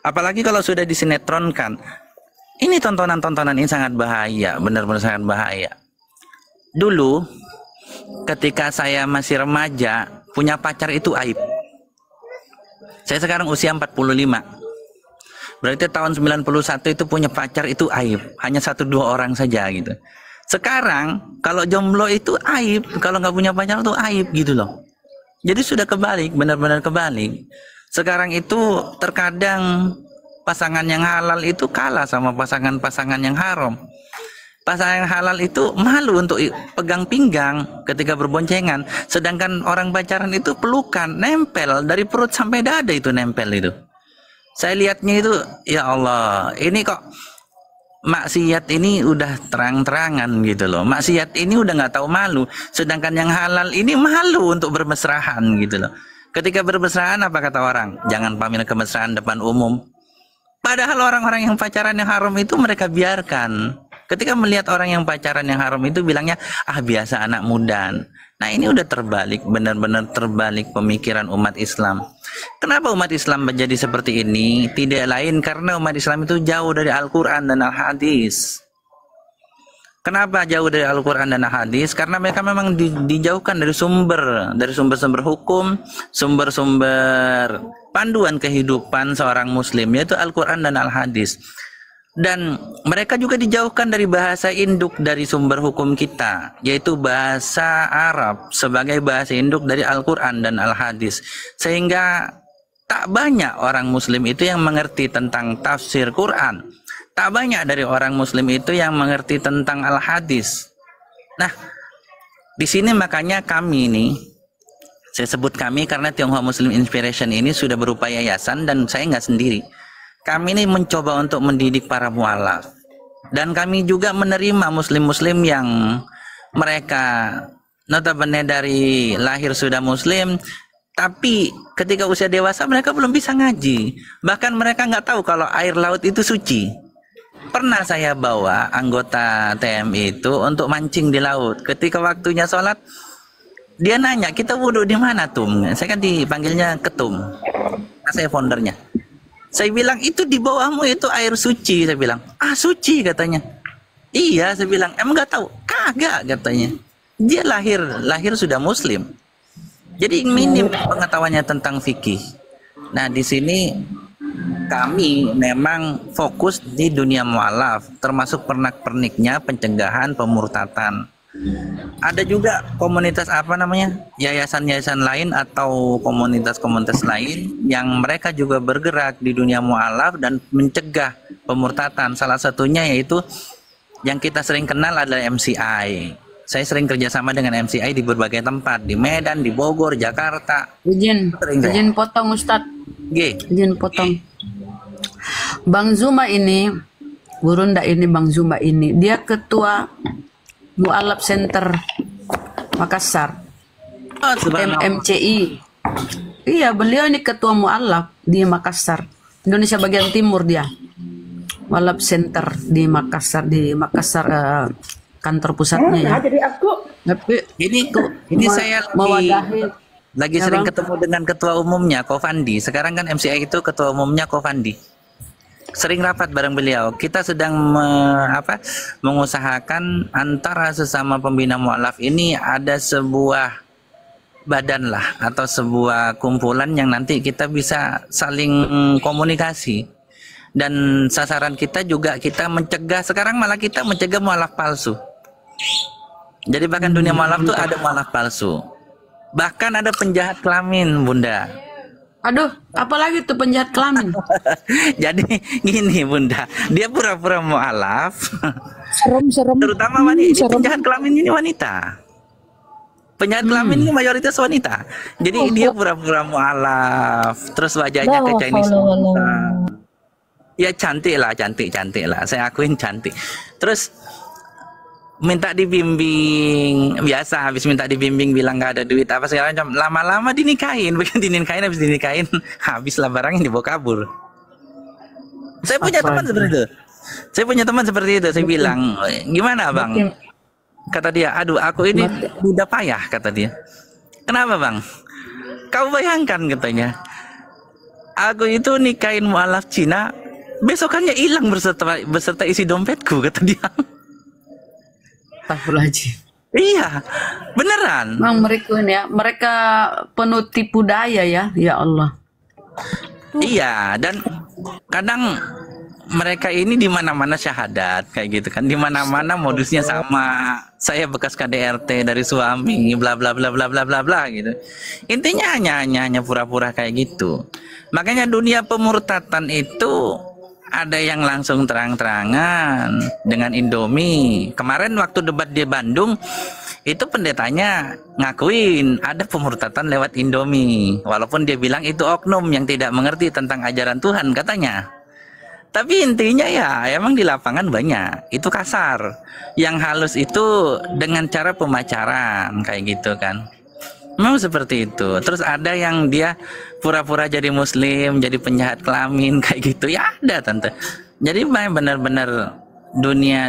Apalagi kalau sudah disinetronkan. Ini tontonan-tontonan ini sangat bahaya, benar-benar sangat bahaya. Dulu ketika saya masih remaja, punya pacar itu aib. Saya sekarang usia 45. Berarti tahun 91 itu punya pacar itu aib. Hanya 1-2 orang saja gitu. Sekarang kalau jomblo itu aib, kalau nggak punya pacar itu aib gitu loh. Jadi sudah kebalik, benar-benar kebalik. Sekarang itu terkadang pasangan yang halal itu kalah sama pasangan-pasangan yang haram. Pasangan yang halal itu malu untuk pegang pinggang ketika berboncengan, sedangkan orang pacaran itu pelukan, nempel dari perut sampai dada itu nempel itu. Saya lihatnya itu, ya Allah, ini kok maksiat ini udah terang-terangan gitu loh. Maksiat ini udah nggak tahu malu, sedangkan yang halal ini malu untuk bermesraan gitu loh. Ketika bermesraan apa kata orang? Jangan pamer kemesraan depan umum. Padahal orang-orang yang pacaran yang haram itu mereka biarkan. Ketika melihat orang yang pacaran yang haram itu bilangnya, ah biasa anak muda. Nah ini udah terbalik, benar-benar terbalik pemikiran umat Islam. Kenapa umat Islam menjadi seperti ini? Tidak lain karena umat Islam itu jauh dari Al-Quran dan Al-Hadis. Kenapa jauh dari Al-Quran dan Al-Hadis? Karena mereka memang dijauhkan dari sumber-sumber hukum, sumber-sumber panduan kehidupan seorang muslim, yaitu Al-Quran dan Al-Hadis. Dan mereka juga dijauhkan dari bahasa induk dari sumber hukum kita, yaitu bahasa Arab sebagai bahasa induk dari Al-Quran dan Al-Hadis. Sehingga tak banyak orang muslim itu yang mengerti tentang tafsir Quran. Tak banyak dari orang muslim itu yang mengerti tentang Al-Hadis. Nah, di sini makanya kami ini, saya sebut kami karena Tionghoa Muslim Inspiration ini sudah berupa yayasan dan saya nggak sendiri. Kami ini mencoba untuk mendidik para mualaf. Dan kami juga menerima muslim-muslim yang mereka notabene dari lahir sudah muslim, tapi ketika usia dewasa mereka belum bisa ngaji. Bahkan mereka nggak tahu kalau air laut itu suci. Pernah saya bawa anggota TMI itu untuk mancing di laut. Ketika waktunya sholat, dia nanya, kita wudhu di mana Tum? Saya kan dipanggilnya Ketum. Saya foundernya. Saya bilang, itu di bawahmu itu air suci. Saya bilang, ah suci katanya. Iya, saya bilang, emang nggak tahu? Kagak katanya. Dia lahir sudah muslim. Jadi minim pengetahuannya tentang fikih. Nah di sini kami memang fokus di dunia mualaf, termasuk pernak-perniknya, pencegahan pemurtatan. Ada juga komunitas yayasan-yayasan lain atau komunitas-komunitas lain yang mereka juga bergerak di dunia mualaf dan mencegah pemurtatan. Salah satunya yaitu yang kita sering kenal adalah MCI. Saya sering kerjasama dengan MCI di berbagai tempat, di Medan, di Bogor, Jakarta. Izin potong Ustadz. Izin potong. Bang Zuma ini, Gurunda ini, Bang Zuma ini, dia ketua Mu'alaf Center Makassar, MCI. Iya, beliau ini ketua Mu'alaf di Makassar, Indonesia bagian timur dia. Mu'alaf Center di Makassar, kantor pusatnya ya. Jadi aku ini saya lagi sering ketemu dengan ketua umumnya Kofandi. Sekarang kan MCI itu ketua umumnya Kofandi. Sering rapat bareng beliau. Kita sedang mengusahakan antara sesama pembina mualaf ini ada sebuah badan lah atau sebuah kumpulan yang nanti kita bisa saling komunikasi. Dan sasaran kita juga kita mencegah, sekarang malah kita mencegah mualaf palsu. Jadi bahkan dunia mualaf tuh ada mualaf palsu. Bahkan ada penjahat kelamin, Bunda. Aduh, apalagi tuh penjahat kelamin? Jadi gini, Bunda, dia pura-pura mualaf. Serem. Terutama wanita, penjahat kelamin ini wanita. Penjahat kelamin ini mayoritas wanita. Jadi dia pura-pura mualaf, terus wajahnya kayak Chinese. Ya cantik lah. Saya akuin cantik. Terus minta dibimbing, biasa habis minta dibimbing bilang nggak ada duit apa segala macam, lama-lama dinikahin, habis dinikahin habislah barang yang dibawa kabur. Saya punya teman seperti itu. Saya bilang, gimana bang? Kata dia, aduh aku ini udah payah, kata dia. Kenapa bang? Kau bayangkan, katanya, aku itu nikahin mualaf Cina, besokannya hilang beserta isi dompetku, kata dia. Astagfirullahaladzim. Iya, beneran. Memang mereka ini ya, mereka penuh tipu daya ya Allah. Iya, dan kadang mereka ini di mana-mana syahadat kayak gitu kan, di mana-mana modusnya sama. Saya bekas KDRT dari suami, bla bla bla bla bla bla bla gitu. Intinya hanya pura-pura kayak gitu. Makanya dunia pemurtatan itu ada yang langsung terang-terangan dengan Indomie. Kemarin waktu debat di Bandung, itu pendetanya ngakuin ada pemurtatan lewat Indomie. Walaupun dia bilang itu oknum yang tidak mengerti tentang ajaran Tuhan, katanya. Tapi intinya ya emang di lapangan banyak. Itu kasar. Yang halus itu dengan cara pemacaran kayak gitu kan. Memang seperti itu. Terus ada yang dia pura-pura jadi muslim, jadi penjahat kelamin kayak gitu. Ya ada tante. Jadi benar-benar dunia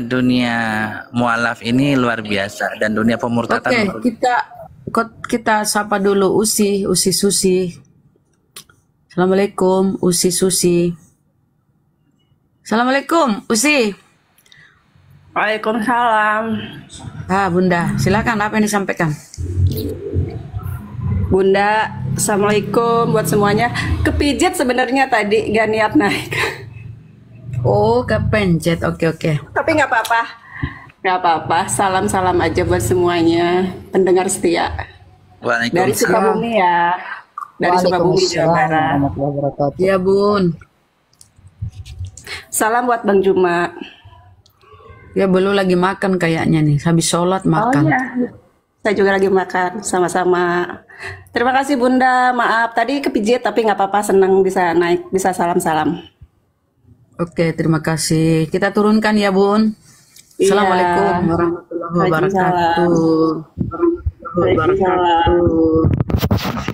mualaf ini luar biasa, dan dunia pemurtatan. Oke, kita sapa dulu Usi Susi. Assalamualaikum Usi Susi. Assalamualaikum Usi. Waalaikumsalam. Bunda, silakan, apa yang disampaikan? Bunda, assalamualaikum buat semuanya. Kepijit sebenarnya tadi, gak niat naik. Oh, kepencet. Oke. Tapi nggak apa-apa. Salam aja buat semuanya pendengar setia. Dari Sukabumi ya. Dari Sukabumi, Jawa Barat. Ya Bun. Salam buat Bang Juma. Ya belum, lagi makan kayaknya nih. Habis sholat makan. Oh iya. Saya juga lagi makan, sama-sama. Terima kasih Bunda, maaf tadi kepijit tapi nggak apa-apa, senang bisa naik, bisa salam-salam. Oke, terima kasih. Kita turunkan ya Bun. Iya. Assalamualaikum warahmatullahi wabarakatuh.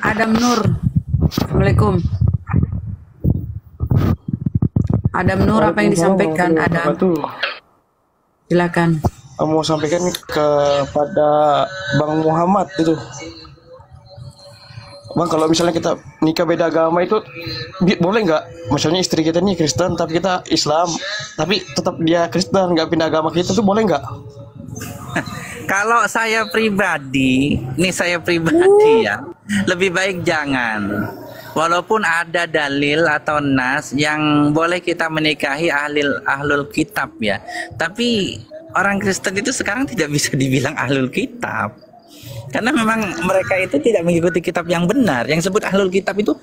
Adam Nur. Assalamualaikum. Adam Nur, apa yang disampaikan Adam? Silakan. Mau sampaikan kepada Bang Muhammad itu, Bang, kalau misalnya kita nikah beda agama itu boleh nggak? Misalnya istri kita nih Kristen tapi kita Islam, tapi tetap dia Kristen, nggak pindah agama kita, tuh boleh nggak? Kalau saya pribadi ya, lebih baik jangan. Walaupun ada dalil atau nas yang boleh kita menikahi ahlul kitab ya, tapi orang Kristen itu sekarang tidak bisa dibilang ahlul kitab, karena memang mereka itu tidak mengikuti kitab yang benar. Yang sebut ahlul kitab itu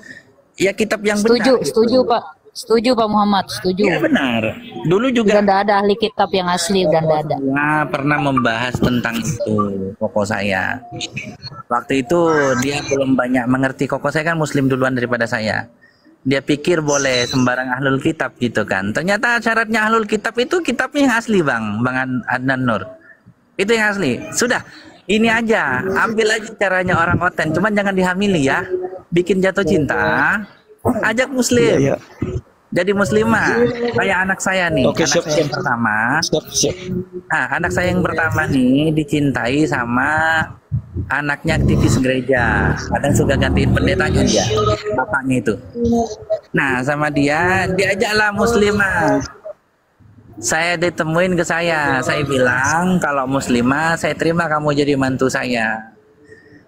ya kitab yang benar. Setuju Pak Muhammad, setuju. Ya benar. Dulu juga udah ada ahli kitab yang asli, udah ada. Pernah membahas tentang itu koko saya. Waktu itu dia belum banyak mengerti. Koko saya kan muslim duluan daripada saya. Dia pikir boleh sembarang ahlul kitab gitu kan. Ternyata syaratnya ahlul kitab itu kitabnya yang asli Bang Adnan Nur. Itu yang asli. Sudah, ini aja, ambil aja caranya orang oten. Cuman jangan dihamili ya. Bikin jatuh cinta, ajak muslim. Iya. Jadi muslimah. Kayak anak saya nih. Oke, anak saya yang pertama. Nah, anak saya yang pertama nih dicintai sama anaknya aktivis gereja. Kadang suka gantiin pendetanya dia, bapaknya itu. Nah, sama dia diajaklah muslimah. Saya ditemuin ke saya bilang kalau muslimah saya terima kamu jadi mantu saya.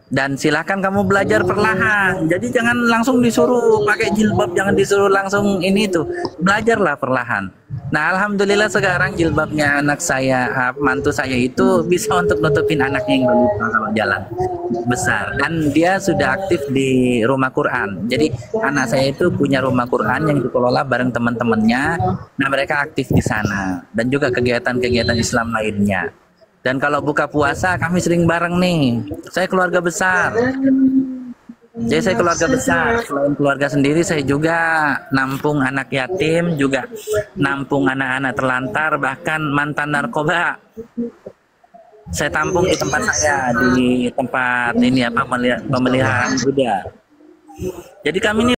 Dan silahkan kamu belajar perlahan. Jadi jangan langsung disuruh pakai jilbab, jangan disuruh langsung ini itu. Belajarlah perlahan. Nah, alhamdulillah sekarang jilbabnya anak saya, mantu saya itu bisa untuk nutupin anaknya yang balita kalau jalan besar. Dan dia sudah aktif di rumah Quran. Jadi anak saya itu punya rumah Quran yang dikelola bareng teman-temannya. Nah, mereka aktif di sana dan juga kegiatan-kegiatan Islam lainnya. Dan kalau buka puasa kami sering bareng nih. Saya keluarga besar. Jadi saya keluarga besar. Selain keluarga sendiri, saya juga nampung anak yatim, juga nampung anak-anak terlantar, bahkan mantan narkoba. Saya tampung di tempat saya, di tempat ini apa pemeliharaan Buddha. Jadi kami ini